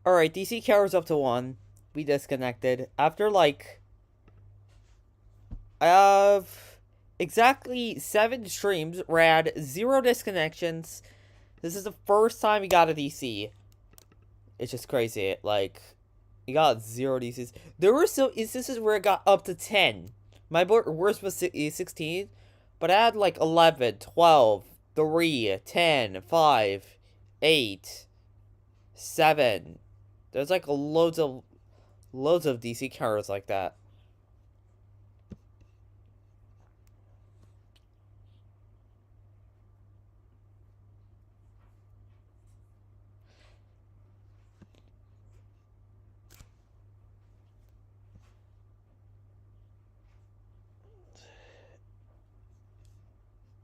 Alright, DC carries up to 1. We disconnected. After, like, I have exactly 7 streams, rad, 0 disconnections. This is the first time we got a DC. It's just crazy. Like, we got 0 DCs. There were still instances where it got up to 10. My worst was 16, but I had like 11, 12, 3, 10, 5, 8, 7. There's like loads of DC cards like that.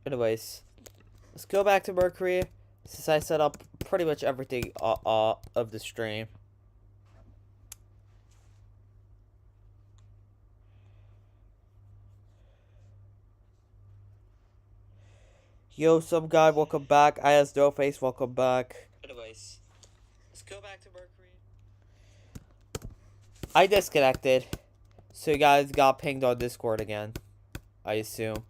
Anyways, let's go back to Mercury, since I set up pretty much everything of the stream. Yo, some guy, welcome back. I has no face, welcome back. Anyways, let's go back to Mercury. I disconnected, so you guys got pinged on Discord again, I assume.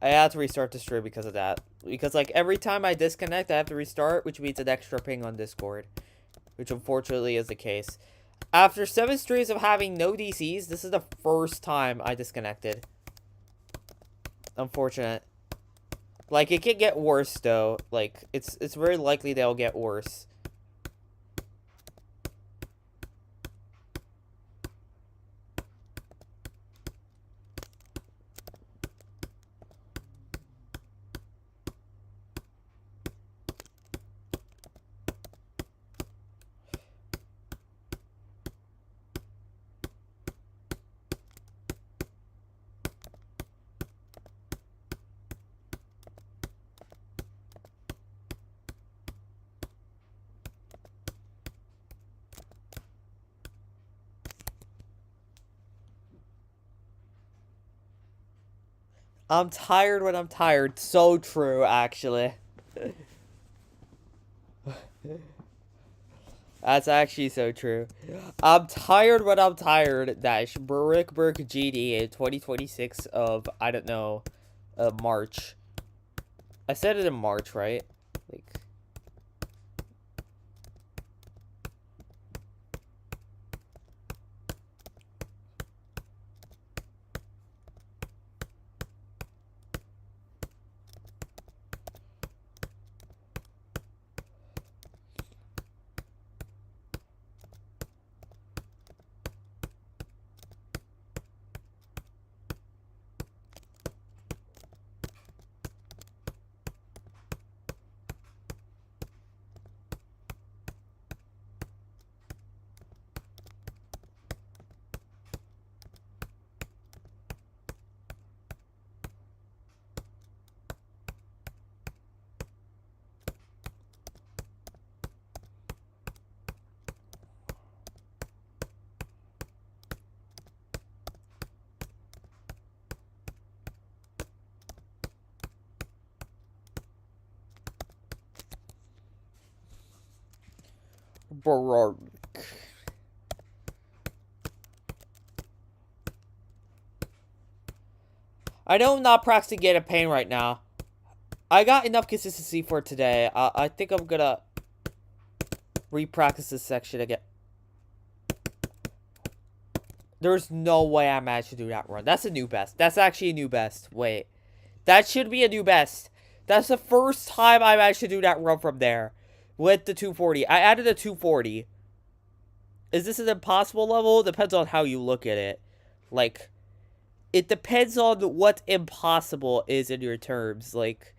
I had to restart the stream because of that. Because, like, every time I disconnect, I have to restart, which means an extra ping on Discord. Which, unfortunately, is the case. After 7 streams of having no DCs, this is the first time I disconnected. Unfortunate. Like, it can get worse, though. Like, it's very likely they'll get worse. I'm tired when I'm tired. So true, actually. That's actually so true. I'm tired when I'm tired. Dash BURUC BURC GD in 2026 of, I don't know, March. I said it in March, right? Like... BURUC. I know I'm not practicing Get Pain right now. I got enough consistency for today. I think I'm gonna re-practice this section again. There's no way I managed to do that run. That's a new best. That's actually a new best. Wait. That should be a new best. That's the first time I managed to do that run from there. With the 240. I added a 240. Is this an impossible level? Depends on how you look at it. Like, it depends on what impossible is in your terms. Like,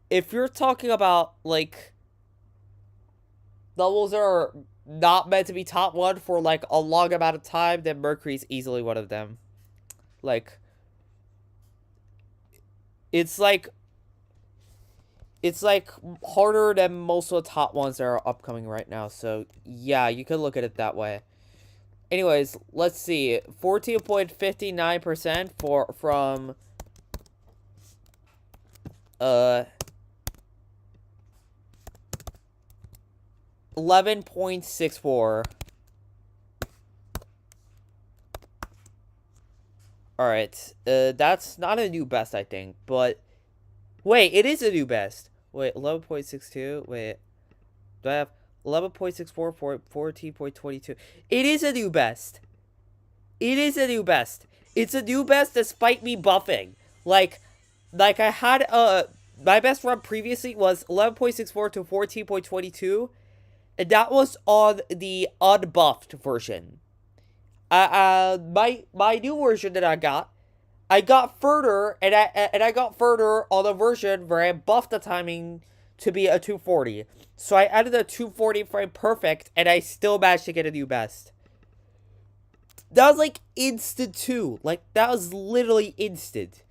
if you're talking about, like, levels that are not meant to be top 1 for, like, a long amount of time, then Mercury's easily one of them. Like, it's like harder than most of the top ones that are upcoming right now. So yeah, you could look at it that way. Anyways, let's see. 14.59% from 11.64. Alright, that's not a new best, I think, but... Wait, it is a new best. Wait, 11.62? Wait, do I have 11.64 for 14.22? It is a new best. It is a new best. It's a new best despite me buffing. Like I had, my best run previously was 11.64 to 14.22, and that was on the unbuffed version. My new version that I got further, and I got further on the version where I buffed the timing to be a 240. So I added a 240 frame perfect, and I still managed to get a new best. That was like instant too. Like, that was literally instant.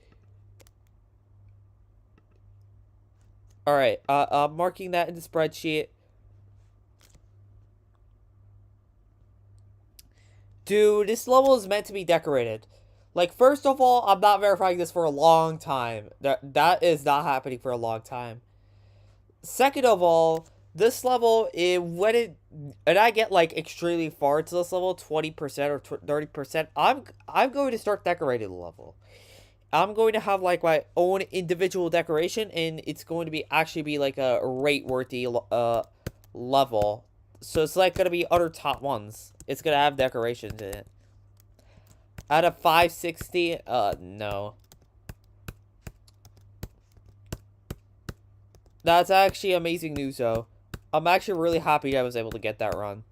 Alright, I'm marking that in the spreadsheet. Dude, this level is meant to be decorated. Like, first of all, I'm not verifying this for a long time. That is not happening for a long time. Second of all, this level, and I get like extremely far to this level, 20% or 30%, I'm going to start decorating the level. I'm going to have like my own individual decoration, and it's going to actually be like a rate-worthy level. So it's like gonna be other top ones. It's gonna have decorations in it. Out of 560, no. That's actually amazing news, though. I'm actually really happy I was able to get that run.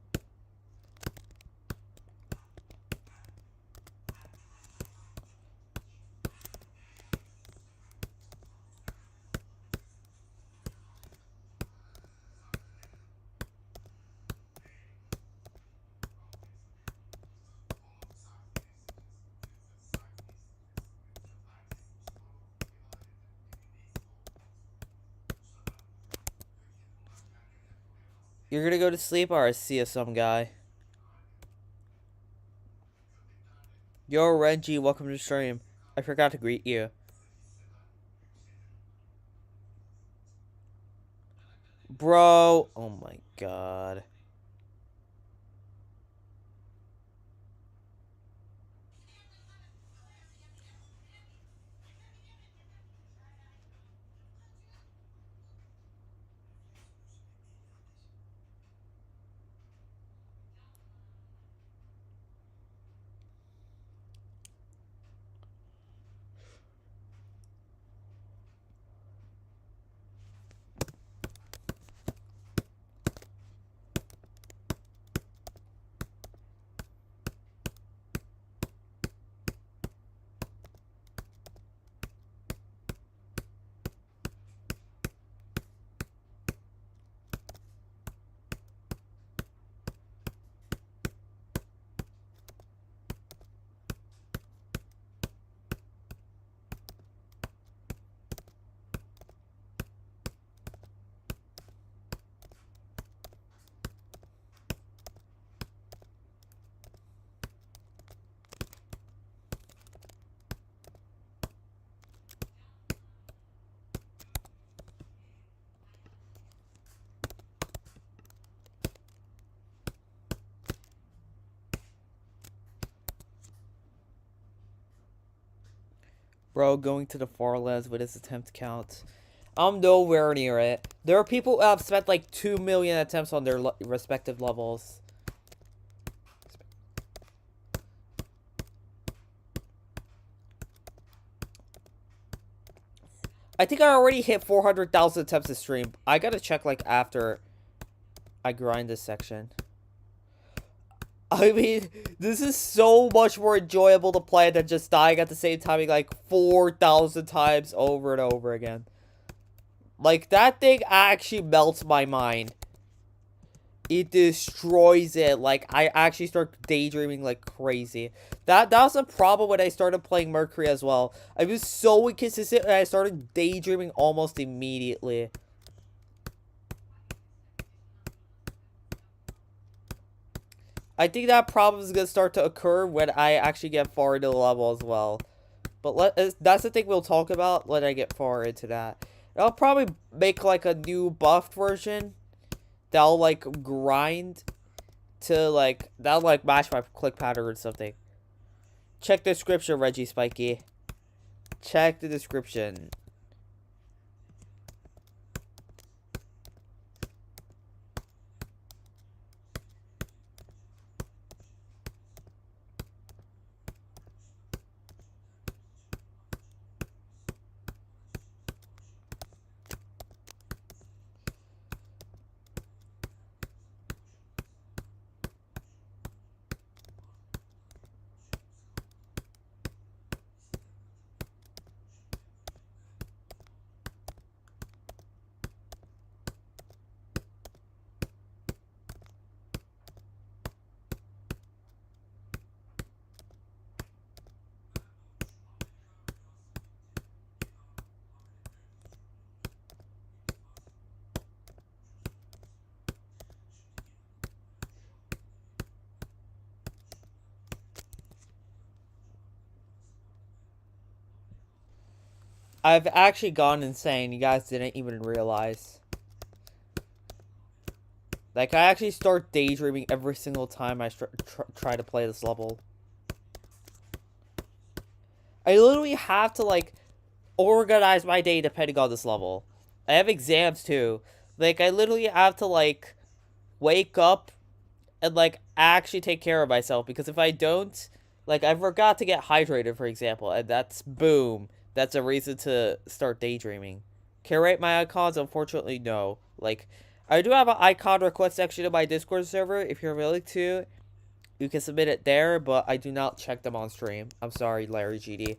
You're gonna go to sleep, or I see you some guy. Yo, Renji, welcome to the stream. I forgot to greet you. Bro, oh my god. Bro, going to the far left with his attempt count. I'm nowhere near it. There are people who have spent like 2 million attempts on their respective levels. I think I already hit 400,000 attempts this stream. I gotta check like after I grind this section. I mean, this is so much more enjoyable to play than just dying at the same time like 4,000 times over and over again. Like, that thing actually melts my mind. It destroys it. Like, I actually start daydreaming like crazy. That was a problem when I started playing Mercury as well. I was so inconsistent and I started daydreaming almost immediately. I think that problem is going to start to occur when I actually get far into the level as well. But that's the thing we'll talk about when I get far into that. I'll probably make like a new buffed version that'll like grind to like that'll like match my click pattern or something. Check the description, Reggie Spiky. Check the description. I've actually gone insane. You guys didn't even realize. Like, I actually start daydreaming every single time I try to play this level. I literally have to, like, organize my day depending on this level. I have exams, too. Like, I literally have to, like, wake up and, like, actually take care of myself. Because if I don't, like, I forgot to get hydrated, for example. And that's, boom. That's a reason to start daydreaming. Can I rate my icons? Unfortunately, no. Like, I do have an icon request section in my Discord server. If you're willing to, you can submit it there, but I do not check them on stream. I'm sorry, Larry GD.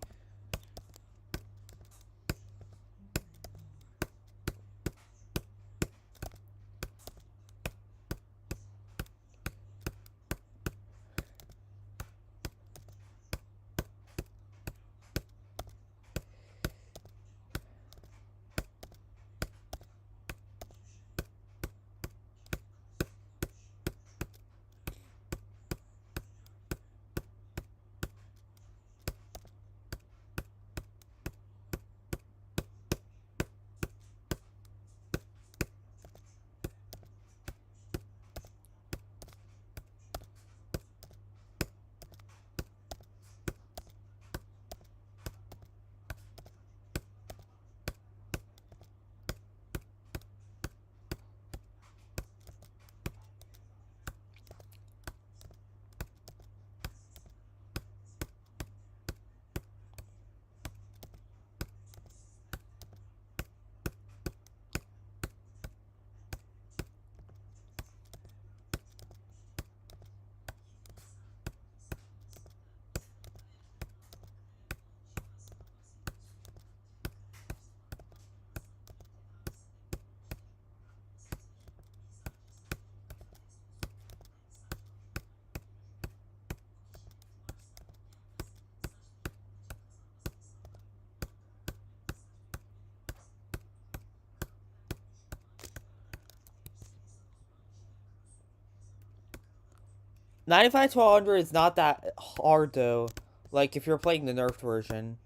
95 to 100 is not that hard, though. Like, if you're playing the nerfed version.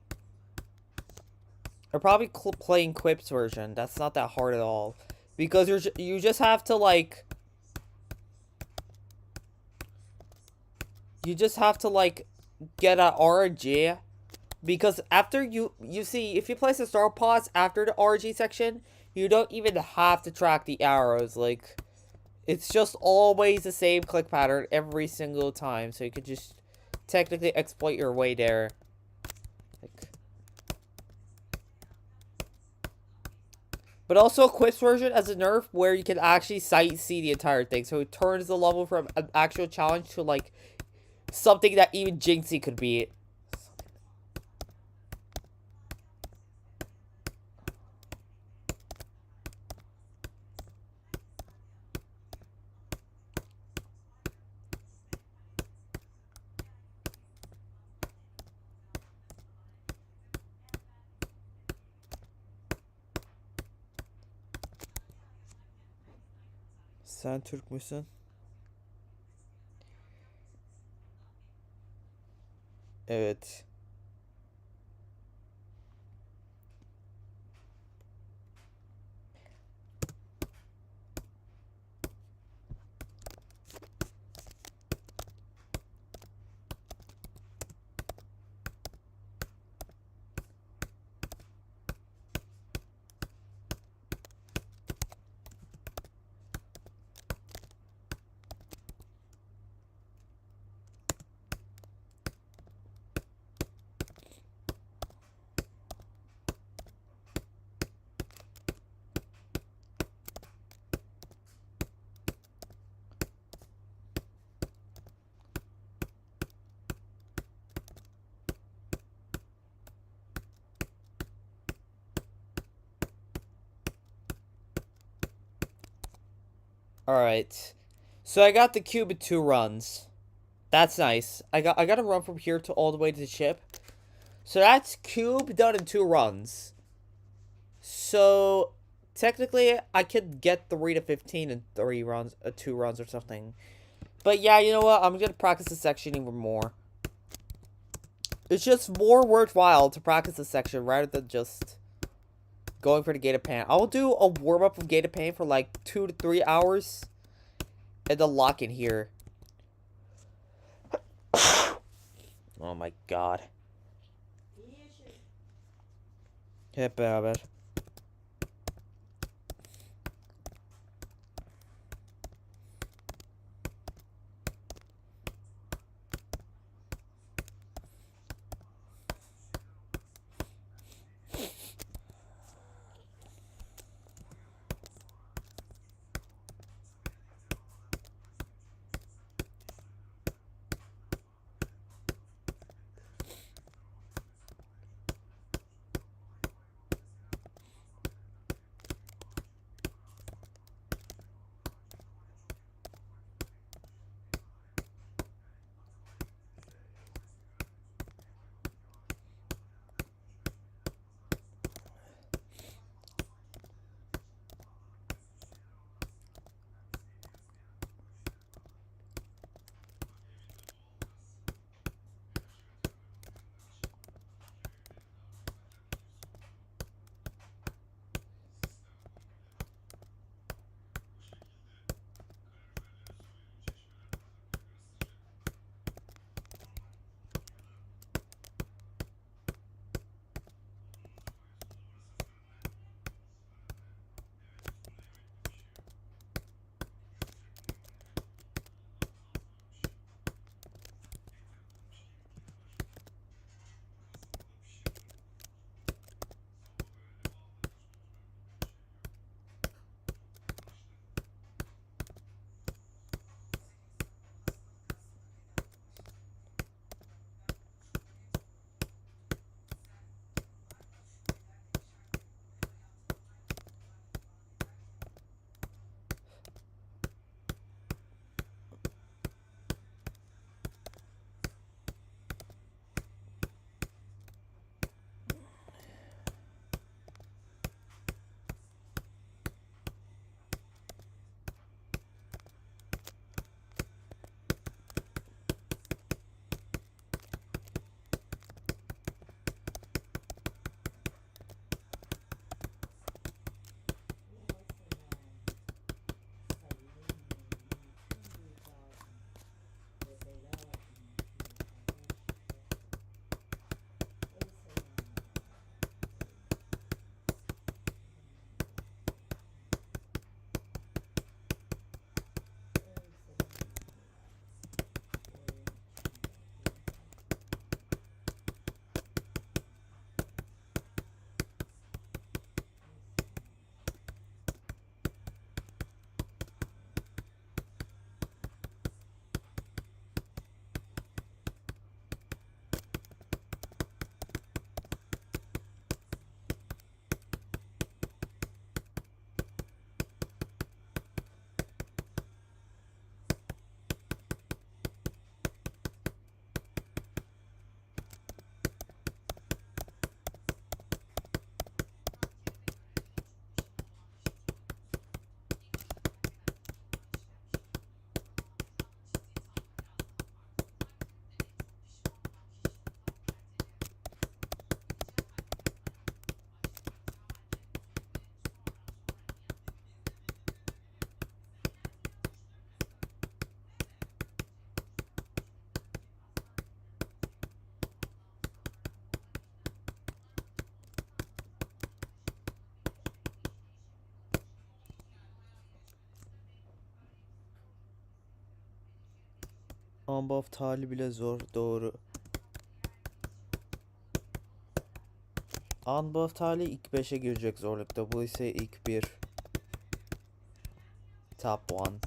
Or probably playing Quip's version. That's not that hard at all. Because you just have to, like... You just have to, like, get an RNG. Because after you see, if you place a star pause after the RNG section, you don't even have to track the arrows. Like, it's just always the same click pattern every single time. So you could just technically exploit your way there. Like, but also Quip's version as a nerf where you can actually sight see the entire thing. So it turns the level from an actual challenge to, like, something that even Jinxie could beat. Sen Türk müsün? Evet. Alright. So I got the cube in 2 runs. That's nice. I got to run from here to all the way to the ship. So that's cube done in 2 runs. So technically I could get 3 to 15 in 3 runs, 2 runs or something. But yeah, you know what? I'm gonna practice this section even more. It's just more worthwhile to practice this section rather than just going for the gated pan. I'll do a warm-up of gated pan for like 2 to 3 hours. And then lock in here. Oh my god. Hit bad. Ambaf tali bile zor. Doğru. Ambaf tali ilk 5'e girecek zorlukta. Bu ise ilk 1. Top 1.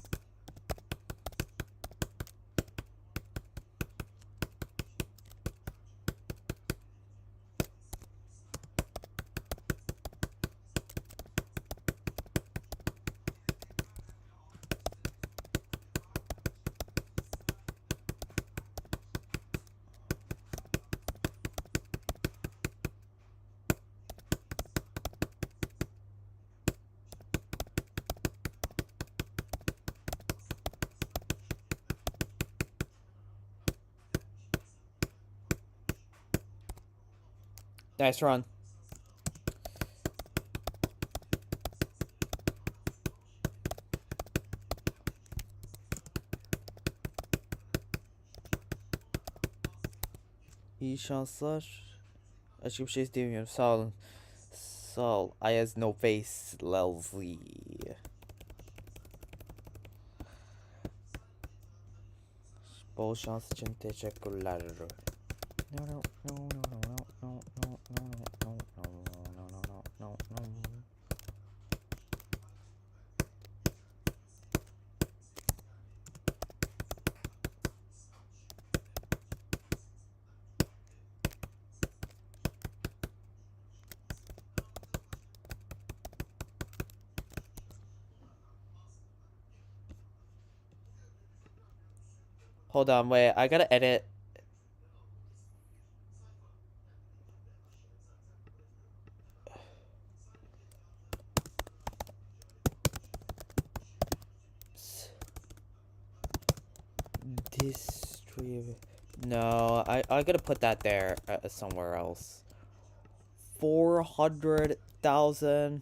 Nice run. İyi şanslar. Açık bir şey istemiyorum. Sağ olun. Sağ ol. I has no face. Lovely. Bol şans için teşekkürler. No no no no no no no no no no no no no no. Hold on, wait. I gotta edit. Distribute. No, I gotta put that there somewhere else. 400,000,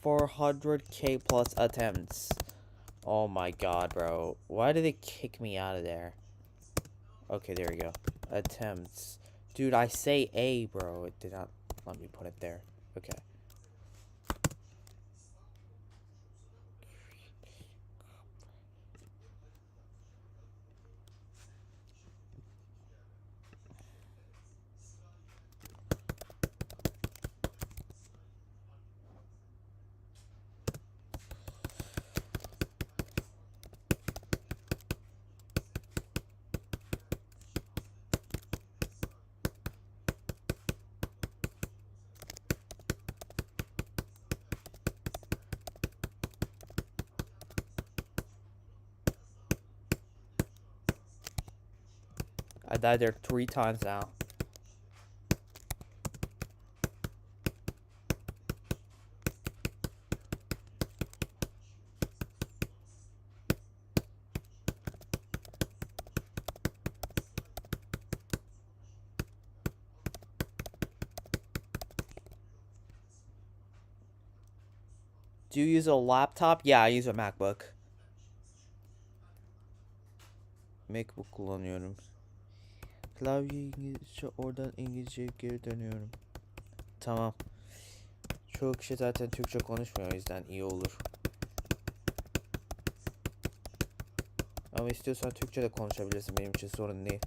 400K plus attempts. Oh my god, bro. Why did they kick me out of there? Okay, there we go. Attempts. Dude, I say A, bro. It did not let me put it there. Okay. I died there 3 times now. Do you use a laptop? Yeah, I use a Macbook. Macbook kullanıyorum. Klavye İngilizce, oradan İngilizceye geri dönüyorum. Tamam. Çoğu kişi zaten Türkçe konuşmuyor, o yüzden iyi olur. Ama istiyorsan Türkçe de konuşabilirsin, benim için sorun değil.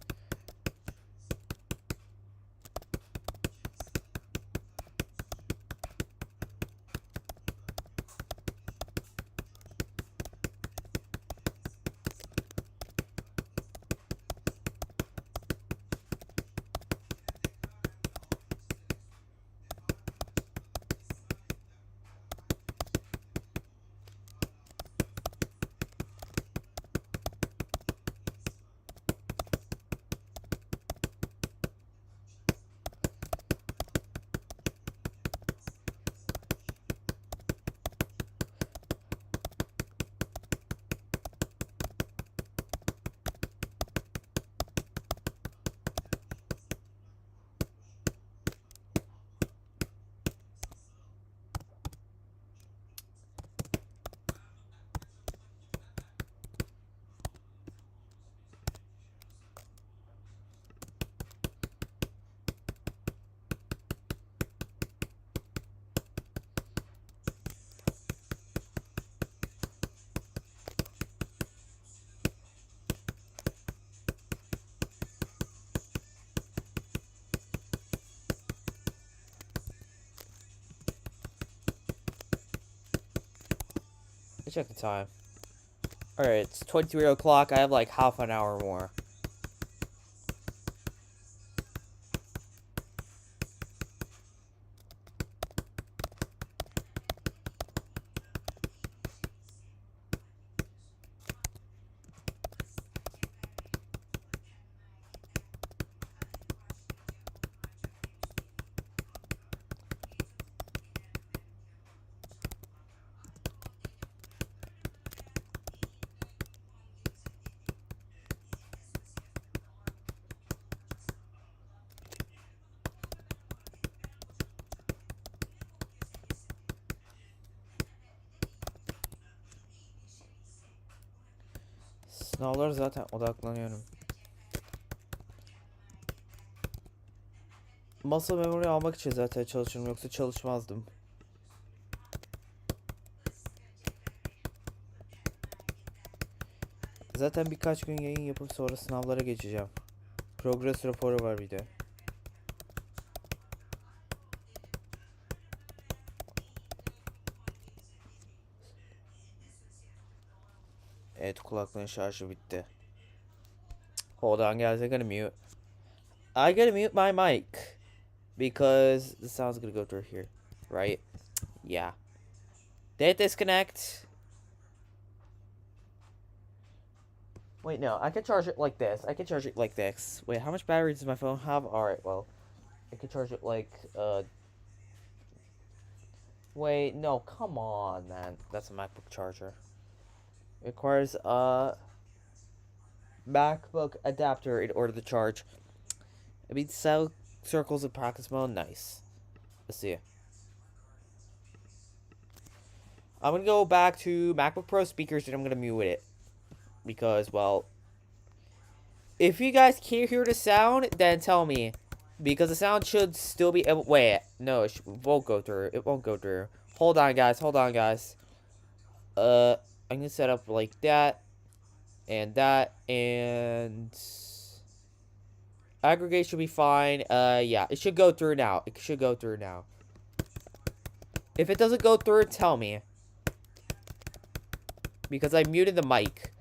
Check the time. Alright, it's 23 o'clock. I have like half an hour more. Sınavlara zaten odaklanıyorum. Muscle memory almak için zaten çalışıyorum, yoksa çalışmazdım. Zaten birkaç gün yayın yapıp sonra sınavlara geçeceğim. Progress raporu var bir de. Evet, kulaklığın şarjı bitti. Hold on guys, I gotta mute. I gotta mute my mic. Because the sound's gonna go through here. Right? Yeah. Did it disconnect? Wait, no, I can charge it like this. I can charge it like this. Wait, how much battery does my phone have? Alright, well, I can charge it like, wait, no, come on, man. That's a MacBook charger. It requires a MacBook adapter in order to charge. I mean, cell circles in practice mode, nice. Let's see. I'm gonna go back to MacBook Pro speakers and I'm gonna mute it. Because, well, if you guys can't hear the sound, then tell me. Because the sound should still be able. Wait, no, it won't go through. It won't go through. Hold on, guys. Hold on, guys. I'm gonna set up like that, and aggregate should be fine. Yeah, it should go through now. It should go through now. If it doesn't go through, tell me. Because I muted the mic.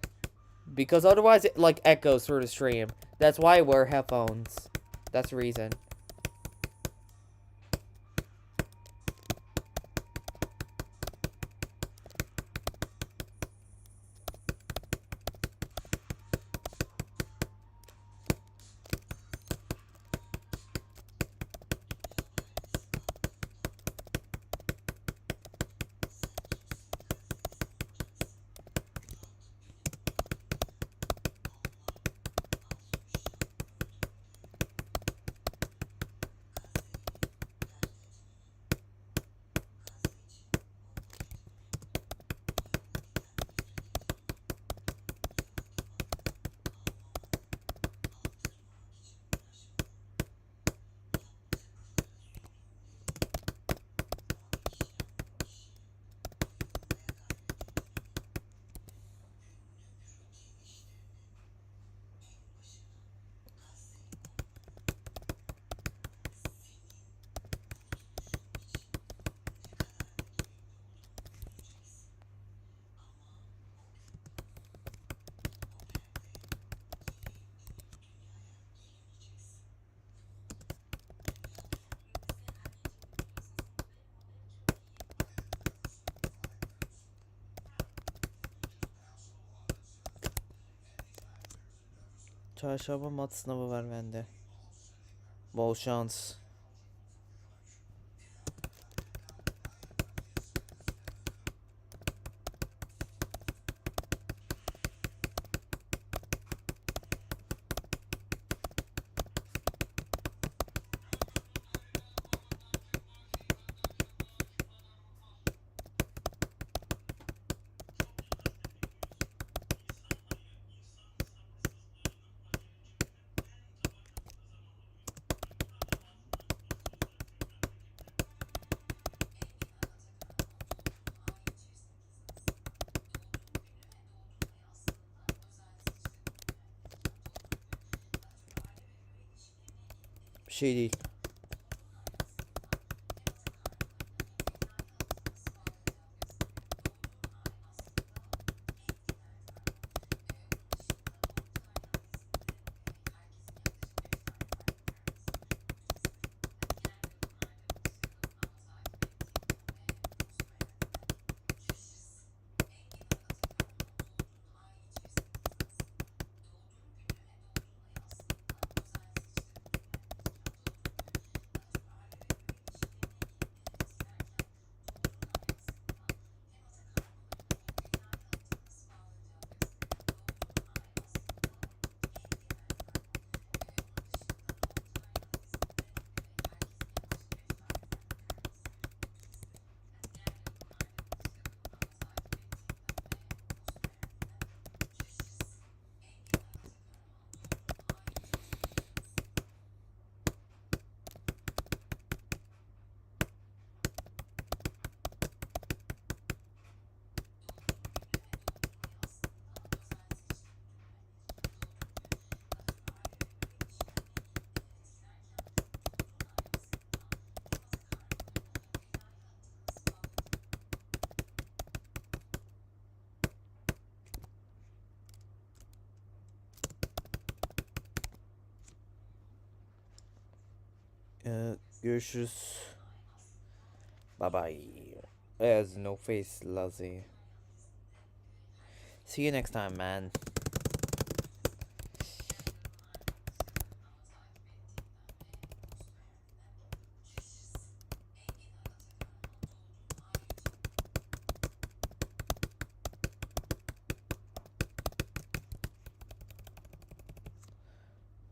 Because otherwise it like echoes through the stream. That's why I wear headphones. That's the reason. Çarşamba mat sınavı var bende. Bol şans. Bir şey değil. Görüşürüz. Bye bye. There's no face, Luzzy. See you next time, man.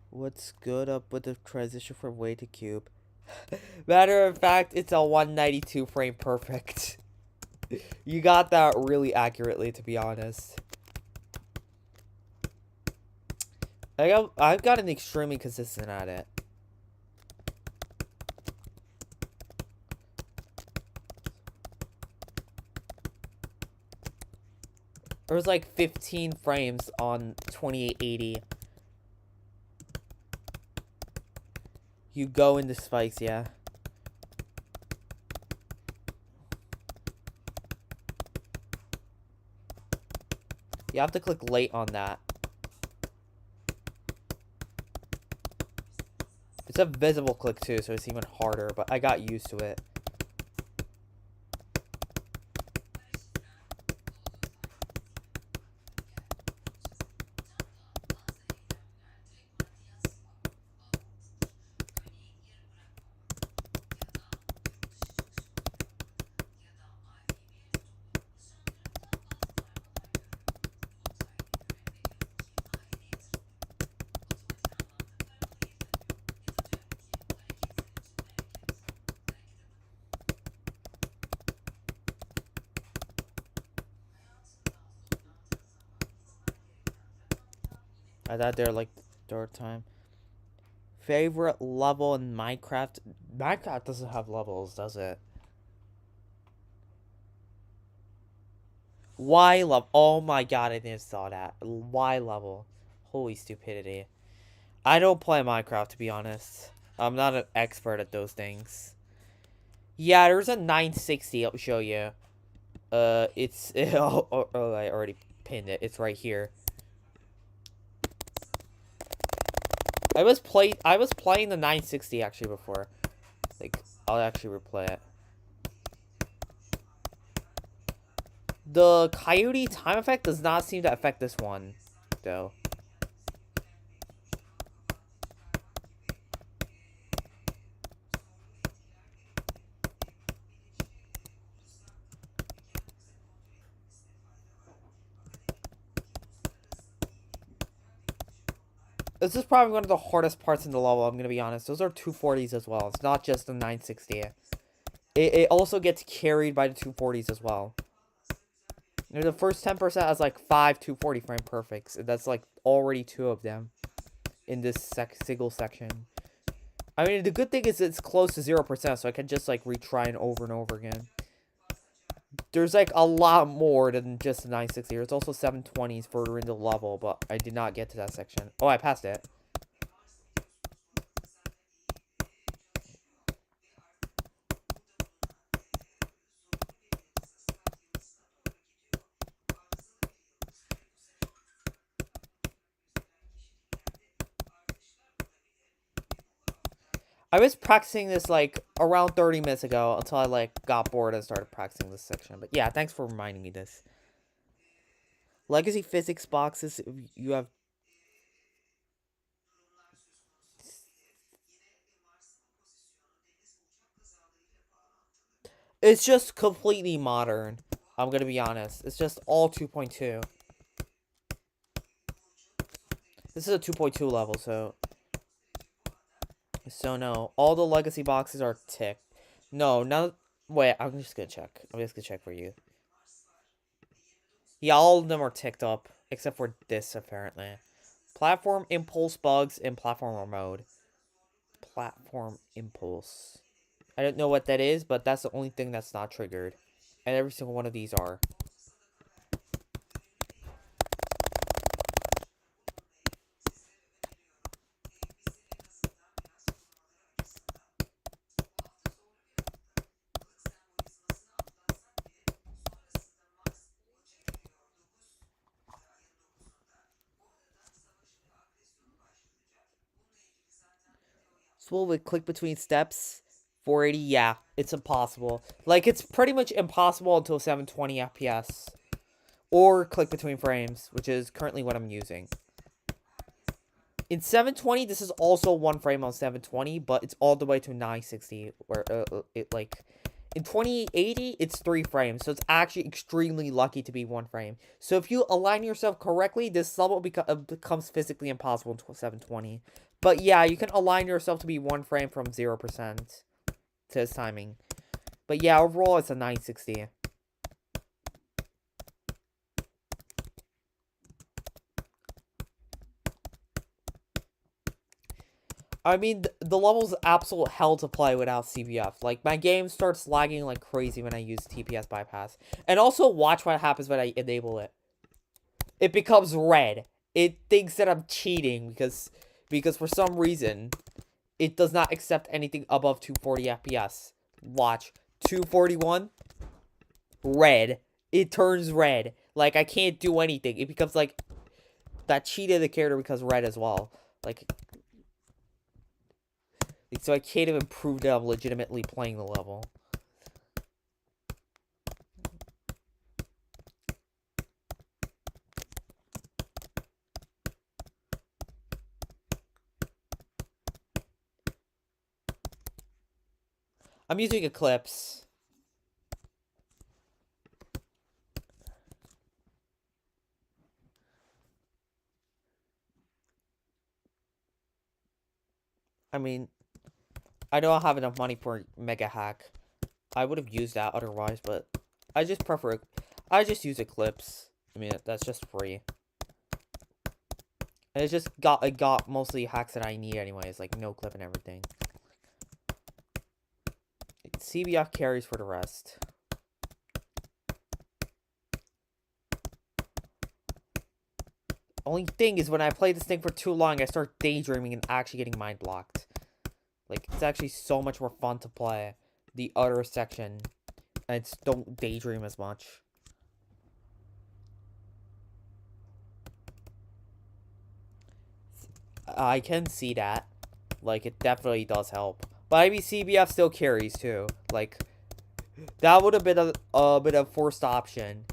What's good up with the transition from way to cube? Matter of fact, it's a 192 frame perfect. You got that really accurately, to be honest. I've gotten extremely consistent at it. There was like 15 frames on 2880. You go into spikes, yeah. You have to click late on that. It's a visible click too, so it's even harder, but I got used to it. I died there like the third time. Favorite level in Minecraft? Minecraft doesn't have levels, does it? Y level. Oh my god, I didn't saw that. Y level. Holy stupidity. I don't play Minecraft, to be honest. I'm not an expert at those things. Yeah, there's a 960. I'll show you. It's oh, I already pinned it. It's right here. I was playing the 960 actually before. Like, I'll actually replay it. The coyote time effect does not seem to affect this one, though. This is probably one of the hardest parts in the level, I'm gonna be honest. Those are 240s as well. It's not just the 960. It also gets carried by the 240s as well. You know, the first 10% has like 5 240 frame perfects. And that's like already 2 of them in this single section. I mean, the good thing is it's close to 0%, so I can just like retry it over and over again. There's like a lot more than just the 960. There's also 720s further into the level, but I did not get to that section. Oh, I passed it. I was practicing this like around 30 minutes ago until I like got bored and started practicing this section. But yeah, thanks for reminding me this. Legacy physics boxes, you have... It's just completely modern. I'm gonna be honest. It's just all 2.2. This is a 2.2 level, so... So no, all the legacy boxes are ticked. No, now... Wait, I'm just gonna check. I'm just gonna check for you. Yeah, all of them are ticked up. Except for this, apparently. Platform impulse bugs in platformer mode. Platform impulse. I don't know what that is, but that's the only thing that's not triggered. And every single one of these are. with click between steps. 480, yeah, it's impossible. Like, it's pretty much impossible until 720 FPS. Or click between frames, which is currently what I'm using. In 720, this is also 1 frame on 720, but it's all the way to 960, where it, like, in 2080, it's 3 frames, so it's actually extremely lucky to be 1 frame. So if you align yourself correctly, this level becomes physically impossible in 720. But yeah, you can align yourself to be 1 frame from 0% to this timing. But yeah, overall, it's a 960. I mean, the level's absolute hell to play without CBF. Like, my game starts lagging like crazy when I use TPS bypass. And also, watch what happens when I enable it. It becomes red. It thinks that I'm cheating because for some reason, it does not accept anything above 240 FPS. Watch. 241. Red. It turns red. Like, I can't do anything. It becomes like that cheat indicator becomes red as well. Like, so I can't even prove that I'm legitimately playing the level. I'm using Eclipse. I mean, I don't have enough money for Mega Hack. I would have used that otherwise, but I just prefer... I just use Eclipse. I mean, that's just free. And it just got mostly hacks that I need anyways, like no clip and everything. CBF carries for the rest. Only thing is when I play this thing for too long, I start daydreaming and actually getting mind blocked. Like, it's actually so much more fun to play the other section. And I just don't daydream as much. I can see that. Like, it definitely does help. But I mean, CBF still carries, too. Like, that would have been a bit of forced option.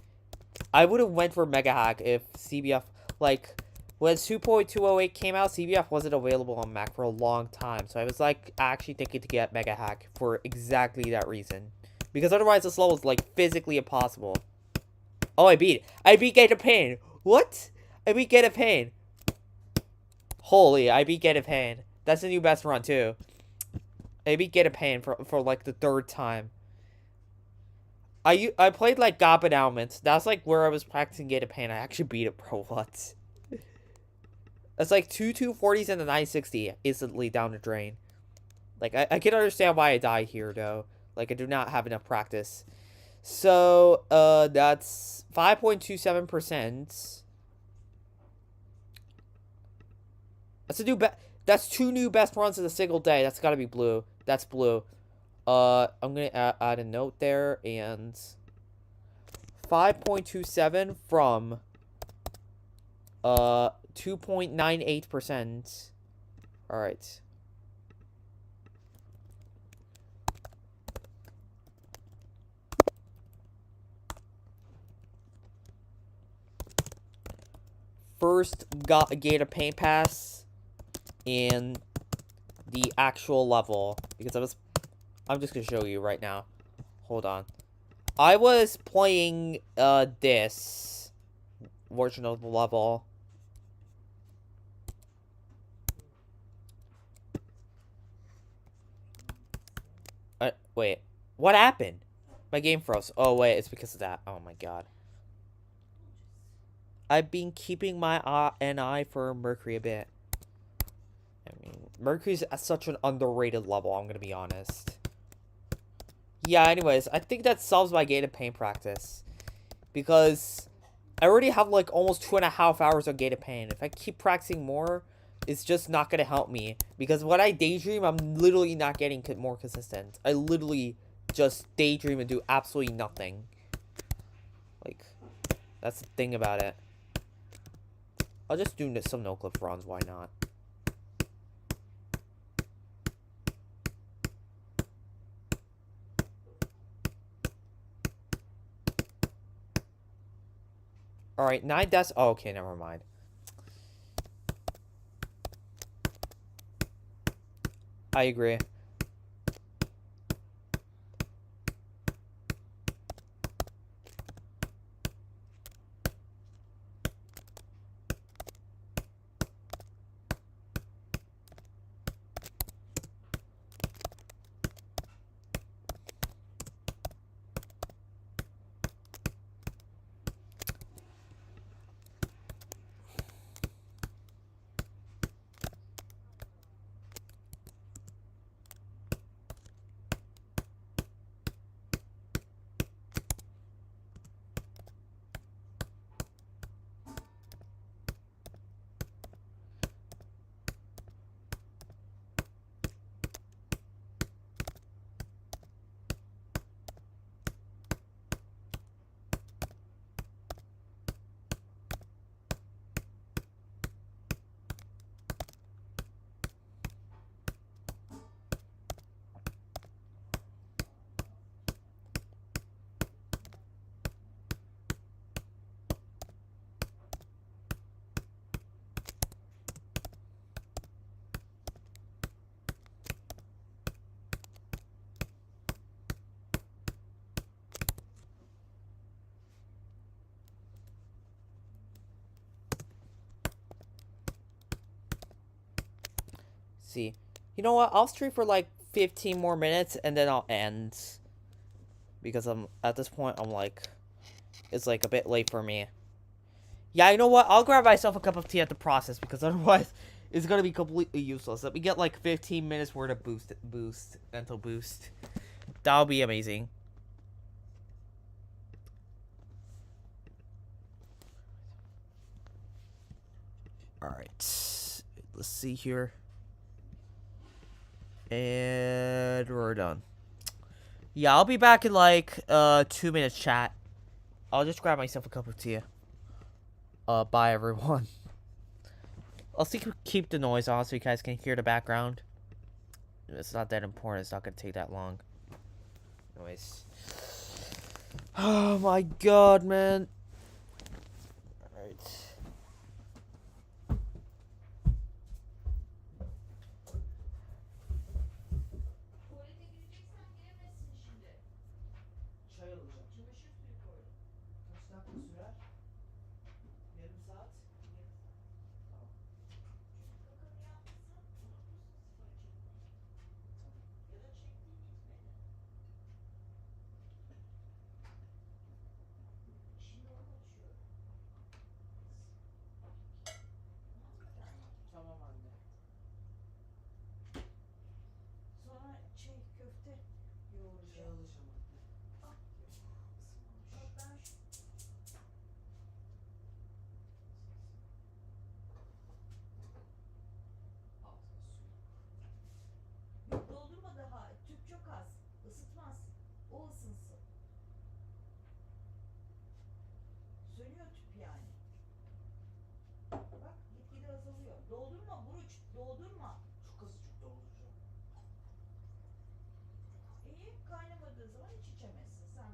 I would have went for Mega Hack if CBF... Like, when 2.208 came out, CBF wasn't available on Mac for a long time. So I was, like, actually thinking to get Mega Hack for exactly that reason. Because otherwise this level is, like, physically impossible. Oh, I beat it. I beat Gate of Pain. What? I beat Gate of Pain. Holy, I beat Gate of Pain. That's the new best run, too. I beat Gate of Pain for like, the 3rd time. I played, like, GoP and Elements. That's, like, where I was practicing Gate of Pain. I actually beat it, bro. What? That's, like, 240s and the 960 instantly down the drain. Like, I can understand why I died here, though. Like, I do not have enough practice. So, that's 5.27%. That's 2 new best runs in a single day. That's gotta be blue. That's blue. I'm gonna add a note there, and 5.27 from 2.98%. All right. First got Gate of Pain Pass in the actual level, because I'm just gonna show you right now. Hold on. I was playing this version of the level. Wait. What happened? My game froze. Oh wait, it's because of that. Oh my god. I've been keeping my an eye for Mercury a bit. I mean, Mercury's at such an underrated level, I'm gonna be honest. Yeah, anyways, I think that solves my Gate of Pain practice. Because I already have, like, almost 2.5 hours of Gate of Pain. If I keep practicing more, it's just not gonna help me. Because when I daydream, I'm literally not getting more consistent. I literally just daydream and do absolutely nothing. Like, that's the thing about it. I'll just do some no-clip runs, why not? Alright, 9 deaths. Oh, okay, never mind. I agree. See. You know what? I'll stream for like 15 more minutes and then I'll end. Because I'm at this point I'm like it's like a bit late for me. Yeah, you know what? I'll grab myself a cup of tea at the process because otherwise it's gonna be completely useless. Let me get like 15 minutes worth of mental boost. That'll be amazing. Alright. Let's see here. And we're done. Yeah, I'll be back in like 2 minutes, chat. I'll just grab myself a cup of tea. Bye everyone. I'll keep the noise on so you guys can hear the background. It's not that important, it's not gonna take that long. Anyways. Oh my god, man. Alright. Çay alacağım. Çamaşır suyu koydum. Kaç dakika sürer? Yarım saat. Tamam. Çünkü kakanı yapmışsın, unutmuşsun spora çekmeyi. Tamam. Ya da çektiğin gitmedi. Şimdi onu açıyorum. Tamam mı canım? Tamam anne. Sonra köfte yoğuracağım. Çay alacağım anne. Al. Isınmamış. Bak ben şu... Altına su yok. Yok doldurma daha. Tüp çok az. Isıtmaz. O ısınsın. Sönüyor tüp yani. Bak gitgide azalıyor. Doldurma Buruç. Doldurma. Çok azıcık dolduracağım. İyi kaynamadığı zaman hiç içemezsin. Sen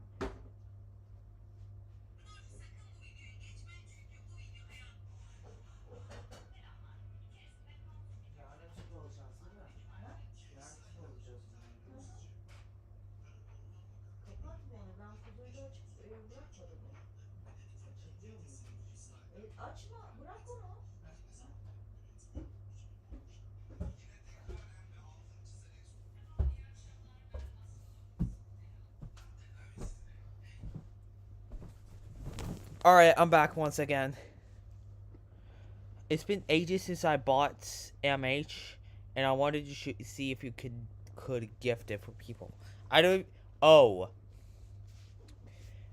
yarın tüp alacağız değil mi? Ha? Yarın tüp alacağız bunu. Kapatma onu. Ben kuzoyla açıp bırakmadım ya. Açabiliyor muyum? Açma. Bırak onu. Alright, I'm back once again. It's been ages since I bought MH, and I wanted to see if you could gift it for people. I don't. Oh.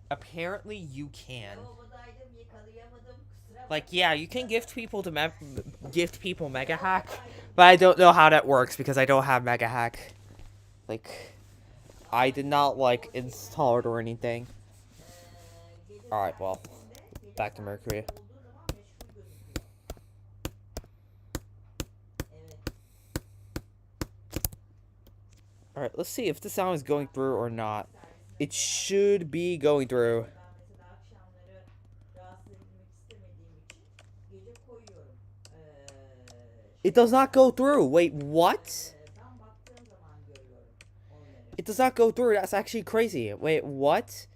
Apparently you can. Like, yeah, you can gift people to gift people Mega Hack, but I don't know how that works because I don't have Mega Hack. Like, I did not like install it or anything. All right, well, back to Mercury. All right, let's see if the sound is going through or not. It should be going through. koyuyorum. It does not go through. Wait, what? Ben baktığım zaman görüyorum onları. It does not go through. That's actually crazy. Wait, what?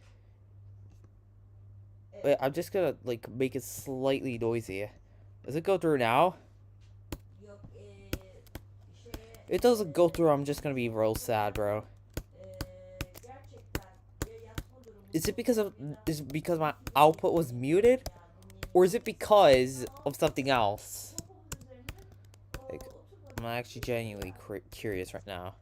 Wait, I'm just gonna, like, make it slightly noisy. Does it go through now? Yok It doesn't go through. I'm just gonna be real sad, bro. gerçekten ya yatma durumu Is it because my output was muted? Or is it because of something else? Like, I'm actually genuinely curious right now.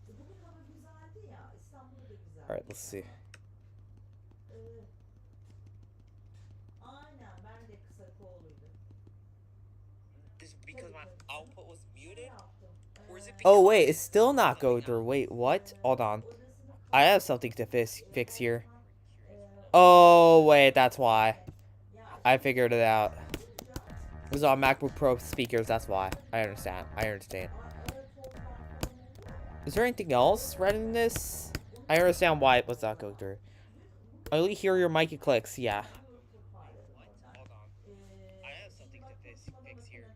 bugün hava güzeldi ya. İstanbul'da da güzeldi. Alright, let's see. Aynen ben de kısa kolluydu. Is it because my output was muted? Yaptım. Or is it oh wait, it's still not going through. Wait, what? Hold on. I have something to fix here. Oh wait, that's why. I figured it out. It was on MacBook Pro speakers, that's why. I understand. Is there anything else running this? I understand why it was not going through. I only hear your mic clicks, yeah. Hold on. I have something to fix here.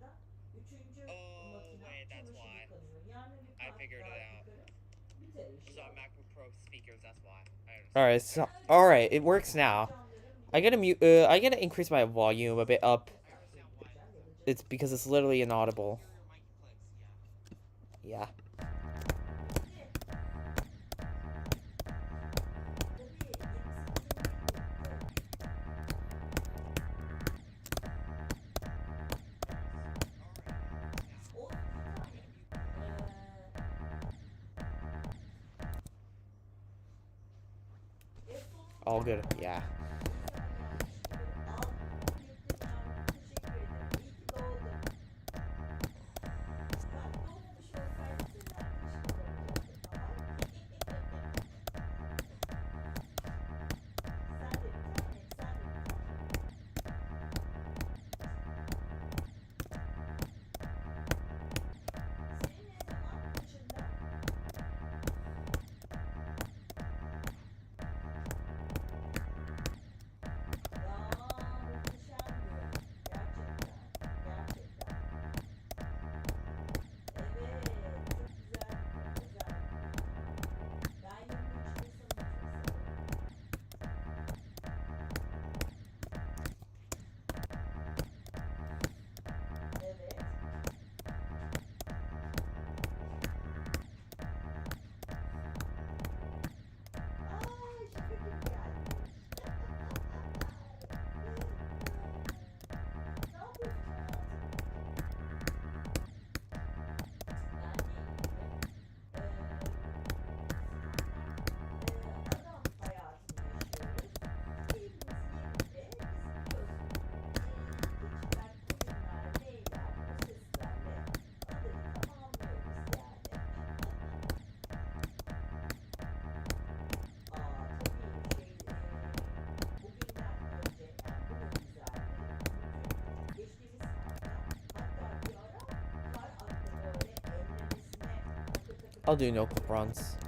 Oh wait, that's why. I figured it out. It was on MacBook Pro speakers, that's why. Alright, so alright, it works now. I gotta increase my volume a bit up. It's because it's literally inaudible. Yeah. All good, yeah. I'll do no clip runs.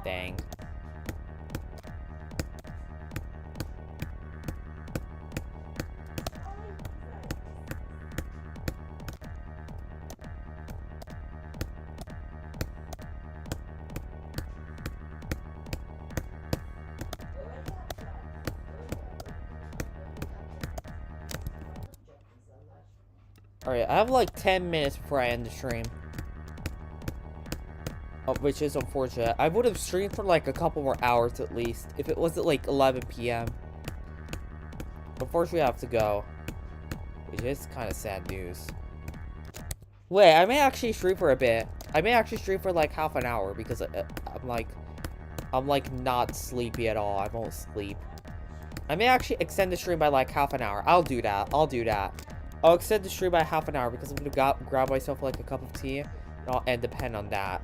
Dang. Alright, I have like 10 minutes before I end the stream. Oh, which is unfortunate. I would have streamed for like a couple more hours at least, if it wasn't like 11 p.m. Unfortunately, I have to go. which is kind of sad news. Wait, I may actually stream for a bit. I may actually stream for like half an hour because I'm like not sleepy at all. I won't sleep. I may actually extend the stream by like half an hour. I'll do that. I'll do that. I'll extend the stream by half an hour because I'm gonna grab myself like a cup of tea and depend on that.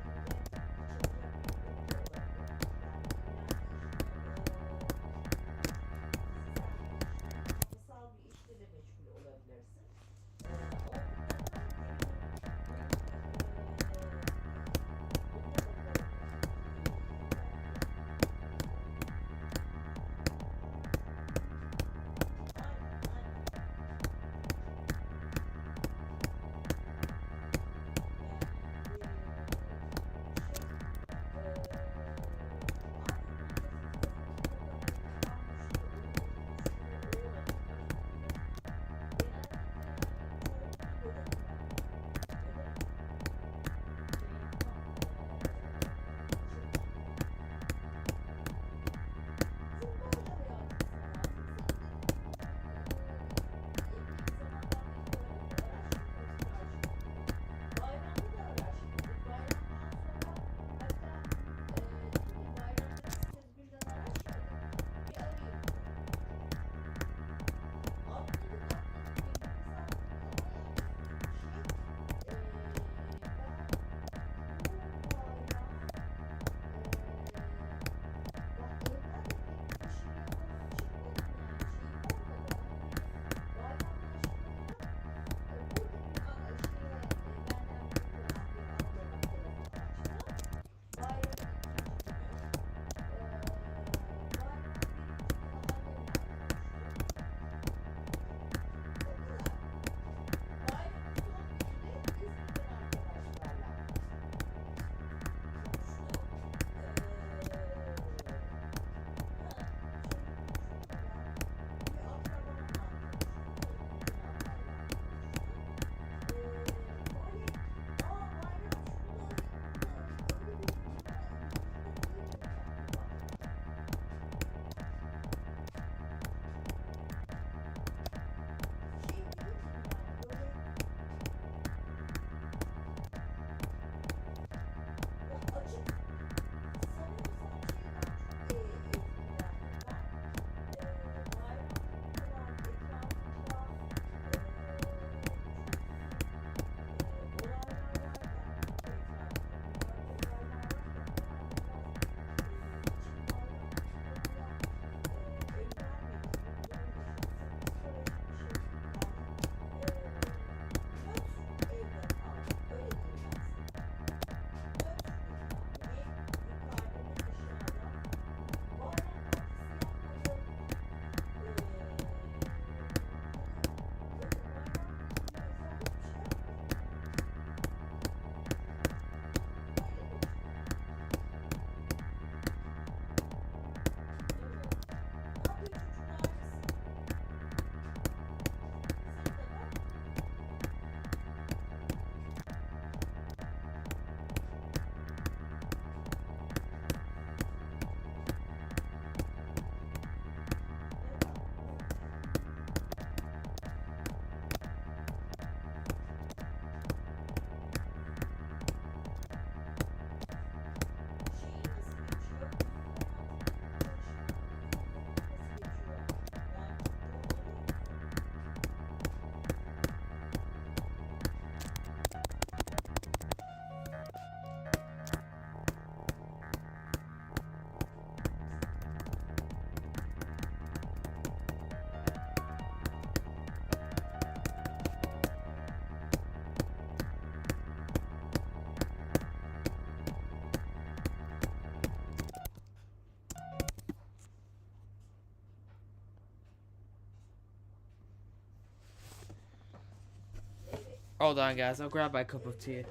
Hold on, guys. I'll grab my cup of tea.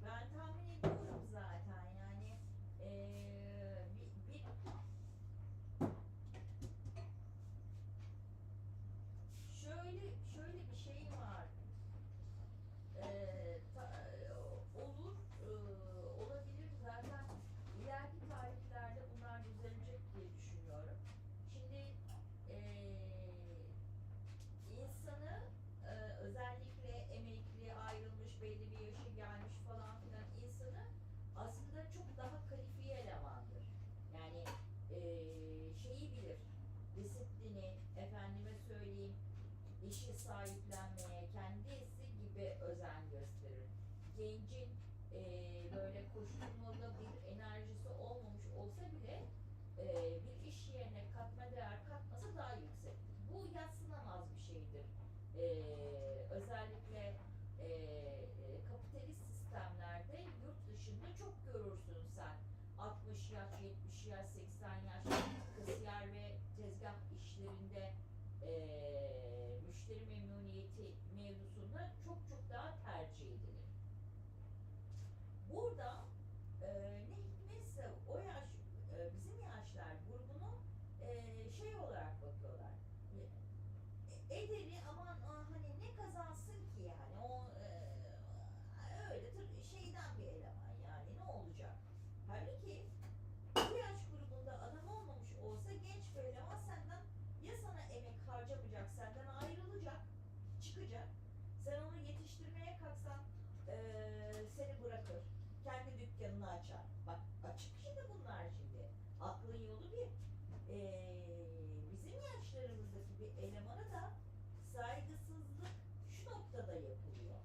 Ben tahmin ediyorum zaten yani işi sahiplenmeye kendisi gibi özen gösterir. Gencin böyle koşturmalı bir enerjisi olmamış olsa bile bir iş yerine katma değer katması daha yüksektir. Bu yadsınamaz bir şeydir. Özellikle kapitalist sistemlerde yurt dışında çok görürsün sen. 60 yaş, 70 yaş, 80 yaş kasiyer ve tezgah işlerinde müşteri memnuniyeti mevzusunda çok çok daha tercih edilir. Burada ne hikmetse o yaş bizim yaşlar grubunu şey olarak bakıyorlar. Ederi aman hani ne kazansın ki yani o öyle şeyden bir eleman yani ne olacak? Halbuki bu yaş grubunda adam olmamış olsa genç bir eleman senden ya sana emek harcamayacak, senden ayrılacak, çıkacak. Sen onu yetiştirmeye kalksan seni bırakır. Kendi dükkanını açar. Bak açık şimdi bunlar şimdi. Aklın yolu bir. Bizim yaşlarımızdaki bir elemana da saygısızlık şu noktada yapılıyor.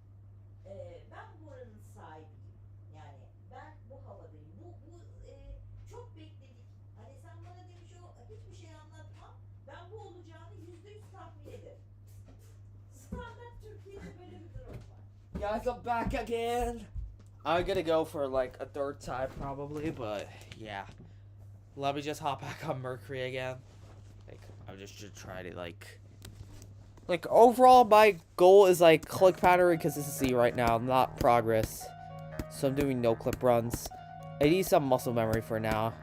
Ben buranın sahibiyim. Yani ben bu havadayım. Bu çok bekledik. Hani sen bana demiş o hiçbir şey anlatma. Ben bu olacağını %100 tahmin ederim. Standart Türkiye'de böyle bir durum var. Guys, I'm back again. I'm gonna go for like a third time probably, but yeah. Let me just hop back on Mercury again. Like, I'm just try to like overall my goal is like click pattern and consistency right now, not progress. So I'm doing no clip runs. I need some muscle memory for now.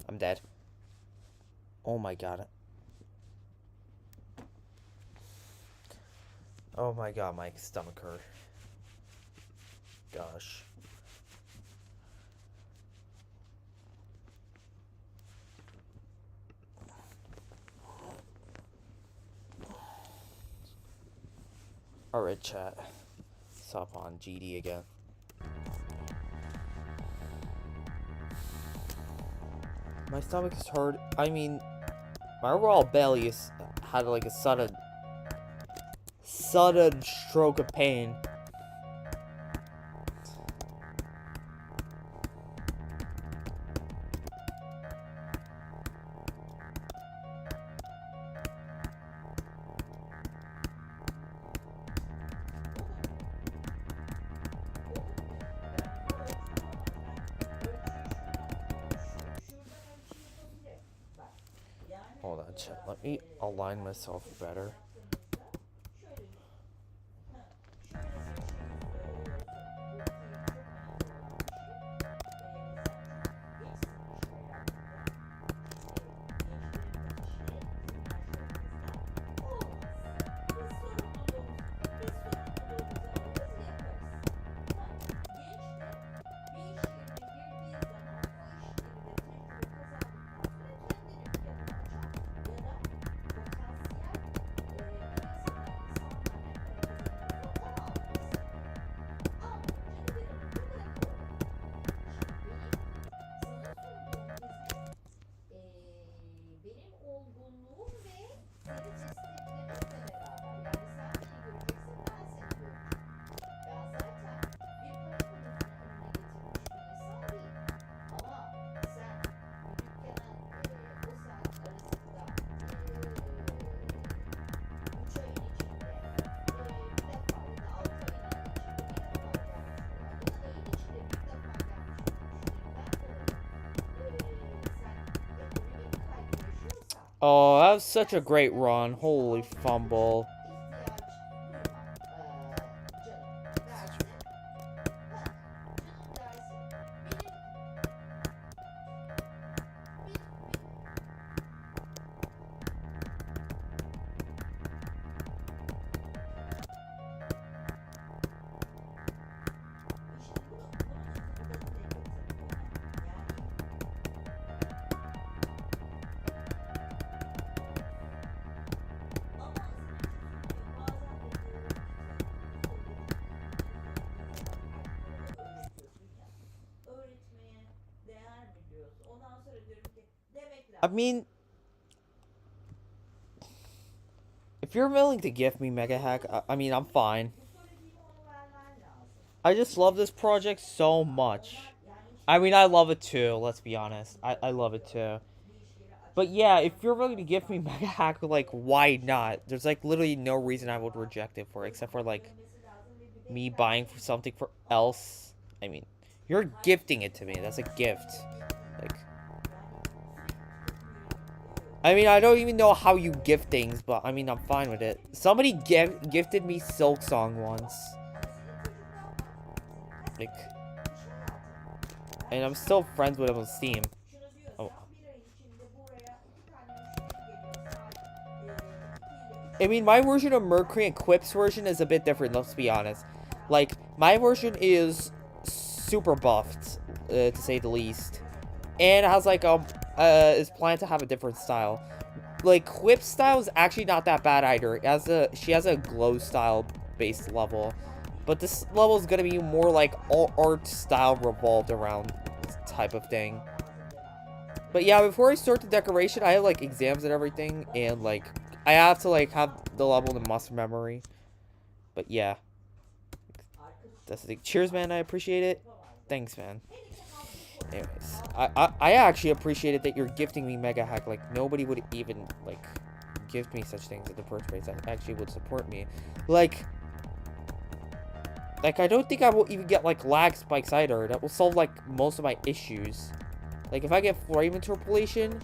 I'm dead. Oh my god. Oh my god, my stomach hurt. Gosh. Alright, chat. Stop on GD again. My stomach is hurt. I mean, my overall belly is had like a sudden stroke of pain. Hold on, chat. Let me align myself better. Oh, that was such a great run. Holy fumble. I mean, if you're willing to give me Mega Hack, I mean, I'm fine. Bu söylediğimi ona vermen lazım. I just love this project so much. Onlar yani hiç I mean, I love it too, let's be honest. I love it too. bir iş yeri But açmak yeah, if you're falan willing to give me Mega Hack, like, why not? There's, like, literally no reason I would reject it for, except for, like, görmesi lazım ve bir me beklenti buying for something for else. I mean, you're gifting it to me. That's a gift. Like, I mean, I don't even know how you gift things, but I mean, I'm fine with it. Somebody gifted me Silk Song once. Like, and I'm still friends with him on Steam. şunu diyorsam Oh. bir ay içinde buraya 2 tane müşteri geliyor saat 2 ile 3 I mean, my version of Mercury and Quip's version is a bit different, let's be honest. Like, my version is super buffed, to say the least. And it has, like, is planned to have a different style. Like, Quip's style is actually not that bad either. She has a glow style based level. But this level is gonna be more like all art style revolved around this type of thing. But yeah, before I start the decoration, I have, like, exams and everything, and, like, I have to, like, have the level in muscle memory. But yeah. That's the thing. Cheers, man. I appreciate it. Thanks, man. Anyways, I actually appreciate it that you're gifting me Mega Hack. Like, nobody would even, like, gift me such things in the first place that actually would support me. Like, I don't think I will even get, like, lag spikes either. That will solve, like, most of my issues. Like, if I get frame interpolation,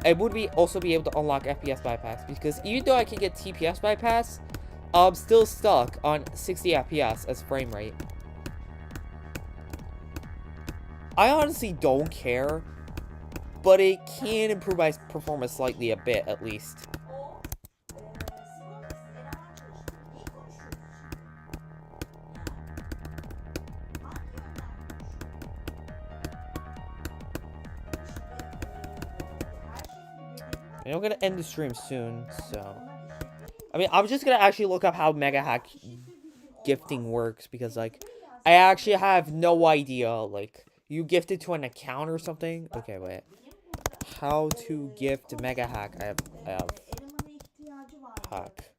I would also be able to unlock FPS bypass. Because even though I can get TPS bypass, I'm still stuck on 60 FPS as frame rate. I honestly don't care, but it can improve my performance slightly a bit, at least. And I'm gonna end the stream soon, so... I mean, I'm just gonna actually look up how Mega Hack gifting works, because, like, I actually have no idea, like... You gifted to an account or something? Okay, wait. How to gift Mega Hack. I have hack.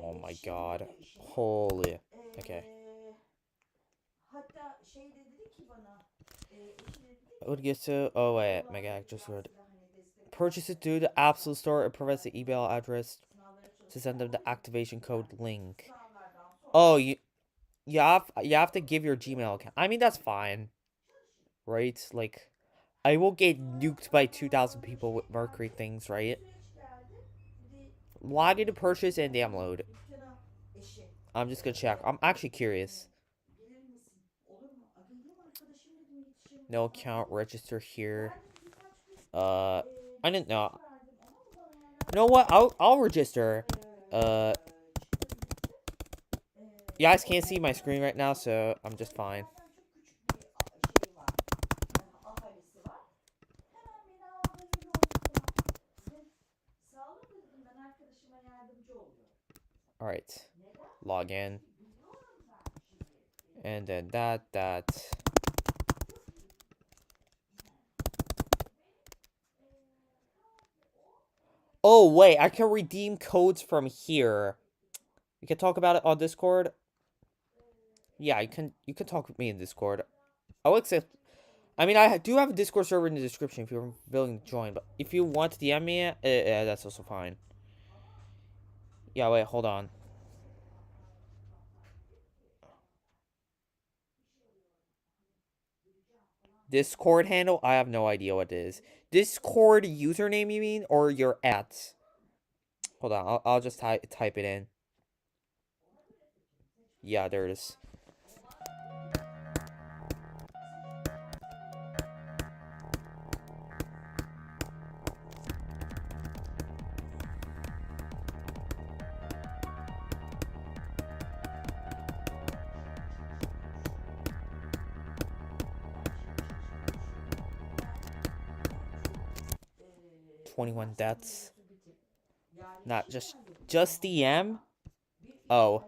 Oh my god. Holy. Okay. I would get to... Oh wait, Mega Hack just heard. Purchase it through the Apple Store. It provides the email address to send them the activation code link. Oh, you have to give your Gmail account. I mean, that's fine. Right? Like, I will get nuked by 2,000 people with Mercury things, right? Log in to purchase and download. I'm just gonna check. I'm actually curious. No account register here. I didn't know. You know what? I'll register. You guys can't see my screen right now, so I'm just fine. Alright. Log in. And then that. Oh, wait. I can redeem codes from here. We can talk about it on Discord. Yeah, you can talk with me in Discord. I'll accept. I mean, I do have a Discord server in the description if you're willing to join. But if you want to DM me, that's also fine. Yeah, wait, hold on. Discord handle? I have no idea what it is. Discord username, you mean? Or your at? Hold on, I'll just type it in. Yeah, there it is. $21 deaths. Not just DM? Oh.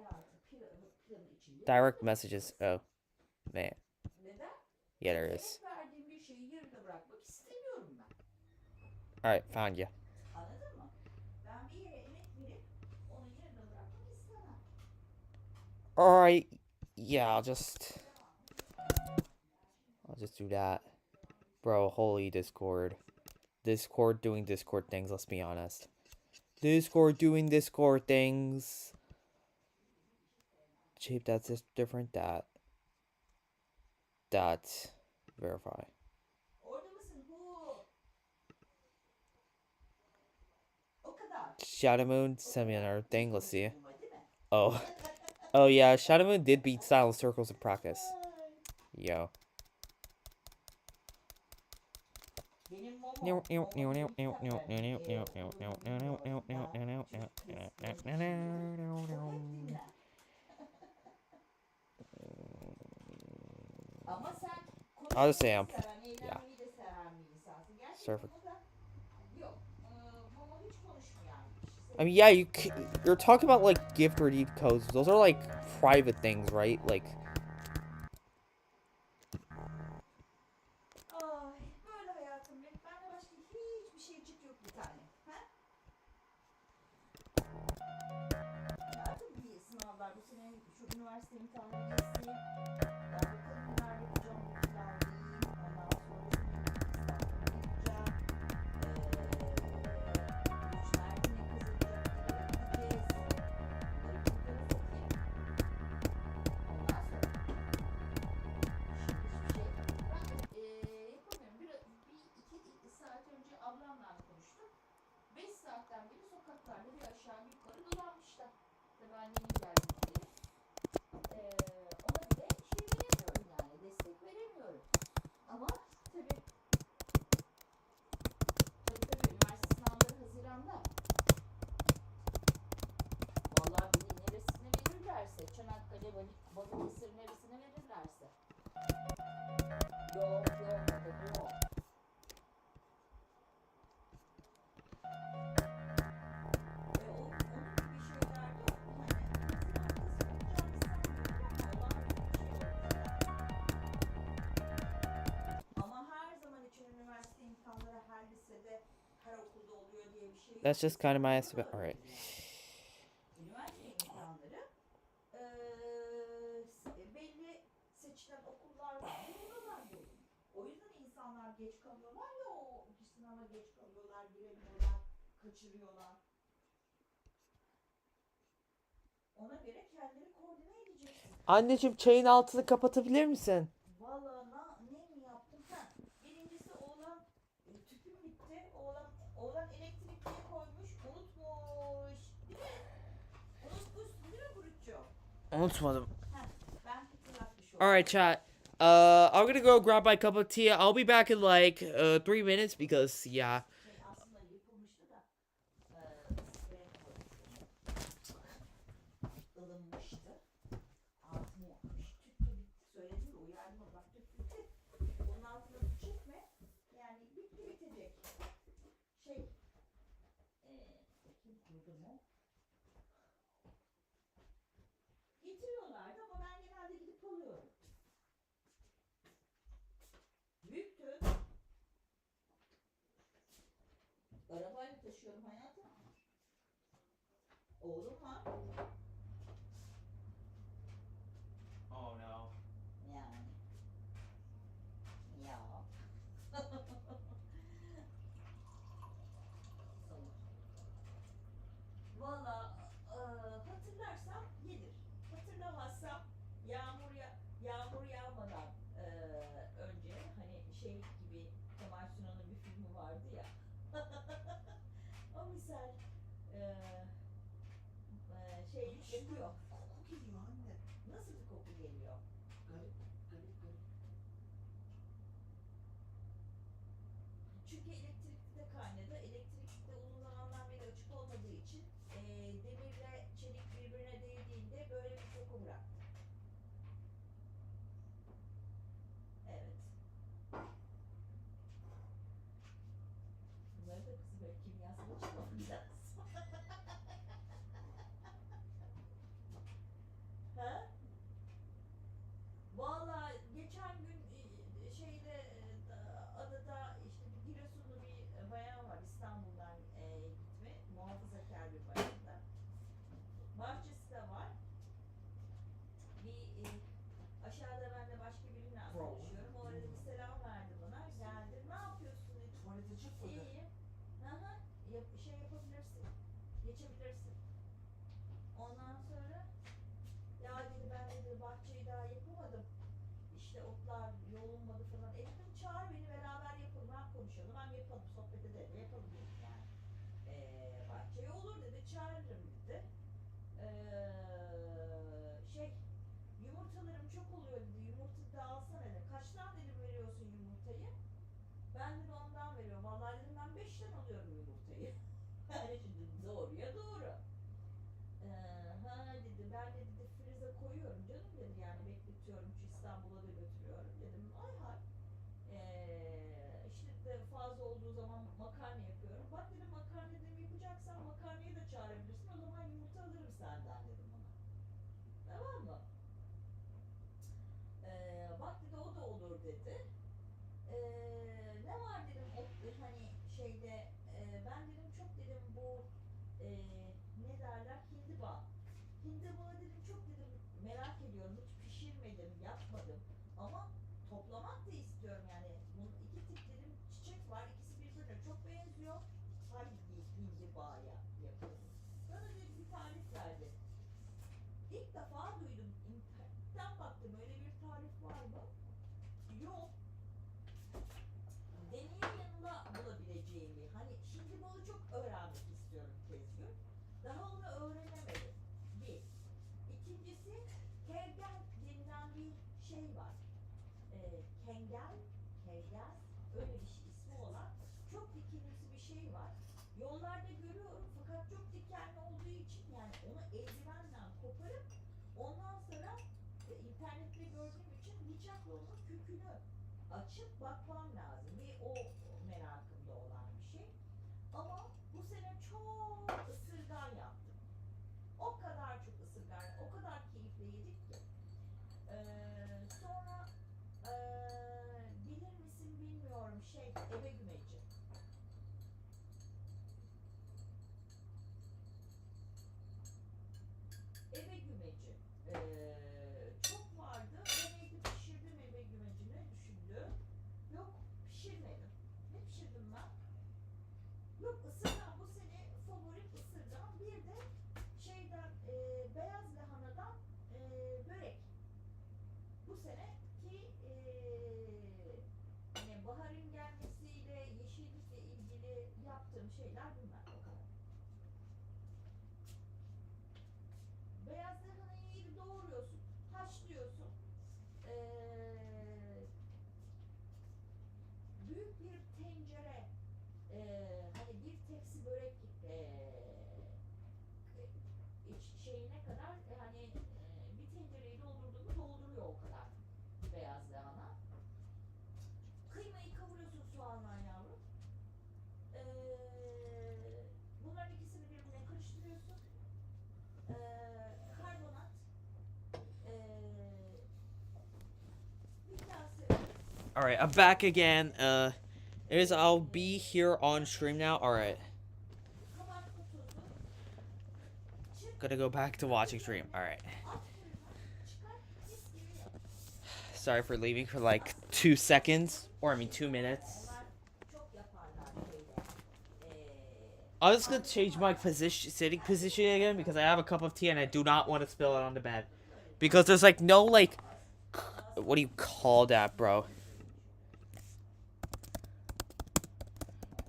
Direct messages. Oh. Man. Yeah, there is. Alright, found you. Anladın mı? Ben bir yere emek verip onu yarıda bırakmak istemem. Alright. Yeah, I'll just do that. Bro, holy Discord. Discord doing Discord things, let's be honest. Discord doing Discord things. Shape that's just different. That. Verify. Orada mısın? O kadar. Shadow Moon sent me another thing. Let's see. Bulma, değil mi? Oh. Oh yeah, Shadow Moon did beat Silent Circles in practice. Yo. Benim Momo. Ama sen I'll just say konuşmayı I'm. da seven, eğlenmeyi de seven bir insansın. Gerçi Surfer. Momo da yok. Momo hiç konuşmayan bir kişi. I mean, yeah, you're talking about like gift redeem codes. Those are like private things, right? Like. Ay, böyle hayatım benim. Bende başka hiçbir şeycik yok bir tane. Ha? Ya tabii bir sınavlar bu sene şu üniversite imtihanı geçsin. Ya bakalım neler yapacağım bu planlayayım. Ondan sonra şimdi İstanbul'a gideceğim. Burçlar yine kazanacaklara gideceğiz. Bunları bir kenara sokayım. Ondan sonra şimdi hiçbir şey. Ben yapamıyorum. İki saat önce ablamla konuştum. 5 saatten beri sokaklarda bir aşağı bir yukarı dolanmışlar. Tabii annemin geldiği diye. Ona bile şey veremiyorum yani. Destek veremiyorum. Ama tabii üniversite sınavları Haziran'da. Vallahi beni neresine verirlerse, Çanakkale, Balıkesir neresine verirlerse. Yok, yok. That's just kind of my estimate. Alright. Üniversite imkanları belli seçilen okullar var. Oralar dolu. O yüzden insanlar geç kalıyorlar ya o sınava geç kalıyorlar, giremiyorlar, kaçırıyorlar. Ona göre kendini koordine edeceksin. Anneciğim çayın altını kapatabilir misin? Valla ne mi yaptım? Birincisi oğlan tüpüm bitti. Oğlan elektrikliğe koymuş, unutmuş. Değil mi? Unutmuşsun değil mi Buruk'cuğum? Unutmadım. Ben hatırlatmış oldum. Alright, chat. I'm gonna go grab my cup of tea. I'll be back in like 3 minutes because yeah. Aslında yapılmıştı da sprey ılınmıştı. Altını yakmış. Tüp de bitti. Söyledim de uyardım ama bak tüp bitti. Bunun altına su çekme. Yani bitti bitecek. Kim kurdu mu? Getiriyorlardı ama ben genelde gidip alıyorum. Büyük tüp. Arabayla taşıyorum hayatım. Oğlum var. Oh no. Yani. Ya. Valla hatırlarsam gelir. Hatırlamazsam yağmur yağmadan önce hani şey gibi Kemal Sunal'ın bir filmi vardı ya. O misal şeyli Geçebilirsin. Ondan sonra ya dedi ben dedi bahçeyi daha yapamadım. İşte otlar yoğunmadı falan. Dedim çağır beni beraber yapalım hem konuşalım hem yapalım sohbet edelim yapalım dedim yani. Bahçeyi olur dedi çağırırım dedi. Şey yumurtalarım çok oluyor dedi. Yumurta da alsana dedi. Kaçtan dedim veriyorsun yumurtayı? Ben dedi ondan veriyorum. Vallahi dedim ben 5'ten alıyorum yumurtayı. Yani şimdi doğruya doğru. Ha dedi ben de dedi frize koyuyorum canım dedi yani bekletiyorum şu İstanbul'a da götürüyorum dedim. Ay hay. İşte de fazla olduğu zaman makarna yapıyorum. Bak dedim makarna dedim yapacaksan makarnayı da çağırabilirsin. O zaman yumurta alırım senden dedim ona. Tamam mı? Bak dedi o da olur dedi. Ne var dedim o hani şeyde ben dedim çok dedim bu ne derler hindiba. Hindiba dedim çok dedim merak ediyorum hiç pişirmedim yapmadım ama toplamak da istiyorum yani bunun iki tip dedim çiçek var ikisi birbirine çok benziyor hangi hindibaya yapıyorum. Bana dedi bir tarif verdi. İlk defa duydum internetten baktım öyle bir tarif var mı? Yok. Deneyim yanında bulabileceğim bir. Hani şimdi bunu çok öğrenmek istiyorum tezgür. Daha onu öğrenemedim. Bir. İkincisi kevgel denilen bir şey var. Kengel, kevgel öyle bir şey ismi olan çok dikenimsi bir şey var. Yollarda görüyorum fakat çok dikenli olduğu için yani onu eldivenle koparıp ondan sonra internette gördüğüm için bıçakla onun kökünü açıp bakmam lazım. Bir o merakımda olan bir şey. Ama bu sene çok ısırgan yaptım. O kadar çok ısırgan, o kadar keyifle yedik ki. Sonra bilir misin bilmiyorum eve gümeci. Eve gümeci. Çok vardı. Ben evde pişirdim eve gümecini düşündüm. Yok pişirmedim. Ne pişirdim ben? Yok ısırgan bu sene favorim ısırgan. Bir de şeyden beyaz lahanadan börek. Bu seneki hani baharın gelmesiyle yeşillikle ilgili yaptığım şeyler bunlar o kadar. Beyaz lahanayı iyi doğruyorsun, haşlıyorsun. Büyük bir tencere, hani bir tepsi börek şeyine kadar hani bir tencereyi doldurduğumu dolduruyor o kadar beyaz lahana. Kıymayı kavuruyorsun soğanla yavrum. Bunların ikisini birbirine karıştırıyorsun. Karbonat, bir kase. Alright, I'm back again. It is I'll be here on stream now. Alright. Kabartma tozu. Gonna go back to watching stream. Alright. Sorry for leaving for like 2 seconds. Or I mean 2 minutes. I'm just gonna change my sitting position again because I have a cup of tea and I do not want to spill it on the bed. Because there's like no like, what do you call that, bro?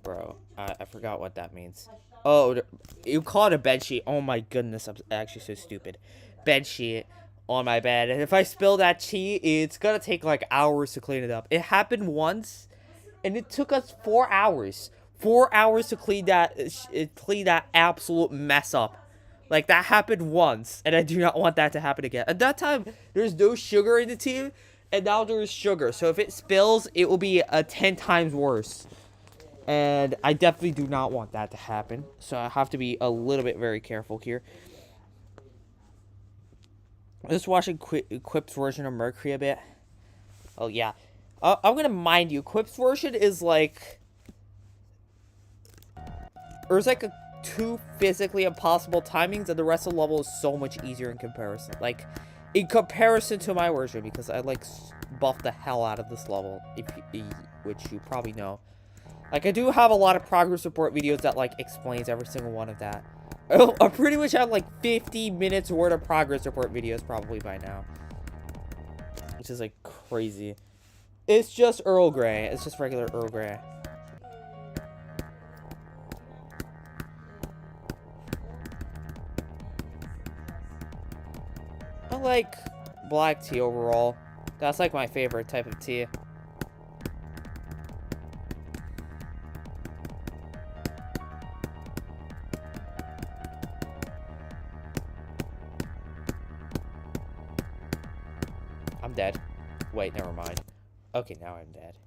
Bro, I forgot what that means. Oh, you call it a bed sheet. Oh my goodness, I'm actually so stupid. Bed sheet on my bed. And if I spill that tea, it's gonna take like hours to clean it up. It happened once, and it took us 4 hours. 4 hours to clean that absolute mess up. Like, that happened once, and I do not want that to happen again. At that time, there's no sugar in the tea, and now there is sugar. So if it spills, it will be 10 times worse. And I definitely do not want that to happen. So I have to be a little bit very careful here. I'm just watching Quip's version of Mercury a bit. Oh, yeah. I'm going to mind you, Quip's version is like... There's like 2 physically impossible timings, and the rest of the level is so much easier in comparison. Like, in comparison to my version, because I like buffed the hell out of this level, which you probably know. Like, I do have a lot of progress report videos that like explains every single one of that. Oh, I pretty much have like 50 minutes worth of progress report videos probably by now. Which is like crazy. It's just Earl Grey. It's just regular Earl Grey. I like black tea overall. That's like my favorite type of tea. I'm dead. Wait, never mind. Okay, now I'm dead.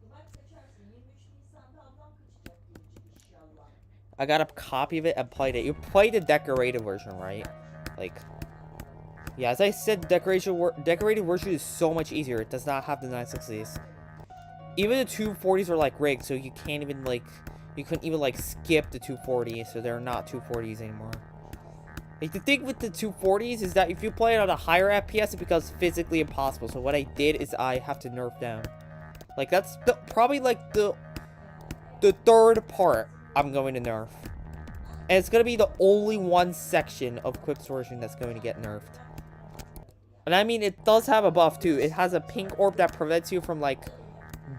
I got a copy of it and played it. You played the decorated version, right? Like, yeah, as I said, decorated version is so much easier. It does not have the 960s. Even the 240s are like rigged, so you can't even like, you couldn't even like skip the 240s, so they're not 240s anymore. Like, the thing with the 240s is that if you play it on a higher FPS, it becomes physically impossible. So what I did is I have to nerf down. Like, that's probably like the third part I'm going to nerf. And it's going to be the only one section of quick version that's going to get nerfed. And I mean, it does have a buff too. It has a pink orb that prevents you from like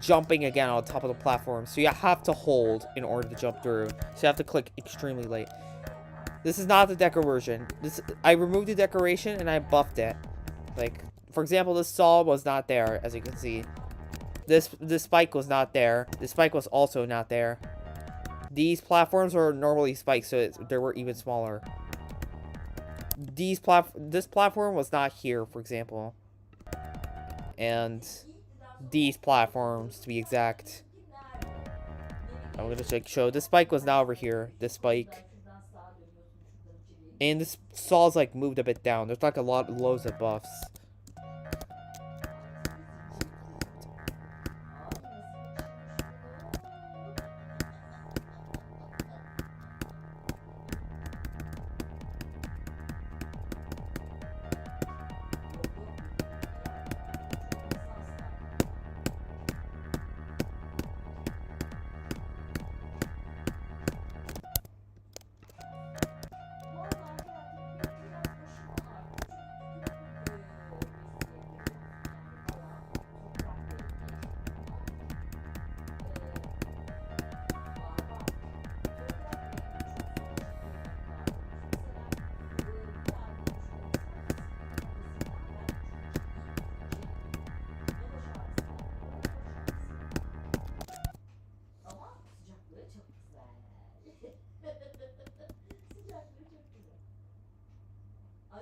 jumping again on top of the platform. So you have to hold in order to jump through. So you have to click extremely late. This is not the deco version. I removed the decoration and I buffed it. Like, for example, this saw was not there, as you can see. This spike was not there. This spike was also not there. These platforms are normally spiked, so they were even smaller. This platform was not here, for example. And these platforms, to be exact. I'm gonna show. This spike was now over here. This spike. And this saw's like moved a bit down. There's like loads of buffs.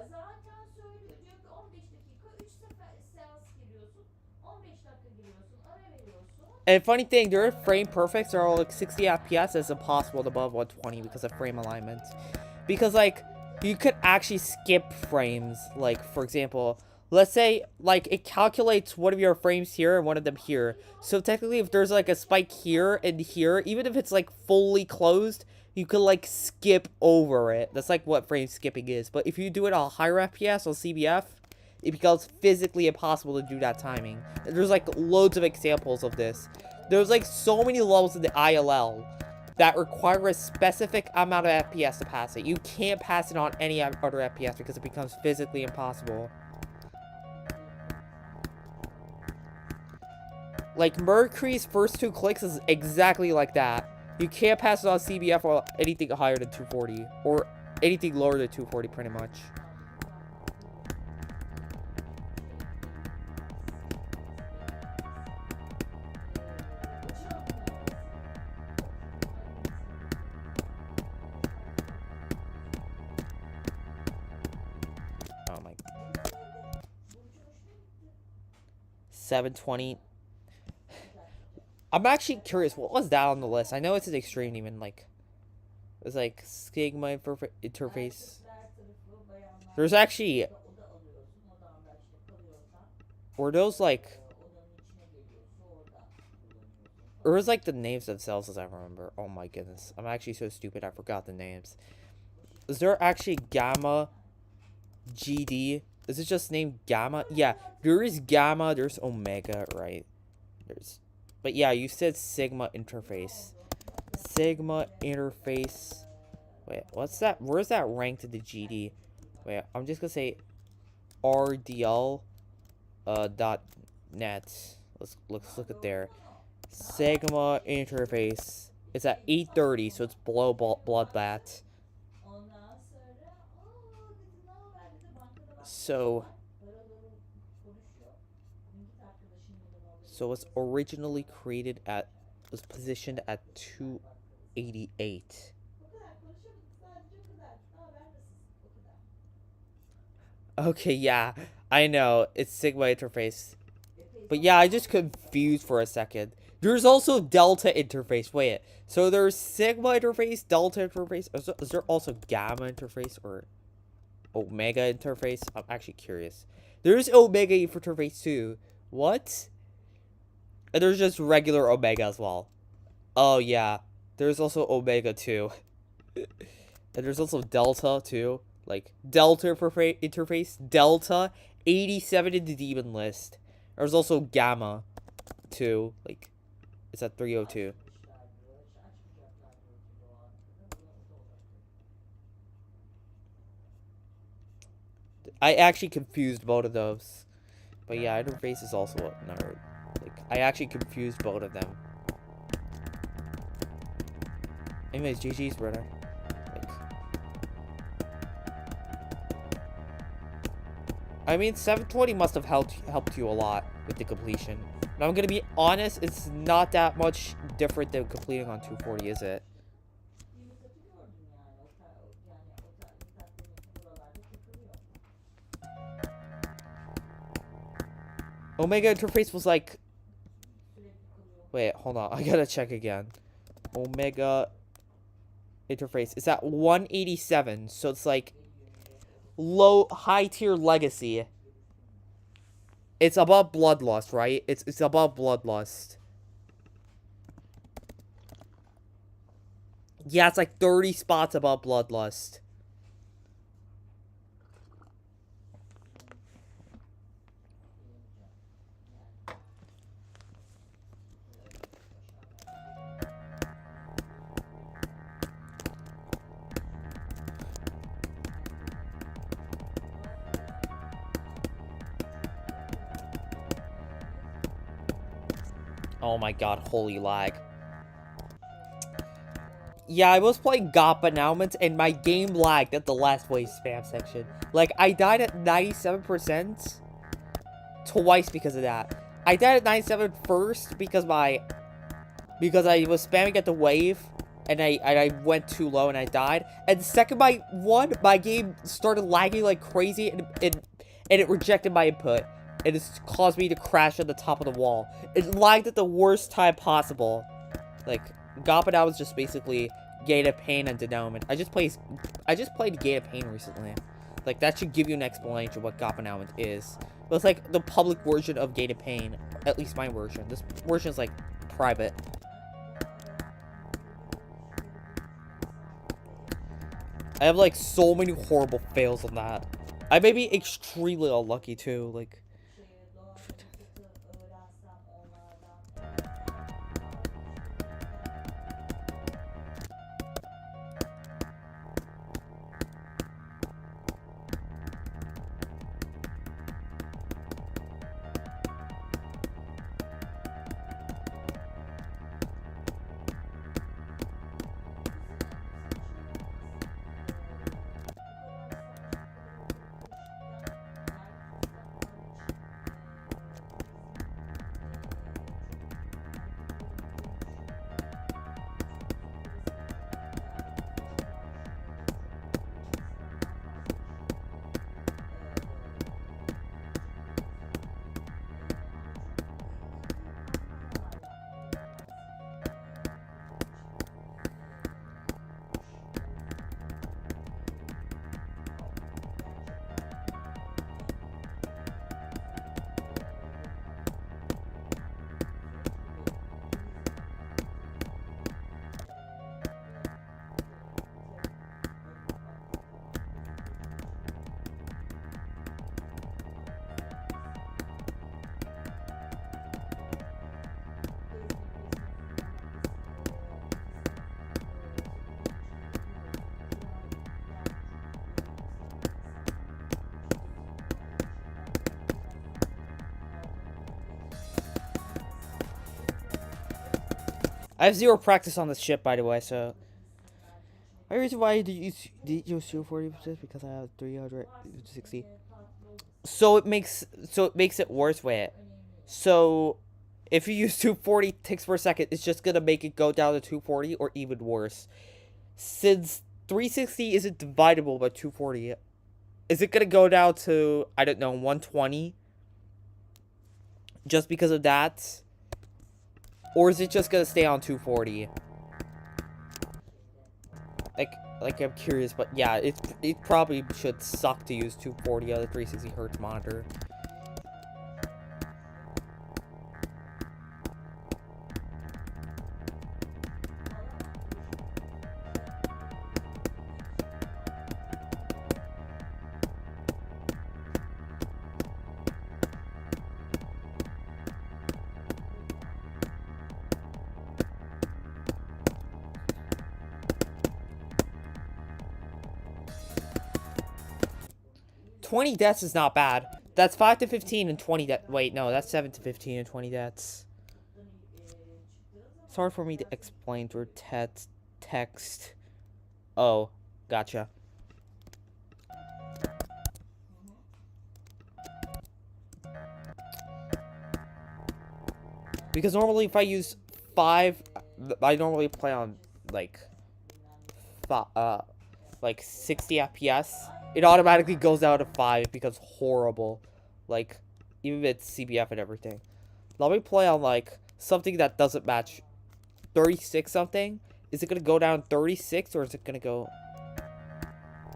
Zaten söylüyor. Diyor ki 15 dakika 3 sefer seans giriyorsun. 15 dakika giriyorsun. Ara veriyorsun. And funny thing, their frame perfects are all like 60 FPS as impossible above 120 because of frame alignment. Because like, you could actually skip frames. Like, for example, let's say like it calculates one of your frames here and one of them here. So technically if there's like a spike here and here, even if it's like fully closed, you could like skip over it. That's like what frame skipping is. But if you do it on higher FPS on CBF, it becomes physically impossible to do that timing. And there's like loads of examples of this. There's like so many levels in the ILL that require a specific amount of FPS to pass it. You can't pass it on any other FPS because it becomes physically impossible. Like, Mercury's first 2 clicks is exactly like that. You can't pass it on CBF or anything higher than 240. Or anything lower than 240, pretty much. Oh my. 720. I'm actually curious, what was that on the list? I know it's an extreme even, like, it's like Sigma interface. There's actually, were those like, or was like the names themselves as I remember. Oh my goodness, I'm actually so stupid, I forgot the names. Is there actually Gamma GD? Is it just named Gamma? Yeah, there is Gamma, there's Omega, right? There's... But yeah, you said Sigma interface. Sigma interface. Wait, what's that? Where's that ranked in the GD? Wait, I'm just gonna say RDL dot net. Let's look at there. Sigma interface. It's at 830, so it's below Bloodbath. Ondan sonra dedi ne haber dedi bankada bak. So Para dolu konuşuyor. Dün git arkadaşın yanına orada. so it's originally created at was positioned at 288. O kadar konuşamadık sadece o kadar. Ne haber nasılsın? O kadar. Okay, yeah, I know it's Sigma interface, but yeah, I just confused for a second. There's also Delta interface. Wait, so there's Sigma interface, Delta interface. Is there also Gamma interface or Omega interface? I'm actually curious. There's Omega interface too. What? And there's just regular Omega as well. Oh yeah, there's also Omega too. And there's also Delta too. Like Delta interface, Delta 87 in the demon list. There's also Gamma too. Like it's at 302. I actually confused both of those. But yeah, interface is also another. Like I actually confused both of them. Anyways, GG's, brother. Like, I mean, 720 must have helped you a lot with the completion. And I'm gonna be honest, it's not that much different than completing on 240, is it? Omega interface was like... Wait, hold on. I gotta check again. Omega interface. It's at 187. So it's like high tier legacy. It's above Bloodlust, right? It's above Bloodlust. Yeah, it's like 30 spots above Bloodlust. Oh my god, holy lag. Yeah, I was playing GoP announcements and my game lagged at the last wave spam section. Like, I died at 97% twice because of that. I died at 97 first because I was spamming at the wave and I went too low and I died. And second my game started lagging like crazy and it rejected my input. And it's caused me to crash at the top of the wall. It lagged at the worst time possible. Like, Goppa was just basically Gate of Pain and Denouement. I just played Gate of Pain recently. Like, that should give you an explanation of what Goppa is. But it's like the public version of Gate of Pain. At least my version. This version is like private. I have like so many horrible fails on that. I may be extremely unlucky too. Like, I have 0 practice on this ship, by the way, so. The reason why I use 240% because I have 360. So it makes it worse with it. So if you use 240 ticks per second, it's just gonna make it go down to 240 or even worse. Since 360 isn't dividable by 240, is it gonna go down to, I don't know, 120? Just because of that? Or is it just gonna stay on 240? Like I'm curious, but yeah, it probably should suck to use 240 on a 360 hertz monitor. $20 deaths is not bad. That's 5 to 15 and 20 deaths. Wait, no, that's 7 to 15 and 20 deaths. It's hard for me to explain through text. Oh, gotcha. Because normally if I use 5, I normally play on like 60 FPS. It automatically goes down to 5. It becomes horrible. Like, even if it's CBF and everything. Let me play on, like, something that doesn't match 36 something. Is it going to go down 36 or is it going to go...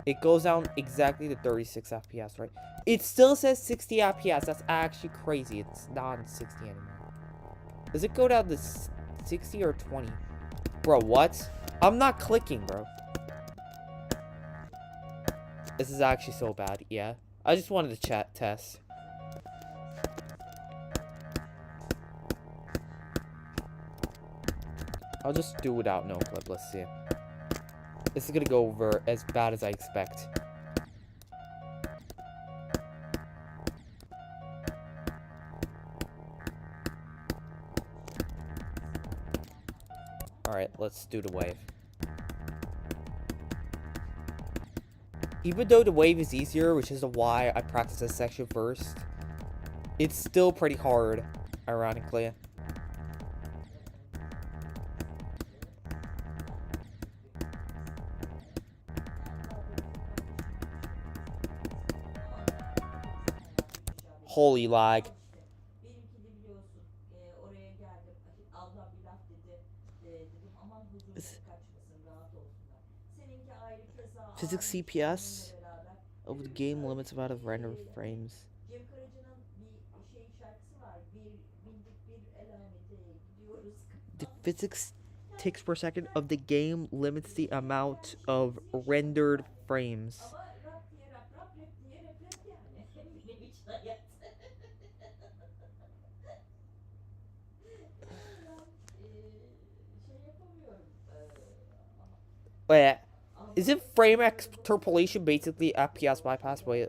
It goes down exactly to 36 FPS, right? It still says 60 FPS. That's actually crazy. It's not 60 anymore. Does it go down to 60 or 20? Bro, what? I'm not clicking, bro. This is actually so bad, yeah. I just wanted to test. I'll just do without no clip, let's see. This is gonna go over as bad as I expect. Alright, let's do the wave. Even though the wave is easier, which is why I practice this section first, it's still pretty hard, ironically. Holy lag. Physics CPS of the game limits amount of render frames. The physics ticks per second of the game limits the amount of rendered frames. Wait, isn't frame extrapolation basically FPS bypass? Wait,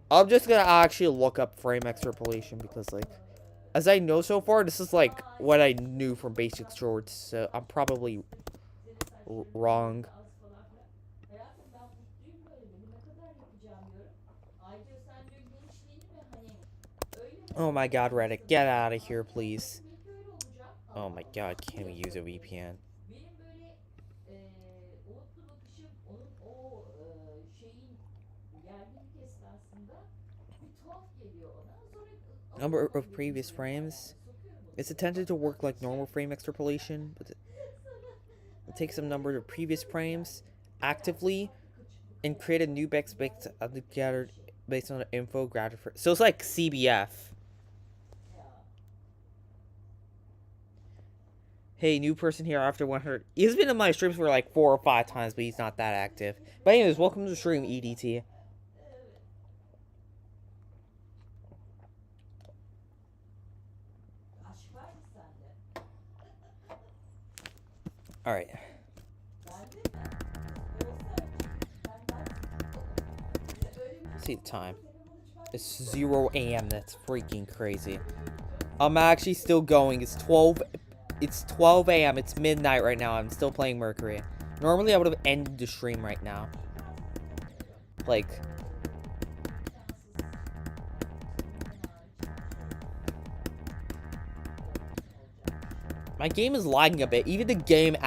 I'm just gonna actually look up frame extrapolation because, like, as I know so far, this is like what I knew from basic shorts, so I'm probably wrong. Oh my god, Reddit, get out of here, please. Oh my god, can we use a VPN? Number of previous frames. It's intended to work like normal frame extrapolation, but it takes some number of previous frames actively and create a new base based on the info gathered. So it's like CBF. Hey, new person here after 100. He's been in my streams for like 4 or 5 times, but he's not that active. But anyways, welcome to the stream, EDT. Alright. See the time. It's 0 AM. That's freaking crazy. I'm actually still going. It's 12 It's 12 a.m. It's midnight right now. I'm still playing Mercury. Normally, I would have ended the stream right now. Like, my game is lagging a bit. Even the game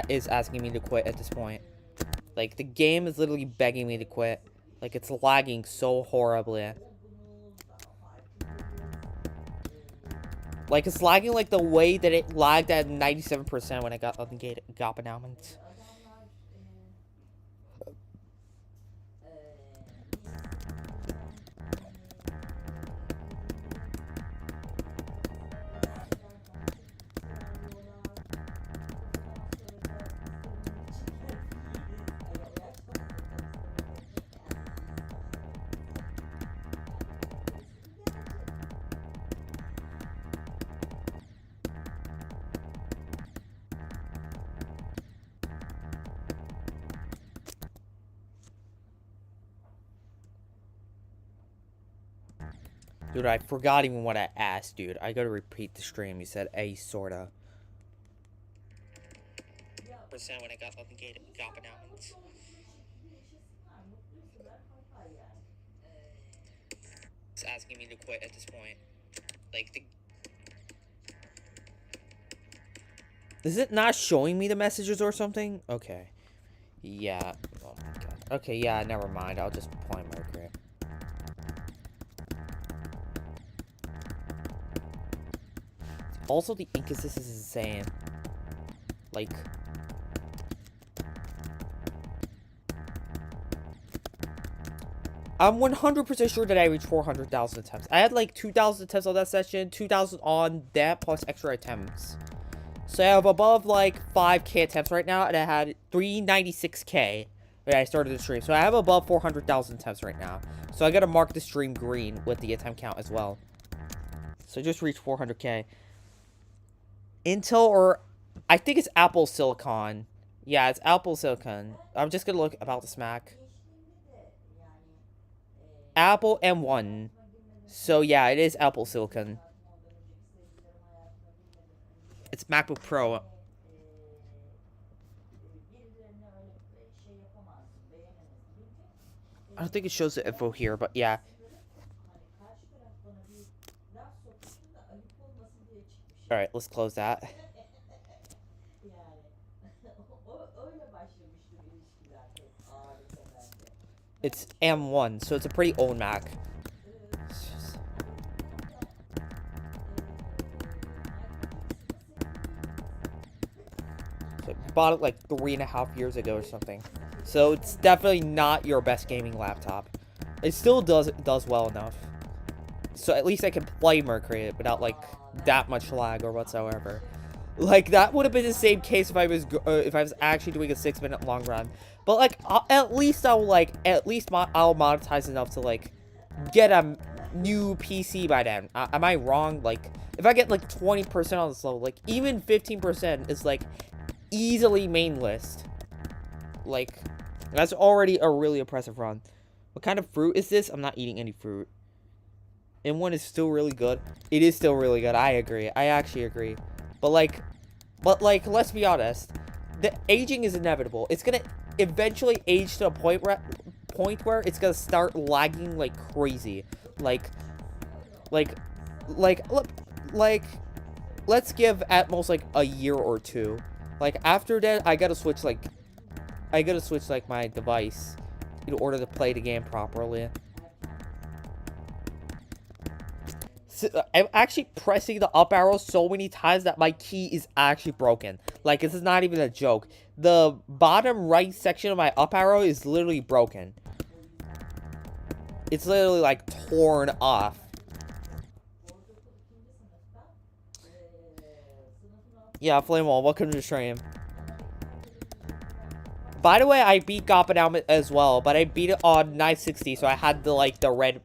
is asking me to quit at this point. Like, the game is literally begging me to quit. Like, it's lagging so horribly. Like, it's lagging like the way that it lagged at 97% when I got the GoP announcement. Dude, I forgot even what I asked, dude. I gotta repeat the stream. You said a sorta. Percent when I got the GoP announcements. It's asking me to quit at this point. Like, is it not showing me the messages or something? Okay. Yeah. Oh my god. Okay, yeah, never mind. I'll just play Mercury. Also, the inconsistency is insane. Like, I'm 100% sure that I reached 400,000 attempts. I had like 2,000 attempts on that session, 2,000 on that plus extra attempts. So I have above like 5k attempts right now, and I had 396k when I started the stream. So I have above 400,000 attempts right now. So I gotta mark the stream green with the attempt count as well. So I just reached 400k. Intel or I think it's Apple Silicon. Yeah, it's Apple Silicon. I'm just gonna look about the Mac. Apple M1. So yeah, it is Apple Silicon. It's MacBook Pro. I don't think it shows the info here, but yeah. Alright, let's close that. It's M1, so it's a pretty old Mac. So I bought it like 3.5 years ago or something. So it's definitely not your best gaming laptop. It still does well enough. So at least I can play Mercury without like that much lag or whatsoever. Like that would have been the same case if I was actually doing a 6-minute long run. But like at least I'll monetize enough to like get a new PC by then. Am I wrong? Like if I get like 20% on this level, like even 15% is like easily main list. Like that's already a really impressive run. What kind of fruit is this? I'm not eating any fruit. M1 is still really good. It is still really good. I agree. I actually agree. But like, let's be honest. The aging is inevitable. It's gonna eventually age to a point where it's gonna start lagging like crazy. Like, let's give at most like a year or two. Like after that, I gotta switch like my device in order to play the game properly. I'm actually pressing the up arrow so many times that my key is actually broken. Like, this is not even a joke. The bottom right section of my up arrow is literally broken. It's literally, like, torn off. Yeah, Flamewall, welcome to the stream. By the way, I beat GoP announcement as well, but I beat it on 960, so I had the, like, the red...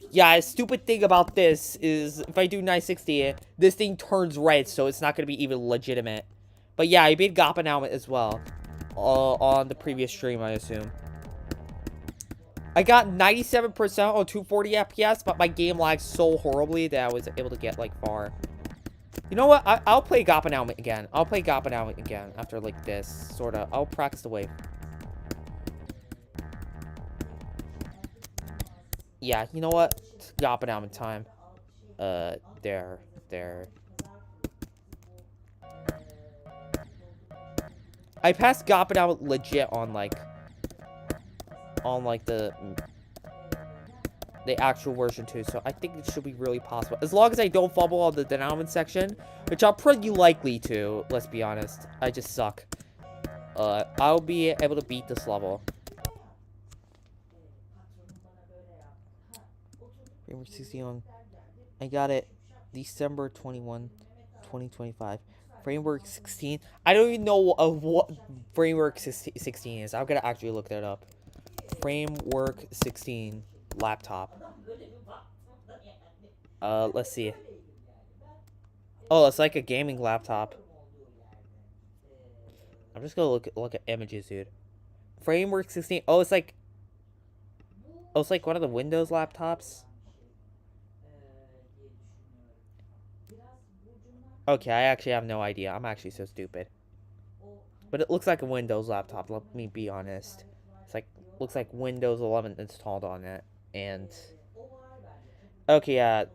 Yeah, a stupid thing about this is if I do 960, this thing turns red, so it's not going to be even legitimate. But yeah, I beat GoP announcement as well. On the previous stream, I assume. I got 97% on 240 FPS, but my game lagged so horribly that I was able to get, like, far. You know what? I'll play GoP now again. I'll play GoP now again after like this, sort of. I'll practice the wave. Yeah, you know what? GoP now in time. There. I passed GoP out legit on like the actual version too, so I think it should be really possible. As long as I don't fumble on the denouement section, which I'm pretty likely to, let's be honest. I just suck. I'll be able to beat this level. Framework 60 on. I got it December 21, 2025. Framework 16. I don't even know what Framework 16 is. I'm gonna actually look that up. Framework 16 laptop. Let's see. Oh, it's like a gaming laptop. I'm just gonna look at images, dude. Framework 16. Oh, it's like one of the Windows laptops. Okay, I actually have no idea. I'm actually so stupid. But it looks like a Windows laptop, let me be honest. It's like, looks like Windows 11 installed on it. And okay, yeah,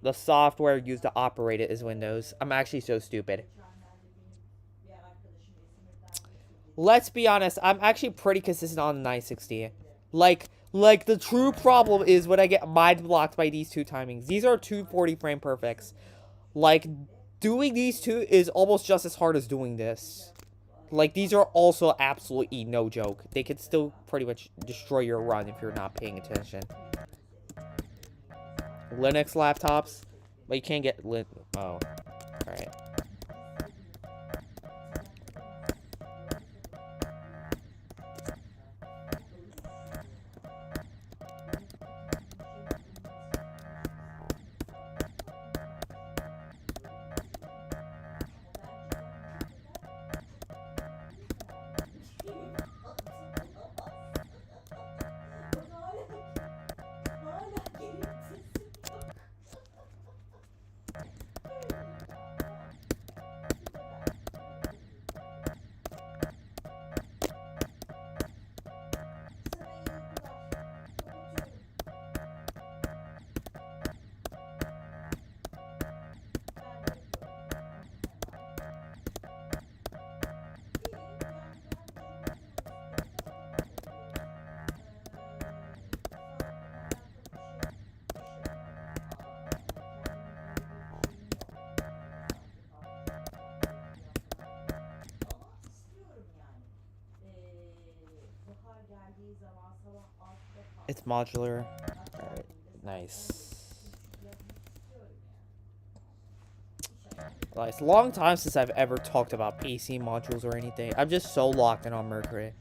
the software used to operate it is Windows. I'm actually so stupid. Let's be honest, I'm actually pretty consistent on the 960. Like the true problem is when I get mind blocked by these two timings. These are 240 frame perfects. Like, doing these two is almost just as hard as doing this. Like, these are also absolutely no joke. They could still pretty much destroy your run if you're not paying attention. Linux laptops, but you can't get oh, alright. It's modular. Alright, nice. Well, it's a long time since I've ever talked about PC modules or anything. I'm just so locked in on Mercury.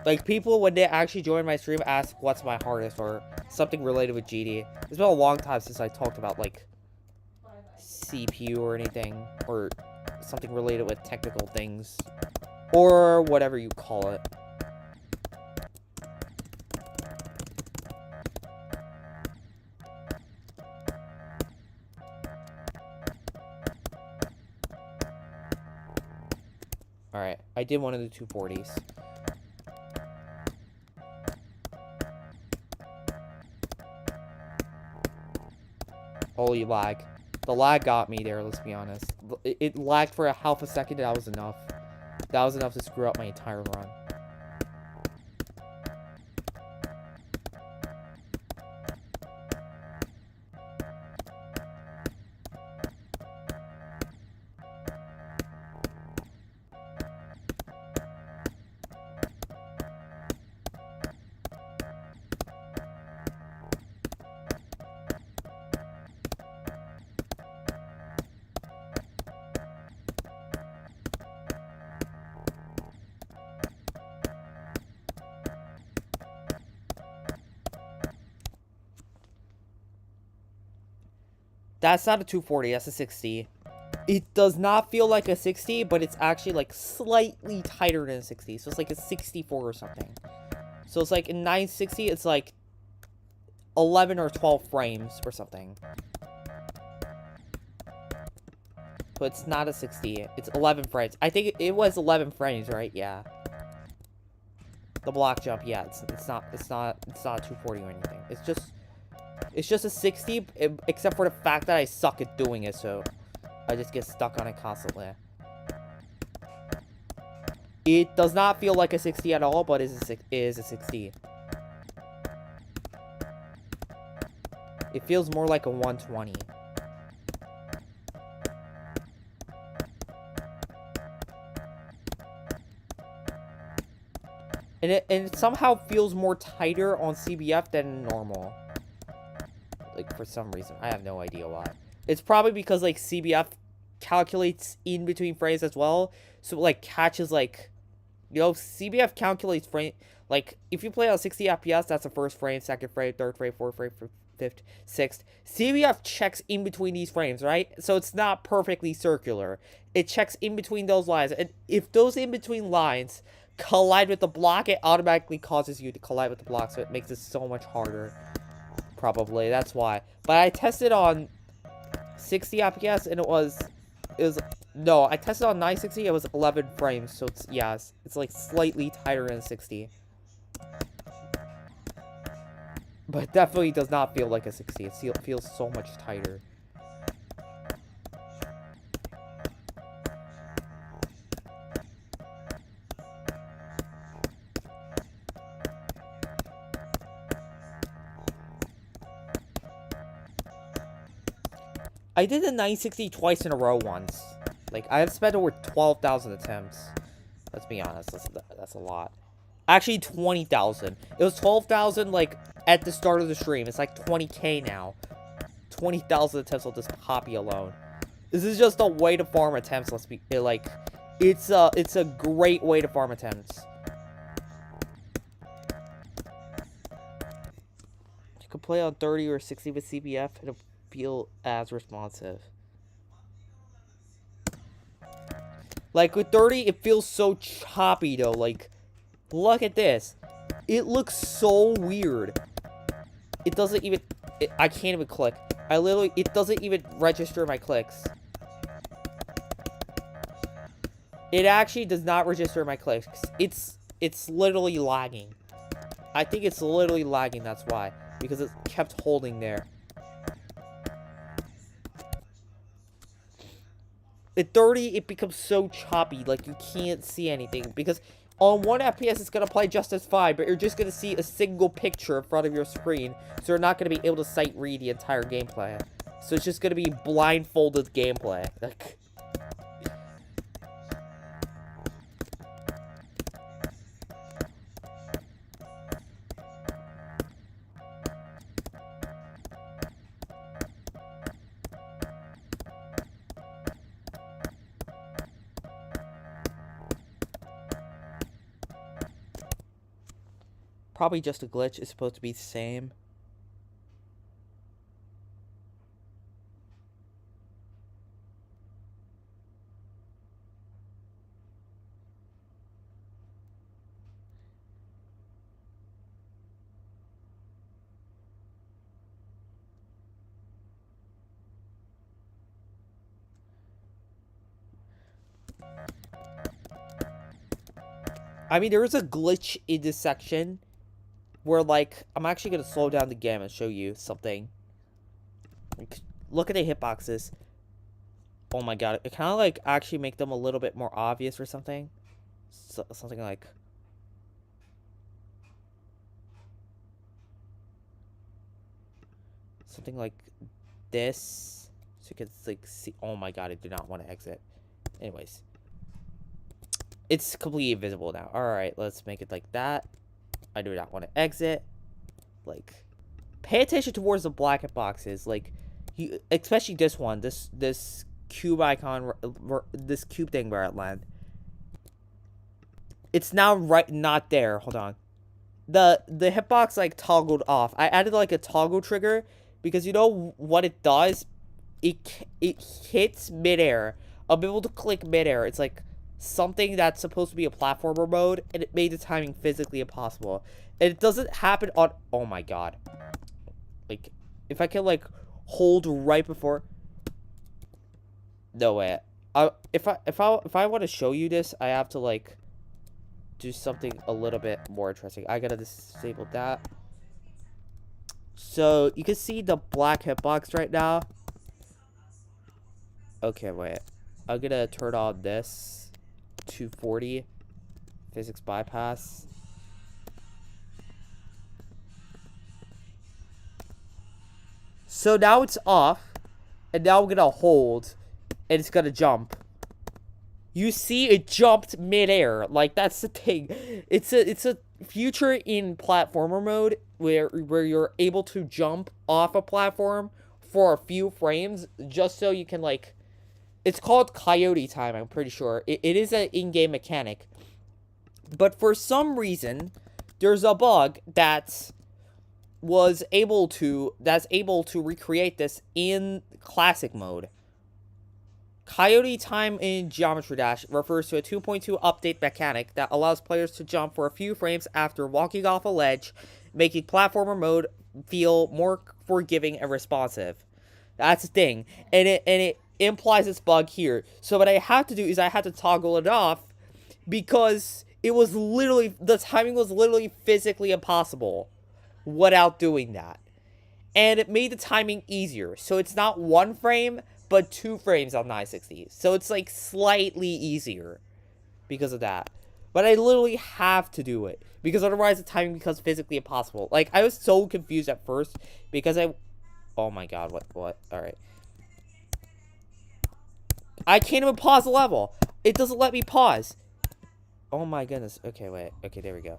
Like, people, when they actually join my stream, ask what's my hardest or something related with GD. It's been a long time since I talked about, like, CPU or anything, or something related with technical things, or whatever you call it. Alright, I did one of the 240s. Holy lag. The lag got me there, let's be honest. It lagged for a half a second, that was enough. That was enough to screw up my entire run. That's not a 240, that's a 60. It does not feel like a 60, but it's actually like slightly tighter than a 60. So it's like a 64 or something. So it's like in 960, it's like 11 or 12 frames or something. but it's not a 60. It's 11 frames. I think it was 11 frames, right? Yeah. The block jump, yeah, it's not 240 or anything. It's just a 60, except for the fact that I suck at doing it, so I just get stuck on it constantly. It does not feel like a 60 at all, but it is a 60. It feels more like a 120. And it somehow feels more tighter on CBF than normal. Like, for some reason. I have no idea why. It's probably because, like, CBF calculates in between frames as well. So, like, catches, like... You know, CBF calculates frame... Like, if you play on 60 FPS, that's the first frame, second frame, third frame, fourth frame, fifth, sixth. CBF checks in between these frames, right? So it's not perfectly circular. It checks in between those lines. And if those in-between lines collide with the block, it automatically causes you to collide with the block. So it makes it so much harder. Probably. That's why. But I tested on 60 FPS and it was... No, I tested on 960, it was 11 frames, so it's, yeah, it's like slightly tighter than 60. But it definitely does not feel like a 60, it feels so much tighter. I did a 960 twice in a row once. Like, I have spent over 12,000 attempts. Let's be honest, that's a lot. Actually, 20,000. It was 12,000, like, at the start of the stream. It's like 20k now. 20,000 attempts on this hobby alone. This is just a way to farm attempts, let's be, like, it's a great way to farm attempts. You could play on 30 or 60 with CBF, and it'll feel as responsive. Like, with 30, it feels so choppy, though. Like, look at this. It looks so weird. It doesn't even... I can't even click. It doesn't even register my clicks. It actually does not register my clicks. It's literally lagging. I think it's literally lagging, that's why. Because it kept holding there. At 30, it becomes so choppy, like you can't see anything. Because on 1 FPS, it's going to play just as fine, but you're just going to see a single picture in front of your screen. So you're not going to be able to sight read the entire gameplay. So it's just going to be blindfolded gameplay. Like... Probably just a glitch. It's supposed to be the same. I mean, there is a glitch in this section where, like, I'm actually going to slow down the game and show you something. Like, look at the hitboxes. Oh my god. It kind of, like, actually make them a little bit more obvious or something. So, something like... Something like this. So you can, like, see... Oh my god, I do not want to exit. Anyways. It's completely invisible now. Alright, let's make it like that. I do not want to exit. Like, pay attention towards the black boxes. Like, you, especially this one. This cube icon, this cube thing where it landed. It's now not there. Hold on. The hitbox, like, toggled off. I added, like, a toggle trigger because you know what it does? It hits midair. I'm able to click midair. It's like something that's supposed to be a platformer mode, and it made the timing physically impossible. And it doesn't happen on... Oh my god. Like, if I can, like, hold right before... No way. If I want to show you this, I have to like do something a little bit more interesting. I gotta disable that. So you can see the black hitbox right now. Okay, wait. I'm gonna turn on this 240 physics bypass. So now it's off, and now I'm gonna hold, and it's gonna jump. You see, it jumped midair. Like, that's the thing. It's a feature in platformer mode where you're able to jump off a platform for a few frames just so you can, like, it's called coyote time, I'm pretty sure. It is an in-game mechanic. But for some reason, there's a bug that's able to recreate this in classic mode. Coyote time in Geometry Dash refers to a 2.2 update mechanic that allows players to jump for a few frames after walking off a ledge, making platformer mode feel more forgiving and responsive. That's the thing, and it implies this bug here. So what I had to do is I had to toggle it off because it was literally, the timing was literally physically impossible without doing that. And it made the timing easier. So it's not 1 frame, but 2 frames on 960. So it's like slightly easier because of that. But I literally have to do it because otherwise the timing becomes physically impossible. Like, I was so confused at first because oh my god, what? Alright. I can't even pause the level. It doesn't let me pause. Oh my goodness. Okay, wait. Okay, there we go.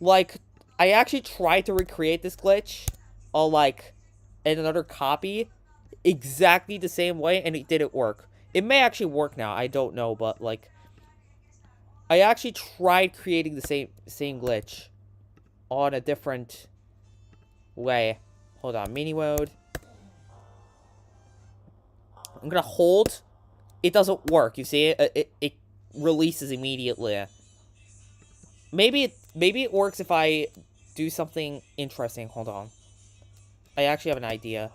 Like, I actually tried to recreate this glitch on, like, in another copy exactly the same way, and it didn't work. It may actually work now. I don't know, but, like, I actually tried creating the same glitch on a different way. Hold on. Mini mode. I'm gonna hold. It doesn't work. You see it? It releases immediately. Maybe it works if I do something interesting. Hold on. I actually have an idea.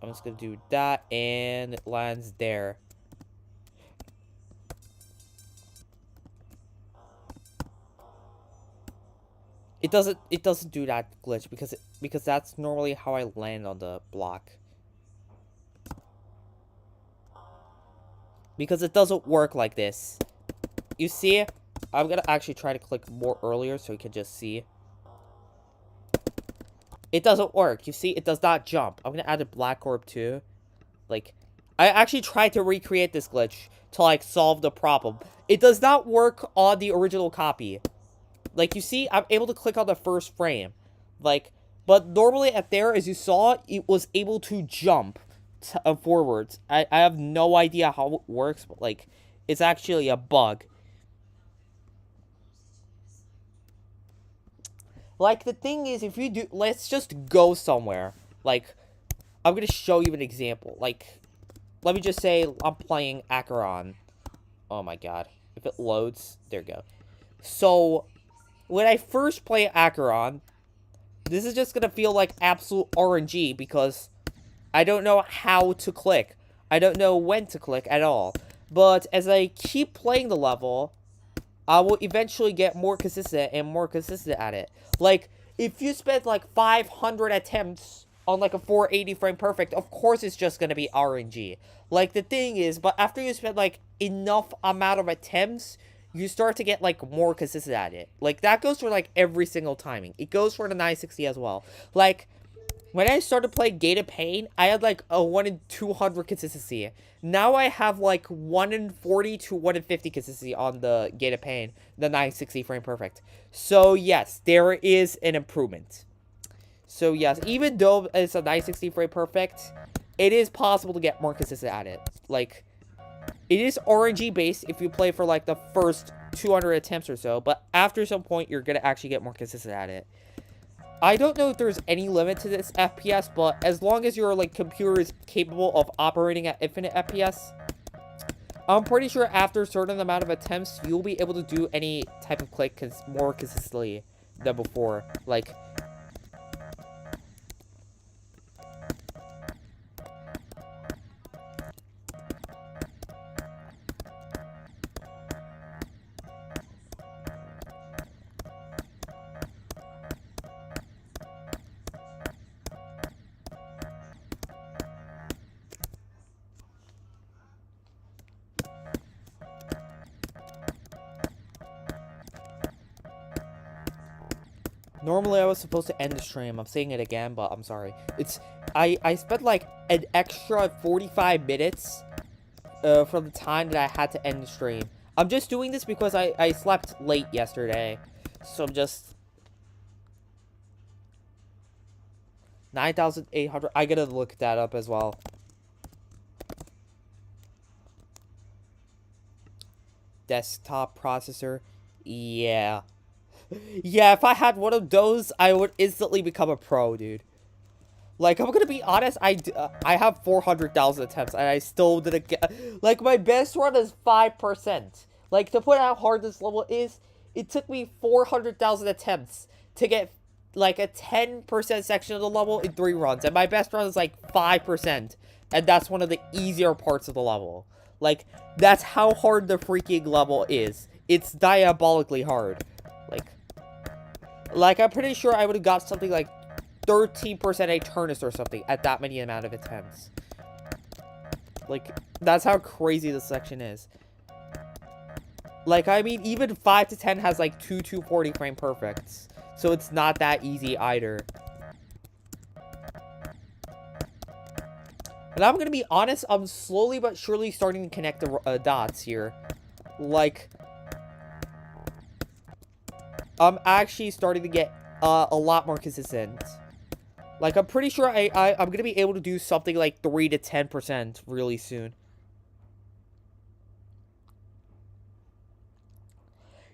I'm just gonna do that, and it lands there. It doesn't do that glitch because that's normally how I land on the block. Because it doesn't work like this. You see? I'm gonna actually try to click more earlier so you can just see. It doesn't work. You see? It does not jump. I'm gonna add a black orb too. Like, I actually tried to recreate this glitch to, like, solve the problem. It does not work on the original copy. Like, you see? I'm able to click on the first frame. Like, but normally at there, as you saw, it was able to jump forwards. I have no idea how it works, but, like, it's actually a bug. Like, the thing is, if you do, let's just go somewhere. Like, I'm gonna show you an example. Like, let me just say I'm playing Acheron. Oh my god. If it loads, there you go. So, when I first play Acheron, this is just gonna feel like absolute RNG because I don't know how to click. I don't know when to click at all. But as I keep playing the level, I will eventually get more consistent and more consistent at it. Like, if you spend like 500 attempts on like a 480 frame perfect, of course it's just gonna be RNG. Like, the thing is, but after you spend like enough amount of attempts, you start to get like more consistent at it. Like, that goes for like every single timing. It goes for the 960 as well. Like, when I started playing Gate of Pain, I had like a 1 in 200 consistency. Now I have like 1 in 40 to 1 in 50 consistency on the Gate of Pain, the 960 frame perfect. So yes, there is an improvement. So yes, even though it's a 960 frame perfect, it is possible to get more consistent at it. Like, it is RNG based if you play for like the first 200 attempts or so, but after some point, you're gonna actually get more consistent at it. I don't know if there's any limit to this FPS, but as long as your, like, computer is capable of operating at infinite FPS, I'm pretty sure after a certain amount of attempts, you'll be able to do any type of click more consistently than before. Like, Normally I was supposed to end the stream. I'm saying it again, but I'm sorry. I spent like an extra 45 minutes from the time that I had to end the stream. I'm just doing this because I slept late yesterday. So I'm just 9,800. I gotta look that up as well. Desktop processor. Yeah. Yeah, if I had one of those, I would instantly become a pro, dude. Like, I'm gonna be honest, I have 400,000 attempts, and I still didn't get... Like, my best run is 5%. Like, to put how hard this level is, it took me 400,000 attempts to get, like, a 10% section of the level in 3 runs. And my best run is, like, 5%. And that's one of the easier parts of the level. Like, that's how hard the freaking level is. It's diabolically hard. Like, I'm pretty sure I would have got something like 13% Eternus or something at that many amount of attempts. Like, that's how crazy this section is. Like, I mean, even 5 to 10 has like 240 frame perfects. So it's not that easy either. And I'm gonna be honest, I'm slowly but surely starting to connect the dots here. Like, I'm actually starting to get a lot more consistent. Like, I'm pretty sure I'm gonna be able to do something like 3 to 10% really soon.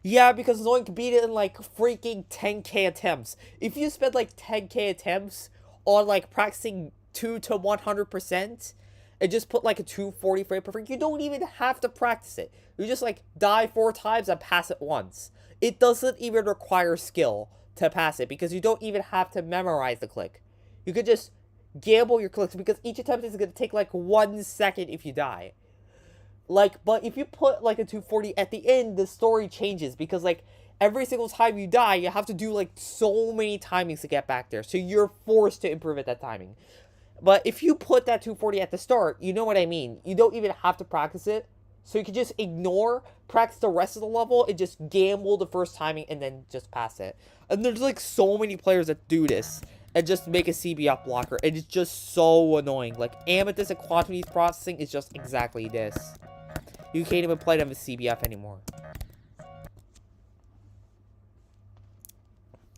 Yeah, because no one can beat it in, like, freaking 10k attempts. If you spend, like, 10k attempts on, like, practicing 2 to 100%, and just put, like, a 240 frame per frame, you don't even have to practice it. You just, like, die 4 times and pass it once. It doesn't even require skill to pass it, because you don't even have to memorize the click. You could just gamble your clicks, because each attempt is going to take, like, 1 second if you die. Like, but if you put, like, a 240 at the end, the story changes, because, like, every single time you die, you have to do, like, so many timings to get back there, so you're forced to improve at that timing. But if you put that 240 at the start, you know what I mean. You don't even have to practice it. So you can just ignore, practice the rest of the level, and just gamble the first timing, and then just pass it. And there's, like, so many players that do this, and just make a CBF blocker, and it's just so annoying. Like, Amethyst and Quantum processing is just exactly this. You can't even play them with CBF anymore.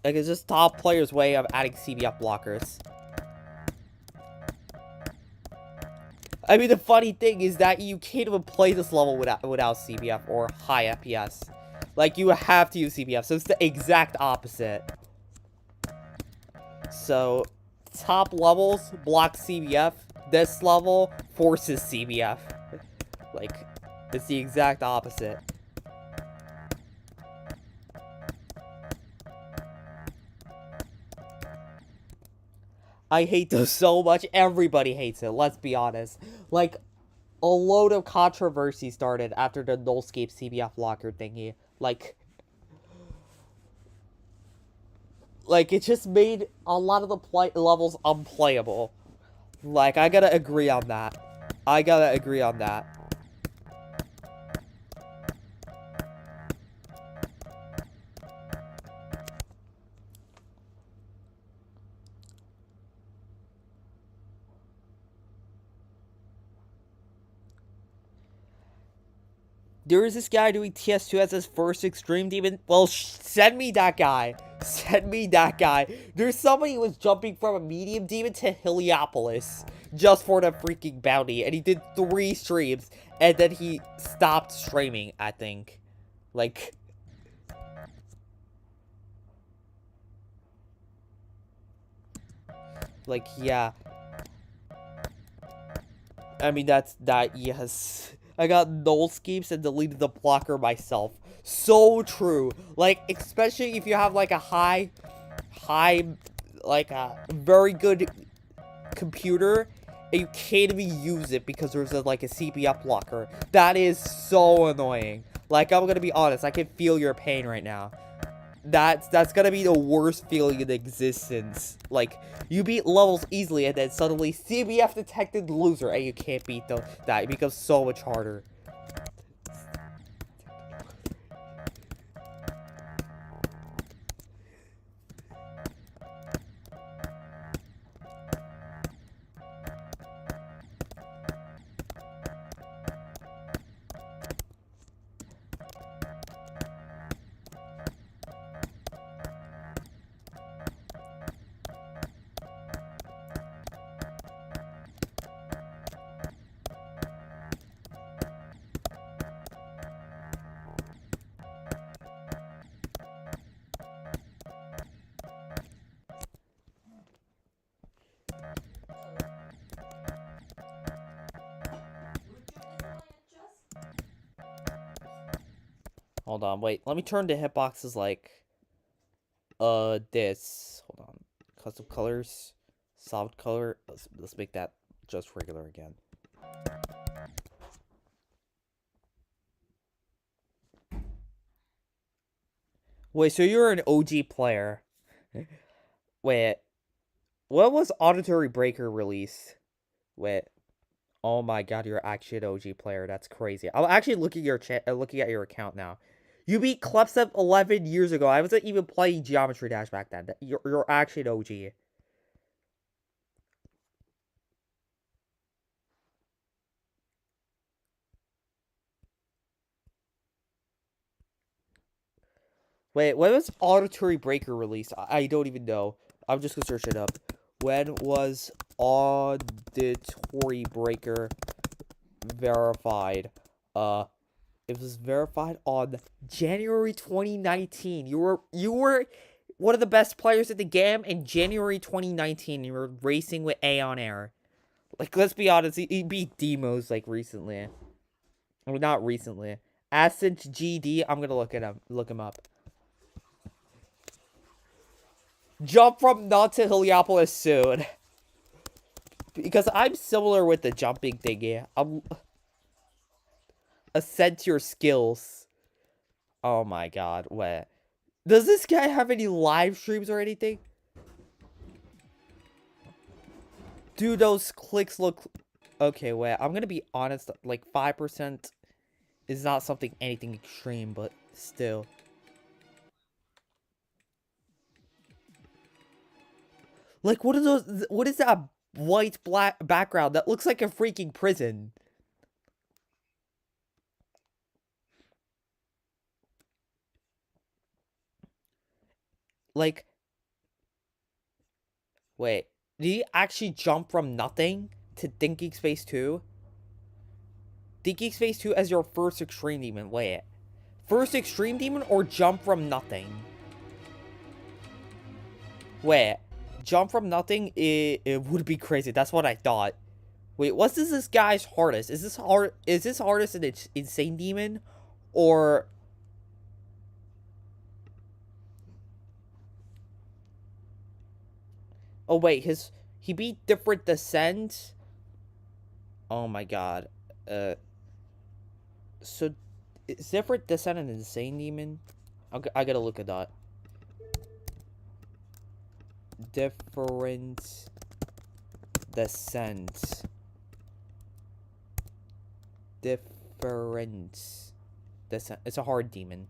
Like, it's just top players' way of adding CBF blockers. I mean, the funny thing is that you can't even play this level without CBF or high FPS. Like, you have to use CBF, so it's the exact opposite. So, top levels block CBF. This level forces CBF. Like, it's the exact opposite. I hate those so much. Everybody hates it, let's be honest. Like, a load of controversy started after the Nullscape CBF blocker thingy. Like, it just made a lot of the levels unplayable. Like, I gotta agree on that. There is this guy doing TS2 as his first extreme demon. Well, send me that guy. There's somebody who was jumping from a medium demon to Heliopolis just for the freaking bounty. And he did 3 streams. And then he stopped streaming, I think. Like, yeah. I mean, yes. I got Nullscapes and deleted the blocker myself. So true. Like, especially if you have, like, like, a very good computer, and you can't even use it because there's, like, a CPF blocker. That is so annoying. Like, I'm gonna be honest, I can feel your pain right now. That's gonna be the worst feeling in existence. Like, you beat levels easily, and then suddenly CBF detected loser, and you can't beat that. It becomes so much harder. Hold on, wait. Let me turn the hitboxes like this. Hold on. Custom colors, solid color. Let's make that just regular again. Wait, so you're an OG player? Wait, what was Auditory Breaker release? Wait. Oh my god, you're actually an OG player. That's crazy. I'm actually looking looking at your account now. You beat Klepstep 11 years ago. I wasn't even playing Geometry Dash back then. You're actually an OG. Wait, when was Auditory Breaker released? I don't even know. I'm just gonna search it up. When was Auditory Breaker verified? It was verified on January 2019. You were one of the best players in the game in January 2019. You were racing with A on air. Like, let's be honest, he beat Demos like recently. Or not recently. Ascent GD, I'm gonna look him up. Jump from Nant to Heliopolis soon. Because I'm similar with the jumping thingy. I'm ascend your skills. Oh my god, wait. Does this guy have any live streams or anything? Dude, those clicks look... Okay, wait. I'm gonna be honest. Like, 5% is not something anything extreme, but still. Like, what are those... What is that white black background? That looks like a freaking prison. Like... Wait. Did he actually jump from nothing to Thinking Space 2? Thinking Space 2 as your first Extreme Demon. Wait. First Extreme Demon or jump from nothing? Wait. Jump from nothing? It would be crazy. That's what I thought. Wait, what's this guy's hardest? Is this hardest an insane demon? Or... Oh, wait. He beat different descent? Oh my god. So, is different descent an insane demon? I gotta look at that. Different descent. Different descent. It's a hard demon.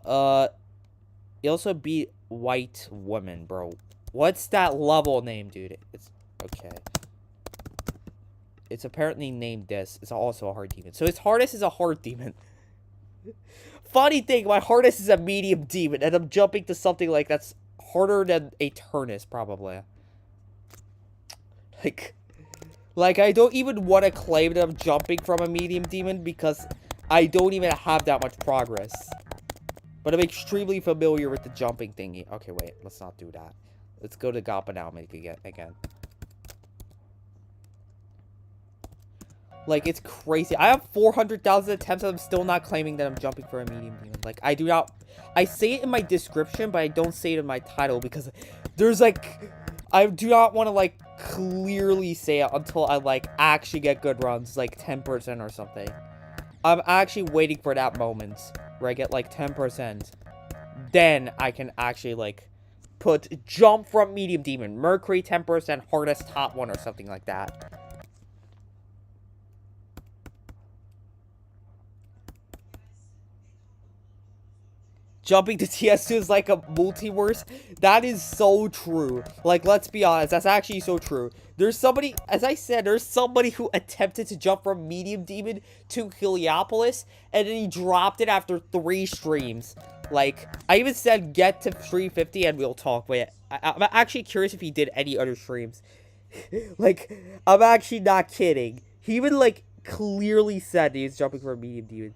He also beat White Woman, bro. What's that level name, dude? It's okay. It's apparently named this. It's also a hard demon. So his hardest is a hard demon. Funny thing, my hardest is a medium demon, and I'm jumping to something like that's harder than a Turnus, probably. Like, I don't even want to claim that I'm jumping from a medium demon because I don't even have that much progress. But I'm extremely familiar with the jumping thingy. Okay, wait. Let's not do that. Let's go to GoP now and make it again. Like, it's crazy. I have 400,000 attempts and I'm still not claiming that I'm jumping for a medium demon. Like, I do not... I say it in my description, but I don't say it in my title because there's, like... I do not want to, like, clearly say it until I, like, actually get good runs, like 10% or something. I'm actually waiting for that moment where I get, like, 10%. Then I can actually, like, put jump from medium demon. Mercury 10% hardest top one or something like that. Jumping to TS2 is like a multiverse. That is so true. Like, let's be honest. That's actually so true. There's somebody, as I said, there's somebody who attempted to jump from Medium Demon to Heliopolis, and then he dropped it after 3 streams. Like, I even said get to 350 and we'll talk. Wait, I'm actually curious if he did any other streams. Like, I'm actually not kidding. He even, like, clearly said he's jumping from Medium Demon.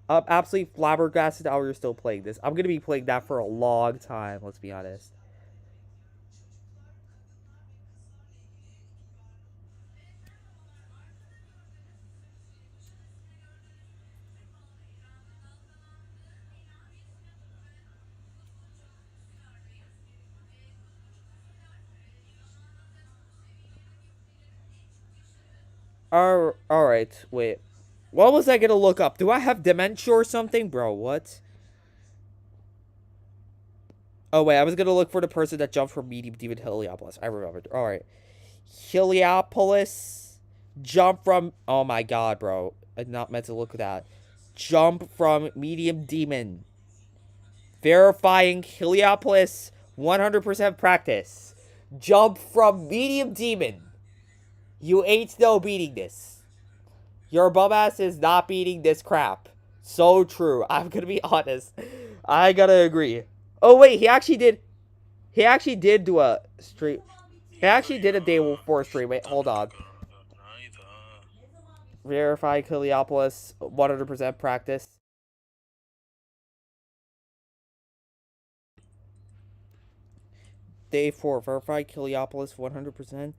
I'm absolutely flabbergasted how you're still playing this. I'm gonna be playing that for a long time, let's be honest. Alright, wait. What was I gonna look up? Do I have dementia or something? Bro, what? Oh, wait, I was gonna look for the person that jumped from medium demon to Heliopolis. I remembered. Alright. Heliopolis. Jump from... Oh my god, bro. I not meant to look at that. Jump from medium demon. Verifying Heliopolis 100% practice. Jump from medium demon. You ain't no beating this. Your bum ass is not beating this crap. So true. I'm gonna be honest. I gotta agree. Oh wait, he actually did do a stream. He actually did a day before stream. Wait, hold on. Verify Heliopolis 100% practice. Day 4, verify Heliopolis 100%.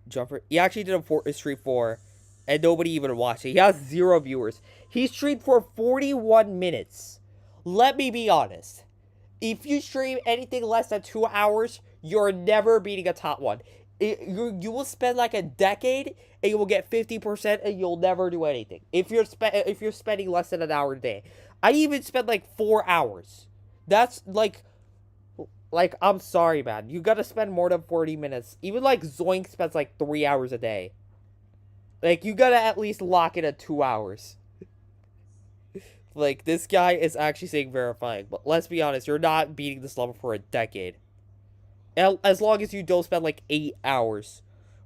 Jumper. He actually did a stream 4, and nobody even watched it. He has 0 viewers. He streamed for 41 minutes. Let me be honest. If you stream anything less than 2 hours, you're never beating a top 1. You will spend like a decade, and you will get 50%, and you'll never do anything. If you're spending less than an hour a day. I even spent like 4 hours. That's like, I'm sorry, man. You gotta spend more than 40 minutes. Even, like, Zoink spends, like, 3 hours a day. Like, you gotta at least lock it at 2 hours. Like, this guy is actually saying verifying. But let's be honest, you're not beating this level for a decade. As long as you don't spend, like, 8 hours.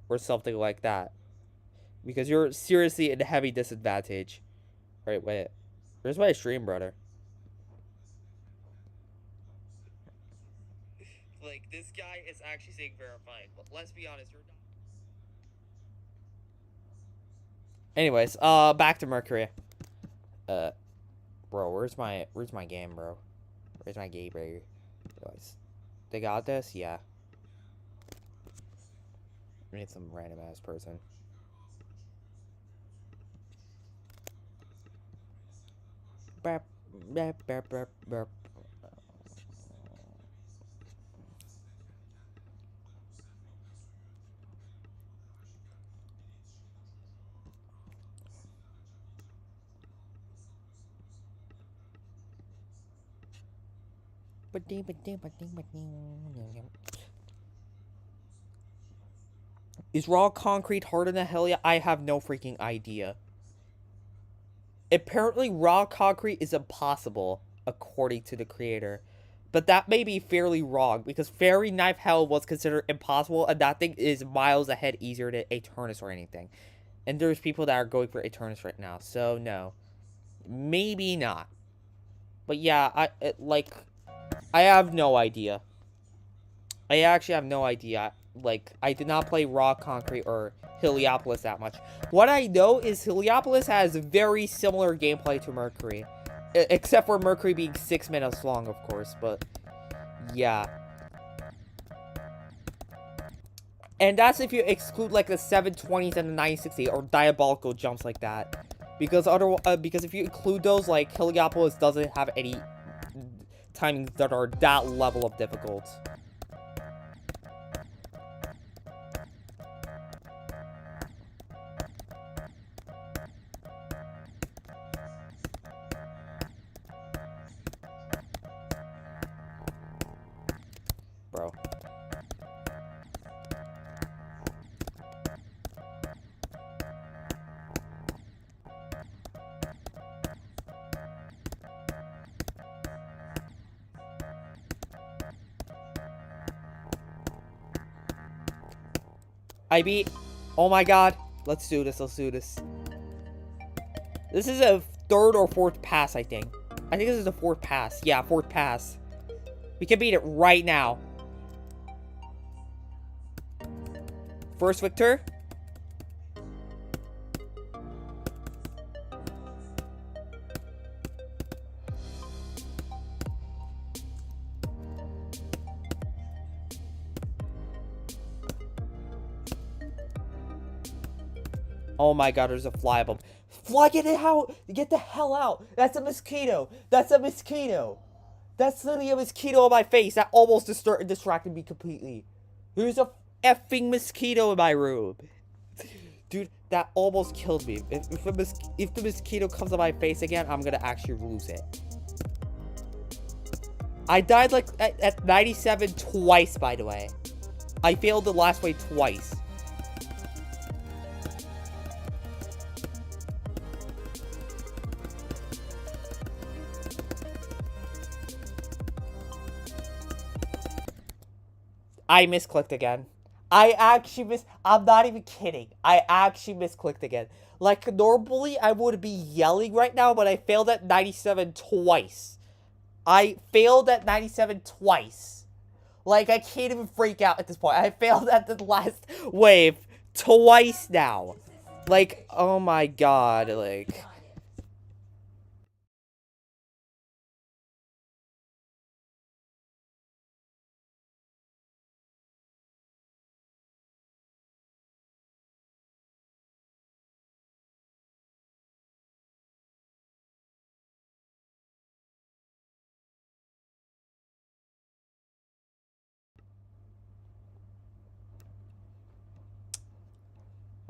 Or something like that. Because you're seriously in a heavy disadvantage. Alright, wait. Where's my stream, brother? Like, this guy is actually saying verifying, but let's be honest, you're not. Anyways, back to Mercury. Bro, where's my game, bro? Where's my game, bro? Anyways, they got this? Yeah. We need some random ass person. Burp, burp, burp, burp, burp. Is raw concrete harder than Helia? I have no freaking idea. Apparently, raw concrete is impossible, according to the creator. But that may be fairly wrong, because Fairy Knife Hell was considered impossible, and that thing is miles ahead easier than Eternus or anything. And there's people that are going for Eternus right now, so no. Maybe not. But yeah, I have no idea. I actually have no idea. Like, I did not play Raw Concrete or Heliopolis that much. What I know is Heliopolis has very similar gameplay to Mercury. Except for Mercury being 6 minutes long, of course, but yeah. And that's if you exclude, like, the 720s and the 960 or diabolical jumps like that. Because if you include those, like, Heliopolis doesn't have any timings that are that level of difficult. Bro. I beat... Oh my god. Let's do this, let's do this. This is a 3rd or 4th pass, I think. I think this is a 4th pass. Yeah, 4th pass. We can beat it right now. First Victor. Oh my god, there's a fly above. Fly, get it out! Get the hell out! That's a mosquito! That's a mosquito! That's literally a mosquito on my face. That almost distracted me completely. There's a effing mosquito in my room. Dude, that almost killed me. If the mosquito comes on my face again, I'm gonna actually lose it. I died like at 97 twice, by the way. I failed the last wave twice. I misclicked again. I'm not even kidding. I actually misclicked again. Like, normally I would be yelling right now, but I failed at 97 twice. I failed at 97 twice. Like, I can't even freak out at this point. I failed at the last wave twice now. Like, oh my god, like...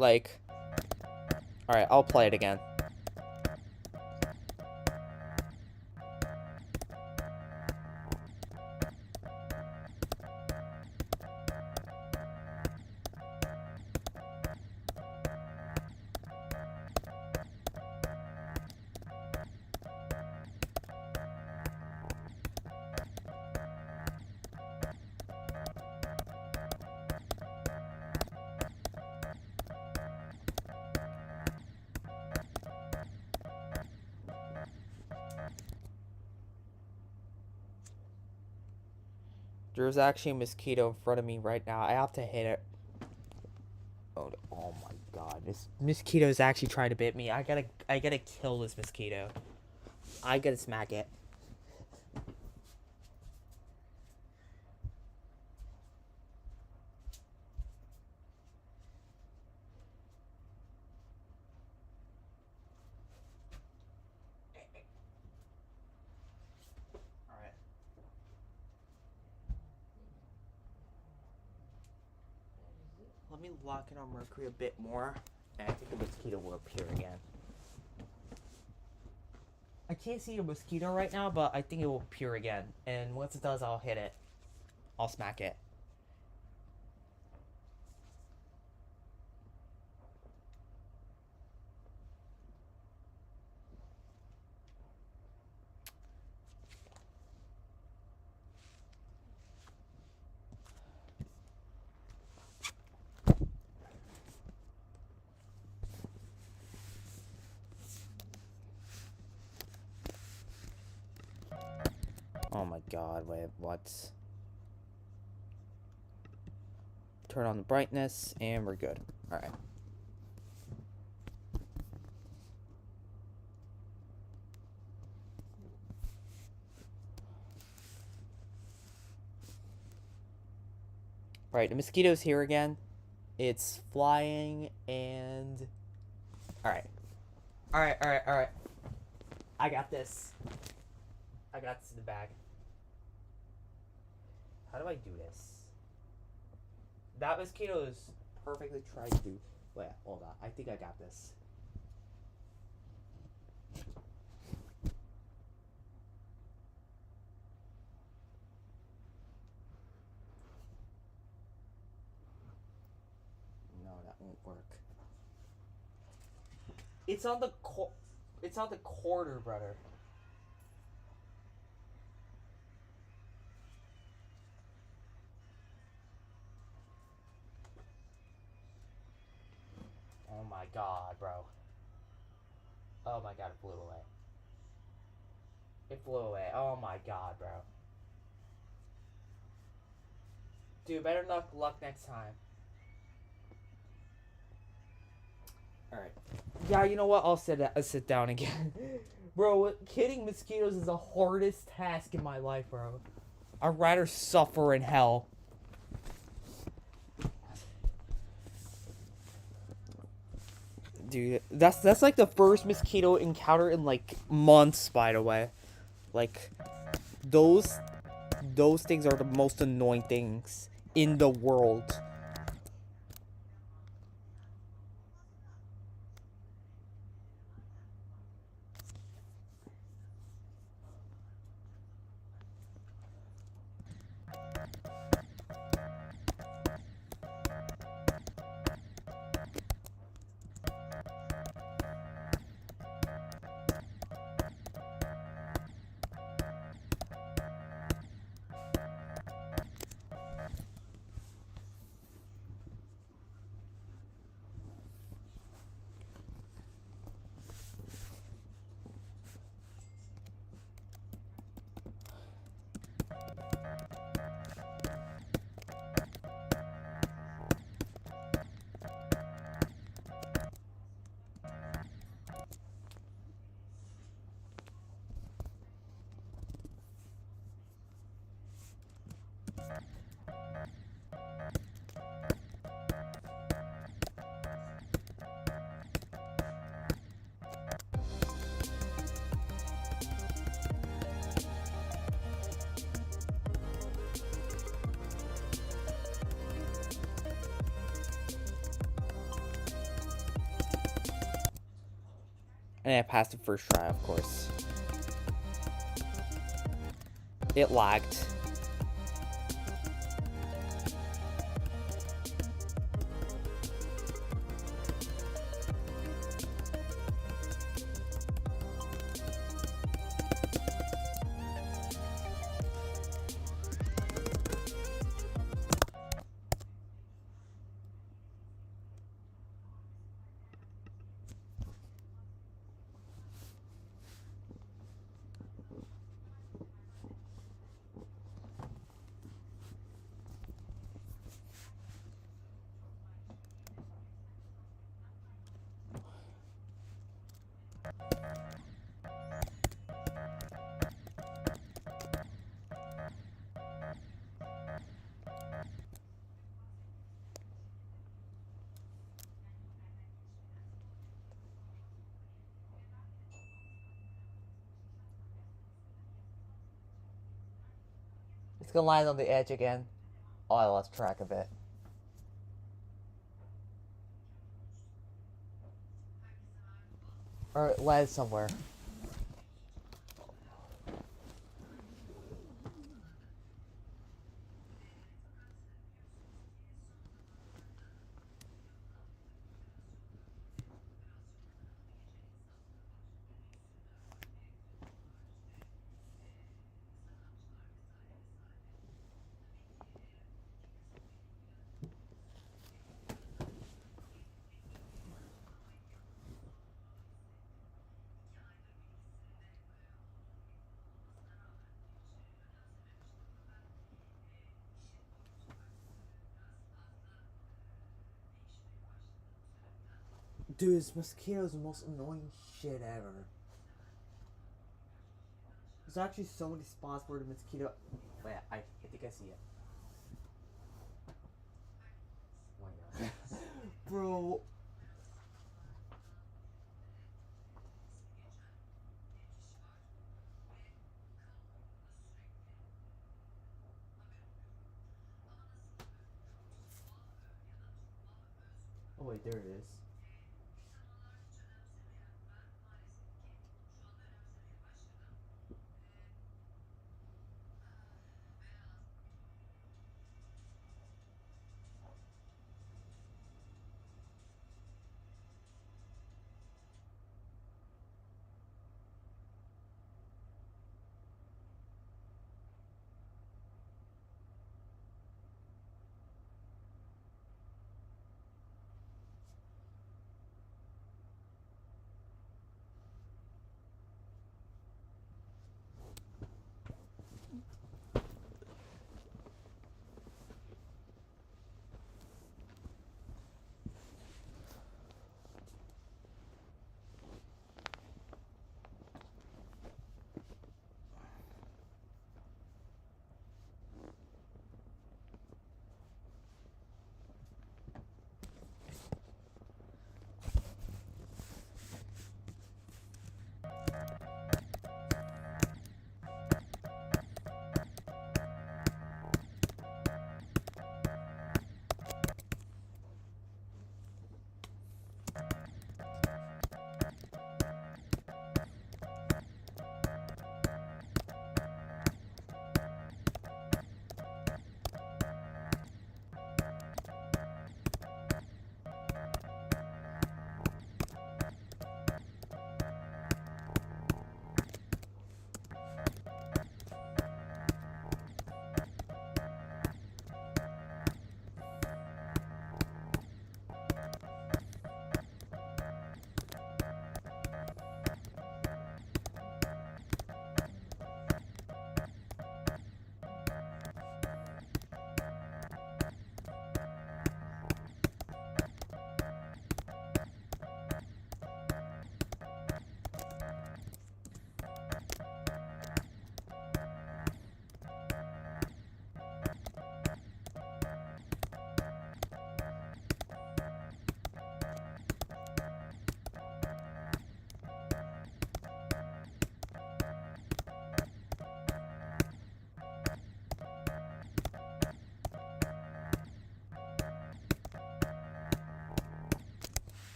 Like... Alright, I'll play it again. There's actually a mosquito in front of me right now. I have to hit it. Oh my god. This mosquito is actually trying to bit me. I gotta kill this mosquito. I gotta smack it. Alright. Let me lock in on Mercury a bit more, and I think the mosquito will appear again. I can't see a mosquito right now, but I think it will appear again. And once it does, I'll hit it. I'll smack it. Oh my god, wait, what? Turn on the brightness, and we're good. Alright. Alright, the mosquito's here again. It's flying, and... Alright. Alright. I got this. I got this in the bag. How do I do this? That mosquito is perfectly trying to... Wait, hold on. I think I got this. No, that won't work. It's on the corner, brother. Oh my god, bro. Oh my god, it flew away. It flew away. Oh my god, bro. Dude, better luck next time. Alright. Yeah, you know what? I'll sit down again. Bro, killing mosquitoes is the hardest task in my life, bro. I'd rather suffer in hell. Dude, that's like the first mosquito encounter in like months, by the way. Like those things are the most annoying things in the world. And I passed it first try, of course. It lagged. It's gonna land on the edge again. Oh, I lost track of it. Or it lands somewhere. Dude, this mosquito is the most annoying shit ever. There's actually so many spots where the mosquito... Wait, I think I see it. Oh my god. Bro. Oh wait, there it is.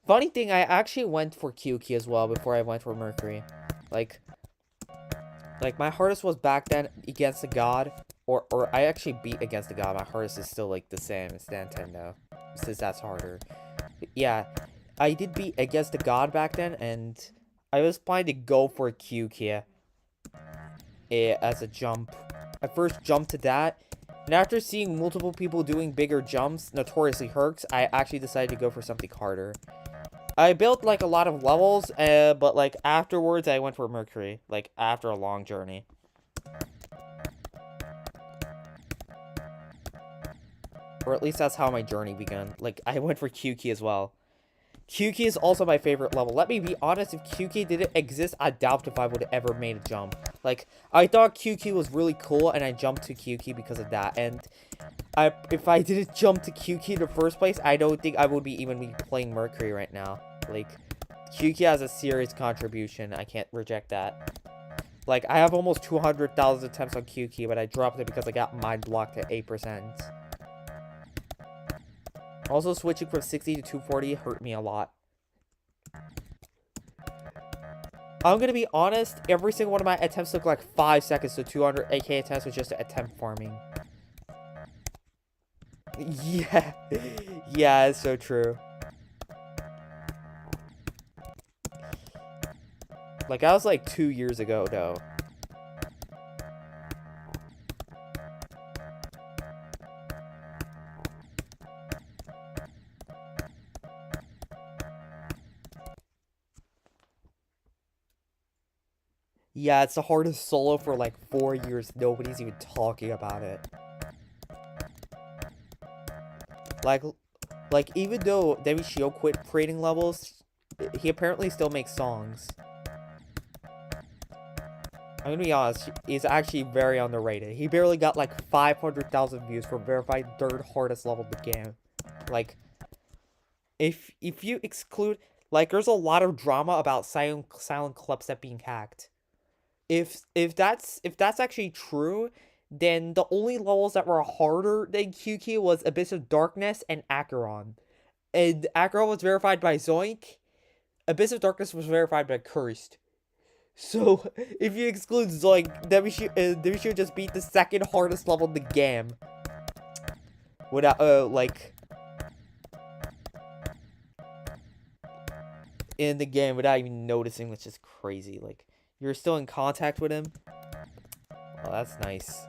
Funny thing, I actually went for QK as well before I went for Mercury. Like my hardest was back then against the God, or I actually beat against the God. My hardest is still like the same as Nantendo, since that's harder. But yeah, I did beat against the God back then, and I was planning to go for QK as a jump. I first jumped to that, and after seeing multiple people doing bigger jumps, notoriously Hercs, I actually decided to go for something harder. I built, like, a lot of levels, but, like, afterwards, I went for Mercury. Like, after a long journey. Or at least that's how my journey began. Like, I went for QK as well. QK is also my favorite level. Let me be honest, if QK didn't exist, I doubt if I would have ever made a jump. Like, I thought QK was really cool, and I jumped to QK because of that. And if I didn't jump to QK in the first place, I don't think I would be even be playing Mercury right now. Like, QK has a serious contribution. I can't reject that. Like, I have almost 200,000 attempts on QK, but I dropped it because I got mind blocked at 8%. Also, switching from 60 to 240 hurt me a lot. I'm gonna be honest, every single one of my attempts took like 5 seconds, so 200 AK attempts was just attempt farming. Yeah. Yeah, it's so true. Like, that was like 2 years ago, though. Yeah, it's the hardest solo for like 4 years. Nobody's even talking about it. Like even though Demishio quit creating levels, he apparently still makes songs. I'm gonna be honest, he's actually very underrated. He barely got like 500,000 views for verified third hardest level of the game. Like, if you exclude, like, there's a lot of drama about silent Clepset being hacked. If that's actually true, then the only levels that were harder than QQ was Abyss of Darkness and Acheron. And Acheron was verified by Zoink. Abyss of Darkness was verified by Cursed. So, if you exclude Zoink, Demishio just beat the second hardest level in the game. Without, in the game without even noticing, which is crazy. Like, you're still in contact with him? Oh, that's nice.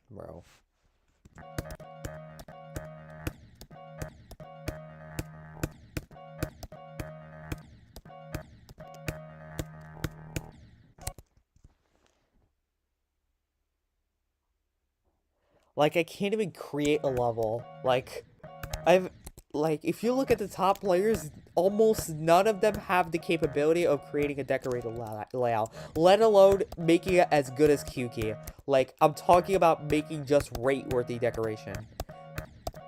Bro. Like, I can't even create a level. Like, if you look at the top players, almost none of them have the capability of creating a decorated layout, let alone making it as good as QK. Like, I'm talking about making just rate-worthy decoration.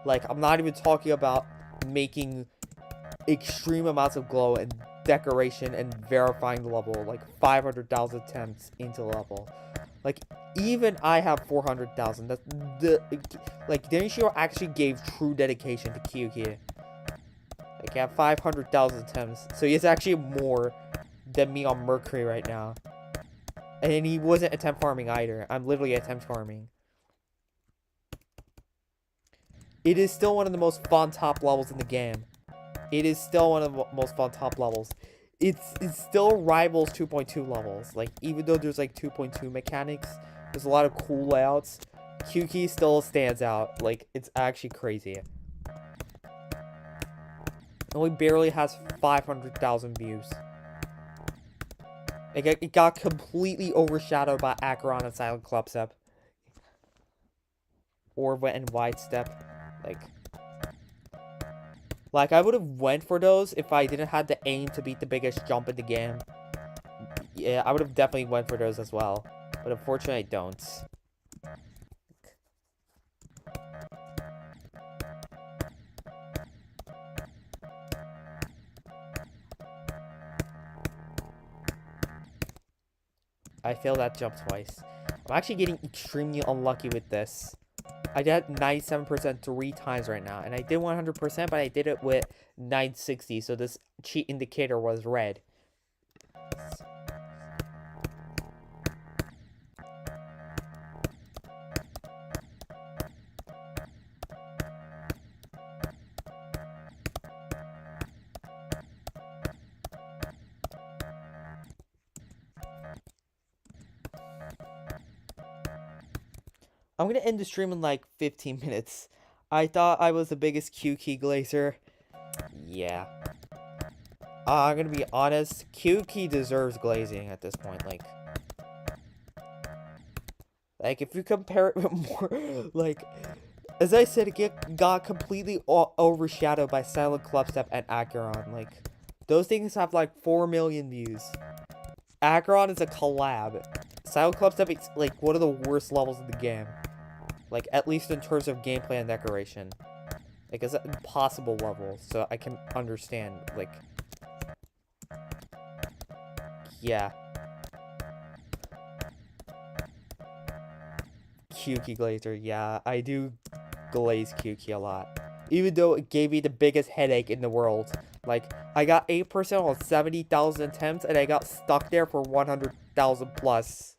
Like, I'm not even talking about making extreme amounts of glow and decoration and verifying the level, like 500,000 attempts into the level. Like, even I have 400,000. That's like, Denishiro actually gave true dedication to QK. Like, I have 500,000 attempts, so he's actually more than me on Mercury right now. And he wasn't attempt farming either. I'm literally attempt farming. It is still one of the most fun top levels in the game. It is still one of the most fun top levels. It still rivals 2.2 levels. Like, even though there's like 2.2 mechanics, there's a lot of cool layouts, QK still stands out. Like, it's actually crazy. It only barely has 500,000 views. It got completely overshadowed by Acheron and Silent Clubstep. Or went in Wide Step. Like I would have went for those if I didn't have the aim to beat the biggest jump in the game. Yeah, I would have definitely went for those as well. But unfortunately, I don't. I failed that jump twice. I'm actually getting extremely unlucky with this. I did 97% 3 times right now. And I did 100%, but I did it with 960. So this cheat indicator was red. I'm gonna end the stream in like 15 minutes. I thought I was the biggest Q key glazer. Yeah. I'm gonna be honest, Q key deserves glazing at this point. Like if you compare it with more, like, as I said, it got completely overshadowed by Silent Clubstep and Acheron. Like, those things have like 4 million views. Acheron is a collab. Silent Clubstep is like one of the worst levels of the game. Like, at least in terms of gameplay and decoration. Like, it's an impossible level, so I can understand, like... Yeah. Q-Key Glazer, yeah, I do glaze Q-Key a lot. Even though it gave me the biggest headache in the world. Like, I got 8% on 70,000 attempts, and I got stuck there for 100,000 plus.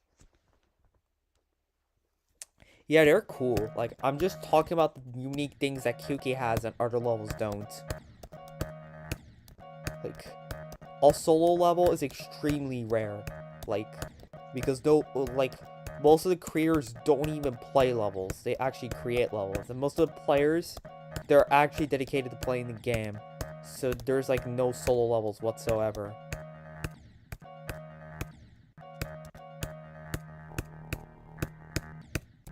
Yeah, they're cool. Like, I'm just talking about the unique things that Q-Key has and other levels don't. Like, a solo level is extremely rare. Like, because most of the creators don't even play levels. They actually create levels. And most of the players, they're actually dedicated to playing the game. So there's, like, no solo levels whatsoever.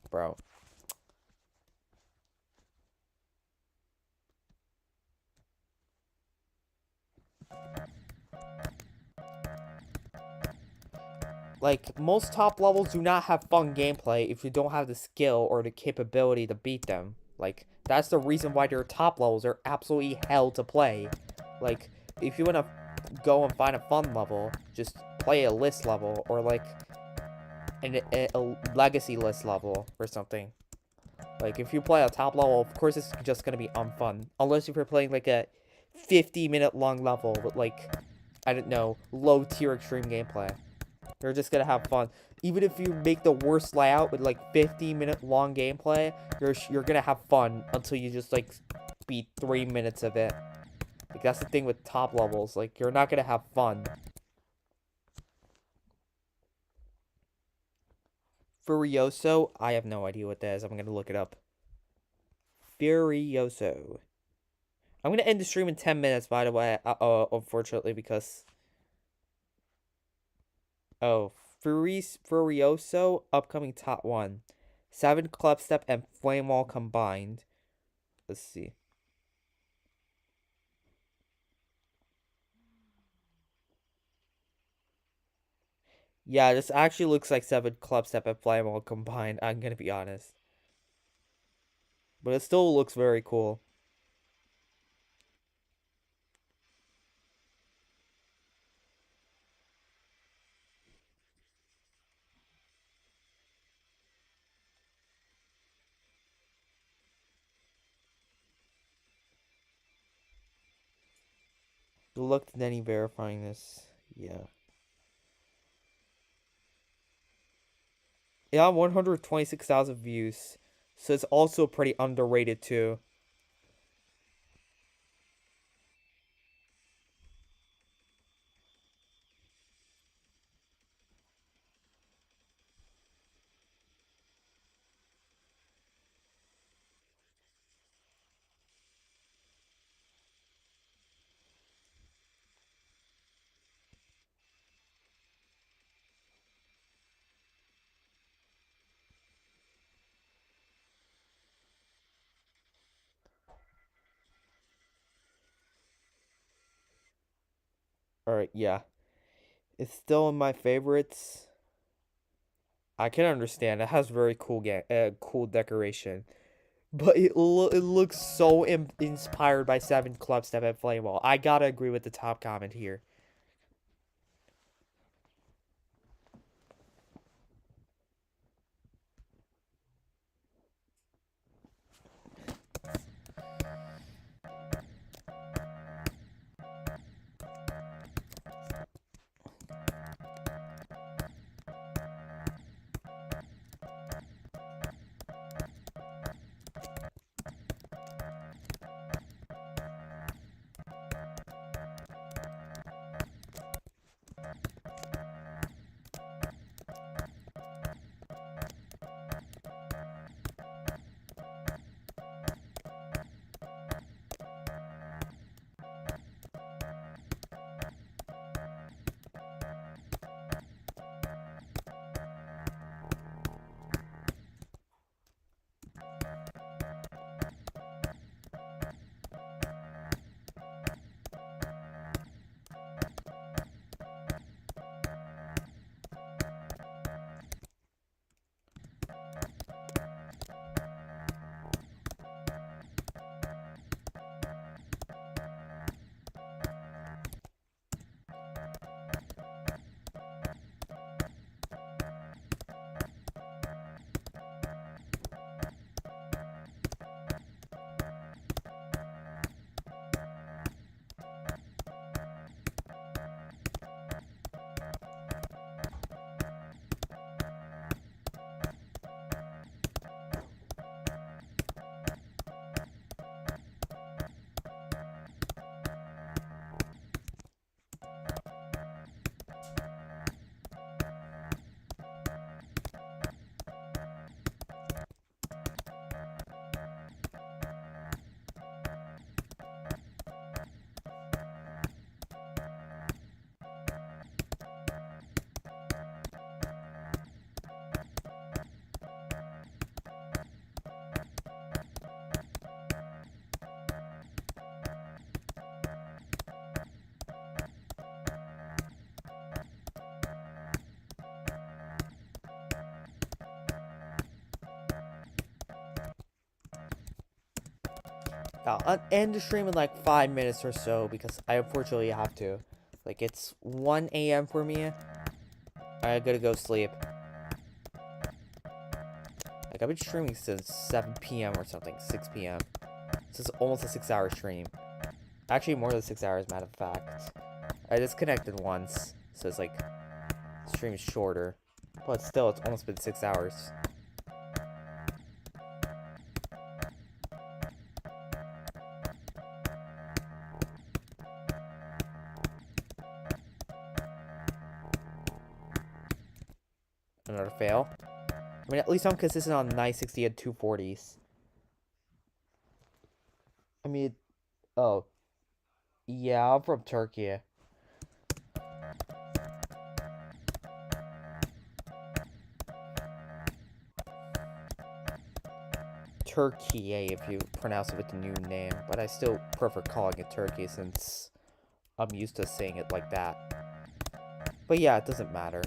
Bro. Like, most top levels do not have fun gameplay if you don't have the skill or the capability to beat them. Like, that's the reason why their top levels are absolutely hell to play. Like, if you want to go and find a fun level, just play a list level, or like, a legacy list level, or something. Like, if you play a top level, of course it's just gonna be unfun. Unless if you're playing, like, a 50-minute long level with, like, I don't know, low-tier extreme gameplay. You're just gonna have fun. Even if you make the worst layout with like 15-minute long gameplay, you're gonna have fun until you just like beat 3 minutes of it. Like that's the thing with top levels. Like you're not gonna have fun. Furioso, I have no idea what that is. I'm gonna look it up. Furioso. I'm gonna end the stream in 10 minutes, by the way. Unfortunately, because oh, Furioso, upcoming top 1. 7 Clubstep and Flame Wall combined. Let's see. Yeah, this actually looks like 7 Clubstep and Flame Wall combined, I'm gonna be honest. But it still looks very cool. Good luck to Denny verifying this. Yeah. Yeah, 126,000 views. So it's also pretty underrated too. Alright, yeah. It's still in my favorites. I can understand. It has very cool decoration. But it looks so inspired by 7 Club Step and Flame Wall. I gotta agree with the top comment here. I'll end the stream in like 5 minutes or so because I unfortunately have to. Like, it's 1 a.m. for me. I gotta go sleep. Like, I've been streaming since 7 p.m. or something, 6 p.m. This is almost a 6-hour stream. Actually, more than 6 hours, matter of fact. I disconnected once, so it's like, the stream is shorter. But still, it's almost been 6 hours. Another fail. I mean, at least I'm consistent on 960 and 240s. I mean, oh. Yeah, I'm from Turkey. Turkey, if you pronounce it with the new name. But I still prefer calling it Turkey since I'm used to saying it like that. But yeah, it doesn't matter.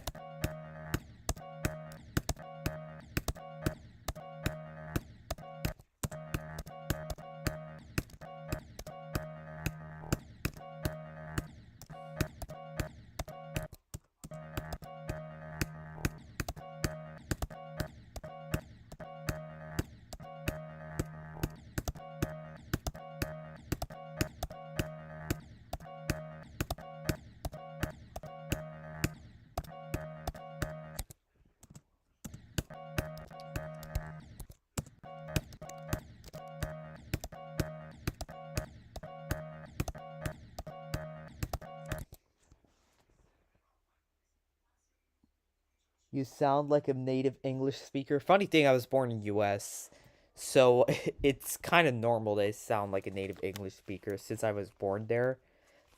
You sound like a native English speaker. Funny thing, I was born in US, so it's kind of normal to sound like a native English speaker since I was born there.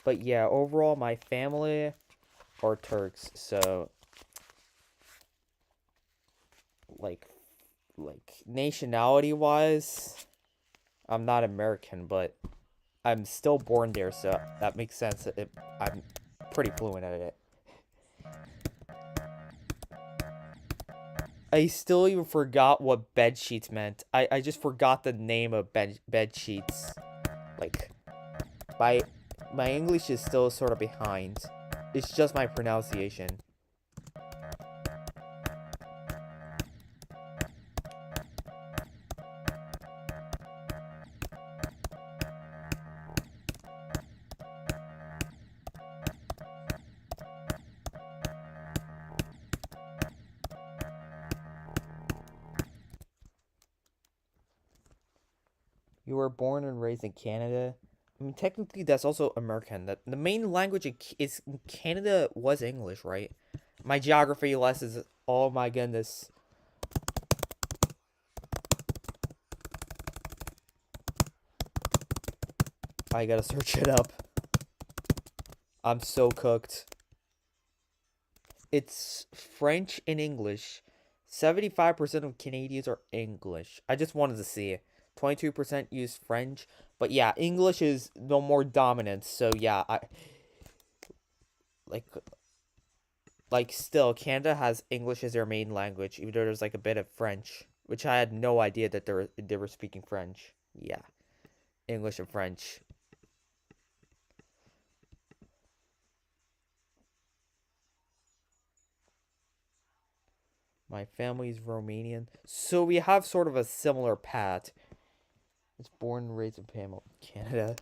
But yeah, overall, my family are Turks, so like nationality-wise, I'm not American, but I'm still born there, so that makes sense. I'm pretty fluent at it. I still even forgot what bed sheets meant. I just forgot the name of bed sheets. Like, my English is still sort of behind. It's just my pronunciation. You were born and raised in Canada. I mean, technically, that's also American. The main language in Canada was English, right? My geography lessons. Oh my goodness. I gotta search it up. I'm so cooked. It's French and English. 75% of Canadians are English. I just wanted to see. 22% use French. But yeah, English is no more dominant. So yeah, like still, Canada has English as their main language, even though there's like a bit of French, which I had no idea that they were speaking French. Yeah, English and French. My family's Romanian, so we have sort of a similar path. It's born and raised in Canada.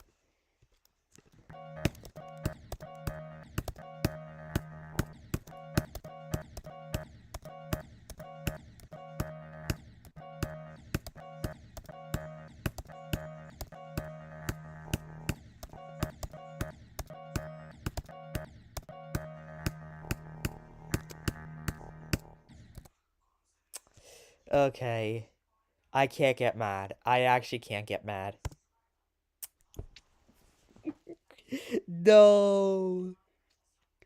Okay. I can't get mad. I actually can't get mad. No.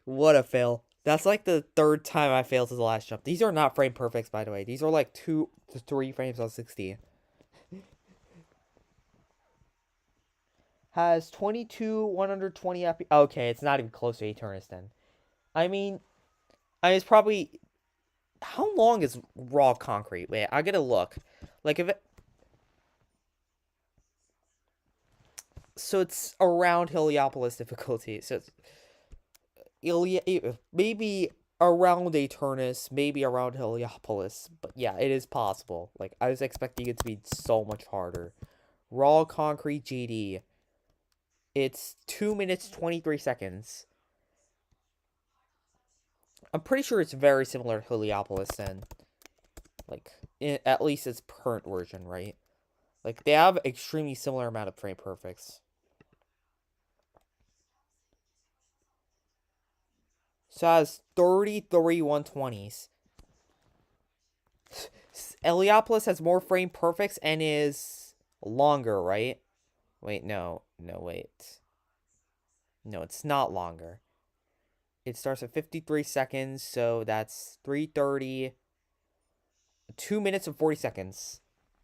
What a fail. That's like the third time I failed to the last jump. These are not frame perfects, by the way. These are like 2 to 3 frames on 60. Has 22 120 FPS. Okay, it's not even close to Eternus then. I mean, it's probably... How long is raw concrete? Wait, I gotta look. Like, if it... So it's around Heliopolis difficulty. So it's... Maybe around Eternus, maybe around Heliopolis. But yeah, it is possible. Like, I was expecting it to be so much harder. Raw concrete GD. It's 2 minutes, 23 seconds. I'm pretty sure it's very similar to Heliopolis then. Like, at least its current version, right? Like, they have extremely similar amount of frame perfects. So it has 33 120s. Heliopolis has more frame perfects and is longer, right? Wait, no. No, wait. No, it's not longer. It starts at 53 seconds, so that's 330. 2 minutes and 40 seconds.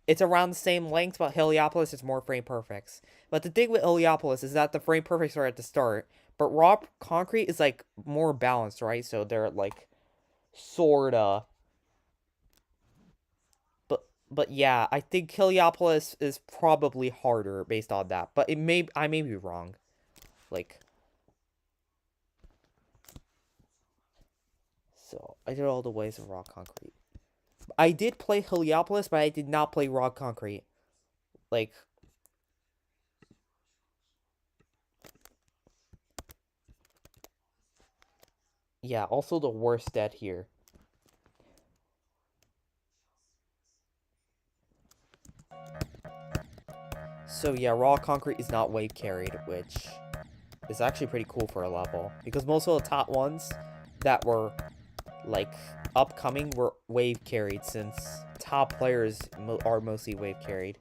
It's around the same length, but Heliopolis is more frame perfects. But the thing with Heliopolis is that the frame perfects are at the start, but raw concrete is like more balanced, right? So they're like sorta. But yeah, I think Heliopolis is probably harder based on that. But I may be wrong. Like, so I did all the ways of raw concrete. I did play Heliopolis, but I did not play raw concrete. Like, yeah, also the worst dead here. So yeah, raw concrete is not wave carried, which is actually pretty cool for a level. Because most of the top ones that were, like, upcoming were wave carried, since top players are mostly wave carried.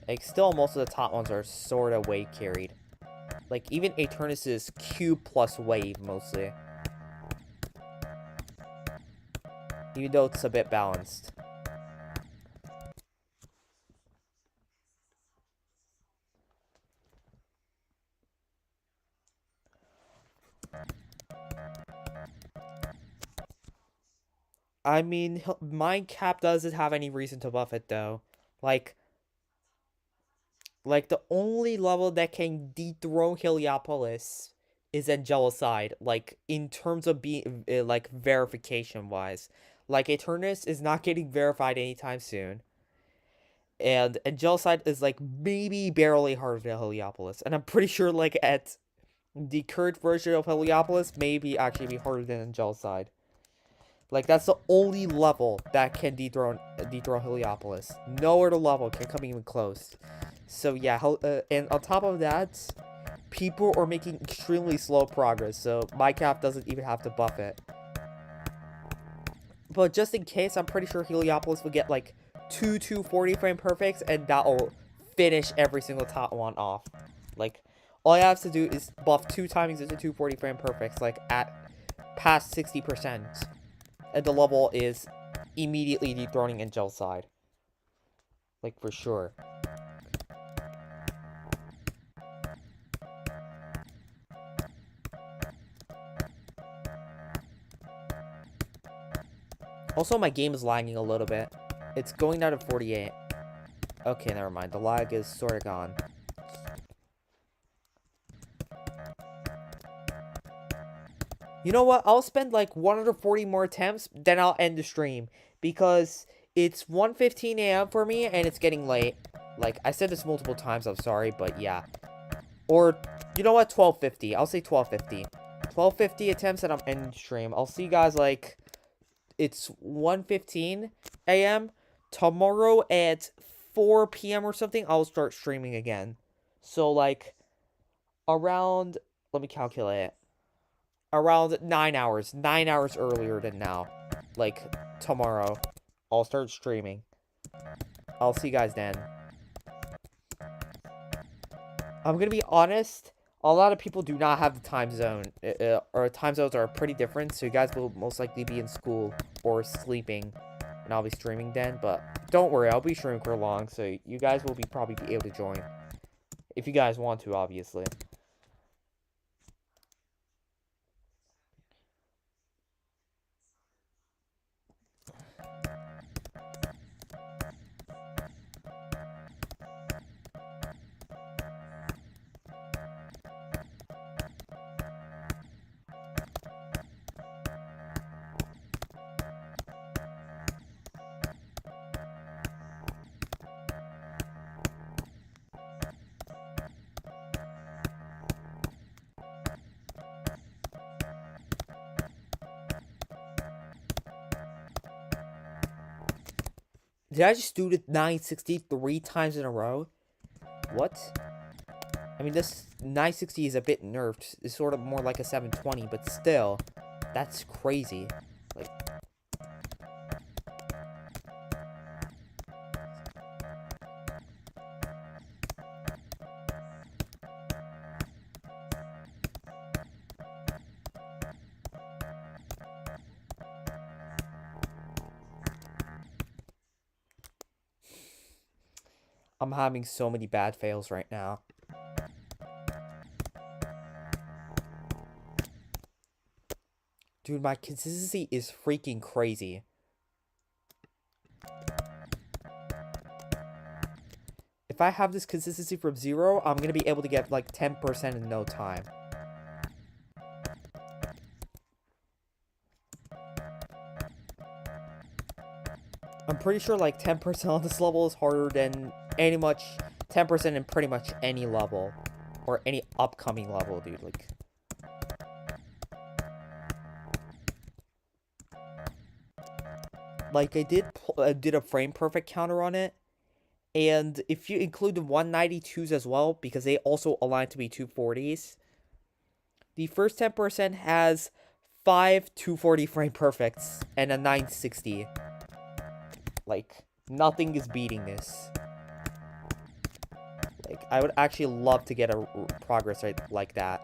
Like, still most of the top ones are sort of wave carried. Like, even Eternus is Q plus wave, mostly. Even though it's a bit balanced. I mean, Minecraft doesn't have any reason to buff it though. Like, the only level that can dethrone Heliopolis is Angelicide. Like, in terms of being like verification wise, like Eternus is not getting verified anytime soon, and Angelicide is like maybe barely harder than Heliopolis, and I'm pretty sure like at the current version of Heliopolis maybe actually be harder than Angelicide. Like, that's the only level that can dethrone Heliopolis. No other level can come even close. So yeah, and on top of that, people are making extremely slow progress, so Minecraft doesn't even have to buff it. But just in case, I'm pretty sure Heliopolis will get like two 240 frame perfects, and that'll finish every single top one off. Like, all I have to do is buff 2 timings into 240 frame perfects, like at past 60%. And the level is immediately dethroning Angelicide. Like, for sure. Also, my game is lagging a little bit. It's going down to 48. Okay, never mind. The lag is sort of gone. You know what? I'll spend like 140 more attempts, then I'll end the stream. Because it's 1:15 a.m. for me, and it's getting late. Like, I said this multiple times, I'm sorry, but yeah. Or, you know what? 12:50. I'll say 12:50. 12:50 attempts, and I'm ending the stream. I'll see you guys, like, it's 1:15 a.m. Tomorrow at 4 p.m. or something, I'll start streaming again. So, like, around, let me calculate it. Around 9 hours. 9 hours earlier than now. Like, tomorrow, I'll start streaming. I'll see you guys then. I'm gonna be honest, a lot of people do not have the time zone. Or time zones are pretty different, so you guys will most likely be in school or sleeping. And I'll be streaming then, but don't worry, I'll be streaming for long, so you guys will probably be able to join. If you guys want to, obviously. Did I just do the 960 3 times in a row? What? I mean, this 960 is a bit nerfed. It's sort of more like a 720, but still, that's crazy. Like, I'm having so many bad fails right now. Dude, my consistency is freaking crazy. If I have this consistency from 0, I'm gonna be able to get like 10% in no time. I'm pretty sure like 10% on this level is harder than 10% in pretty much any level. Or any upcoming level, dude. Like I did a frame perfect counter on it. And if you include the 192s as well, because they also align to be 240s, the first 10% has 5 240 frame perfects and a 960. Like, nothing is beating this. Like, I would actually love to get a progress rate like that.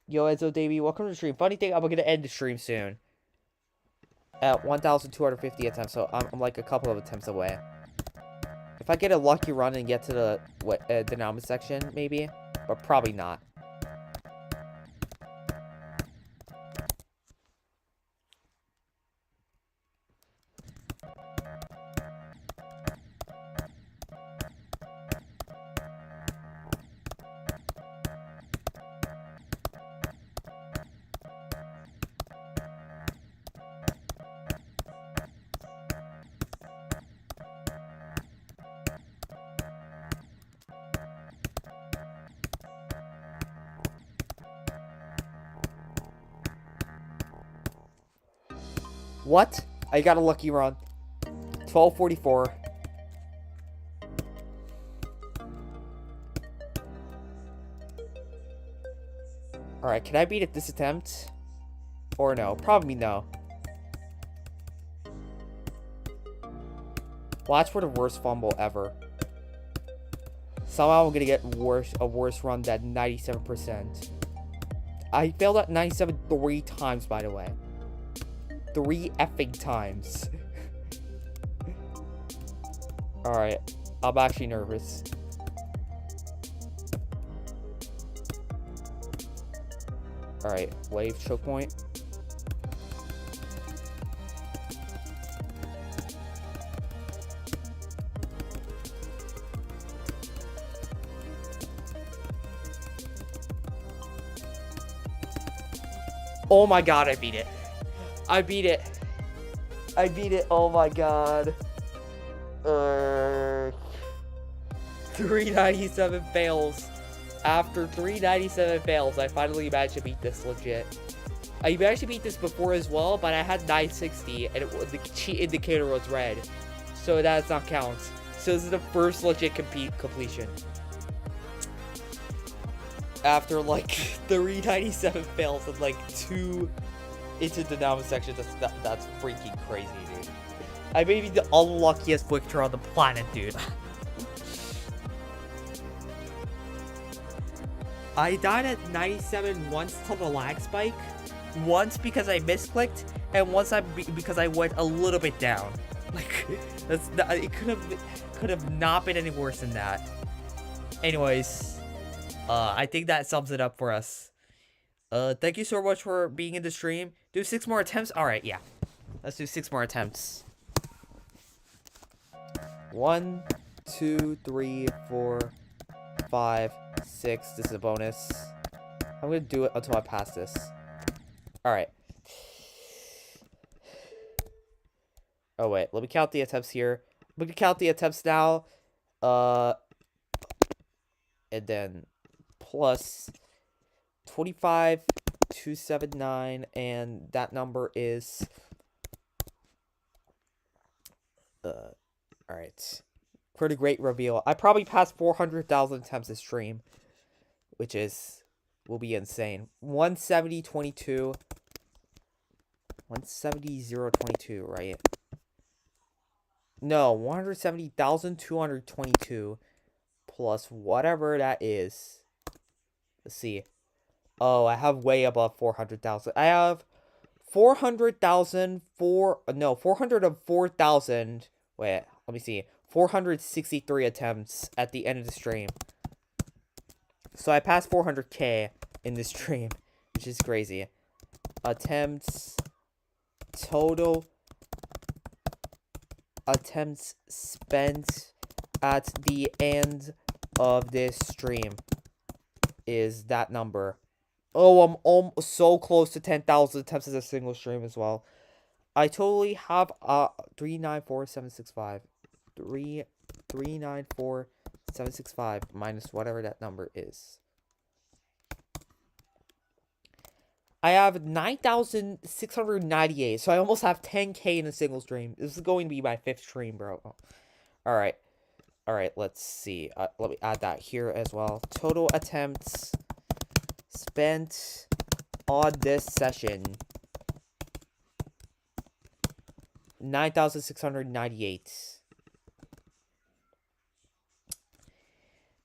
Yo, Enzo Davey, welcome to the stream. Funny thing, I'm gonna end the stream soon. At 1,250 attempts, so I'm like a couple of attempts away. If I get a lucky run and get to the denouement section, maybe. But probably not. What? I got a lucky run. 1244. Alright, can I beat it this attempt? Or no? Probably no. Watch for the worst fumble ever. Somehow I'm gonna get a worse run than 97%. I failed at 97 3 times, by the way. 3 effing times. Alright, I'm actually nervous. Alright, wave choke point. Oh my god, I beat it. I beat it. I beat it. Oh my god. 397 fails. After 397 fails, I finally managed to beat this legit. I managed to beat this before as well, but I had 960 and the cheat indicator was red. So that does not count. So this is the first legit completion. After like 397 fails and like 2 into the down section, that's freaking crazy, dude. I may be the unluckiest victor on the planet, dude. I died at 97 once to the lag spike, once because I misclicked, and once because I went a little bit down. Like, it could have not been any worse than that. Anyways, I think that sums it up for us. Thank you so much for being in the stream. Do 6 more attempts? Alright, yeah. Let's do 6 more attempts. 1, 2, 3, 4, 5, 6. This is a bonus. I'm gonna do it until I pass this. Alright. Oh, wait. Let me count the attempts here. I'm gonna count the attempts now. And then plus 25,279, and that number is alright. Pretty great reveal. I probably passed 400,000 attempts this stream, which will be insane. 170,22. 170,022, right? No, 170,222 plus whatever that is. Let's see. Oh, I have way above 400,000. I have 404,000. Wait, let me see. 463 attempts at the end of the stream. So I passed 400k in this stream, which is crazy. Attempts total attempts spent at the end of this stream is that number. Oh, I'm so close to 10,000 attempts as a single stream as well. I totally have 394,765. 394,765 minus whatever that number is. I have 9,698, so I almost have 10k in a single stream. This is going to be my 5th stream, bro. Alright. Alright, let's see. Let me add that here as well. Total attempts spent on this session. 9,698.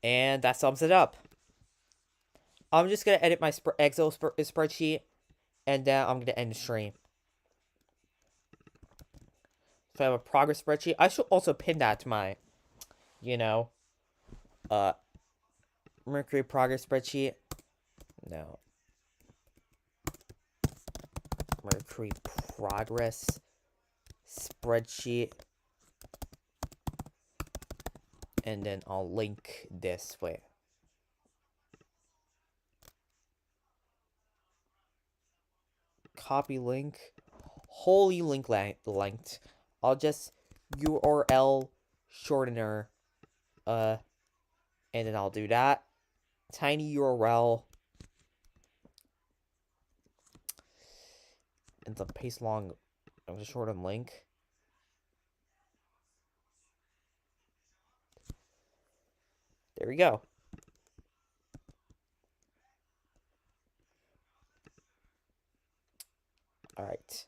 And that sums it up. I'm just going to edit my Excel spreadsheet, and then I'm going to end the stream. So I have a progress spreadsheet. I should also pin that to my, Mercury progress spreadsheet. No. Mercury progress spreadsheet. And then I'll link this way. Copy link. Holy link linked. I'll just URL shortener. And then I'll do that. Tiny URL. And some paste long I'm just short on link. There we go. All right.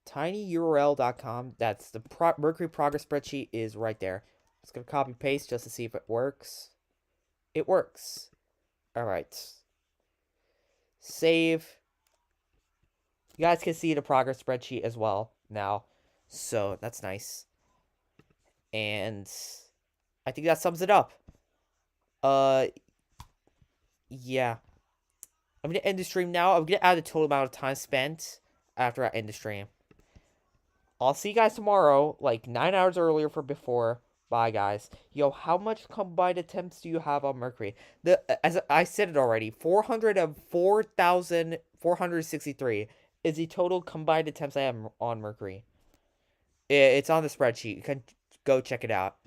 tinyurl.com. That's the Mercury progress spreadsheet is right there. Just gonna copy paste just to see if it works. It works. All right. Save. You guys can see the progress spreadsheet as well now. So that's nice. And I think that sums it up. Yeah. I'm gonna end the stream now. I'm gonna add the total amount of time spent after I end the stream. I'll see you guys tomorrow, like 9 hours earlier for before. Bye, guys. Yo, how much combined attempts do you have on Mercury? As I said it already, 404,463 is the total combined attempts I have on Mercury. It's on the spreadsheet. You can go check it out.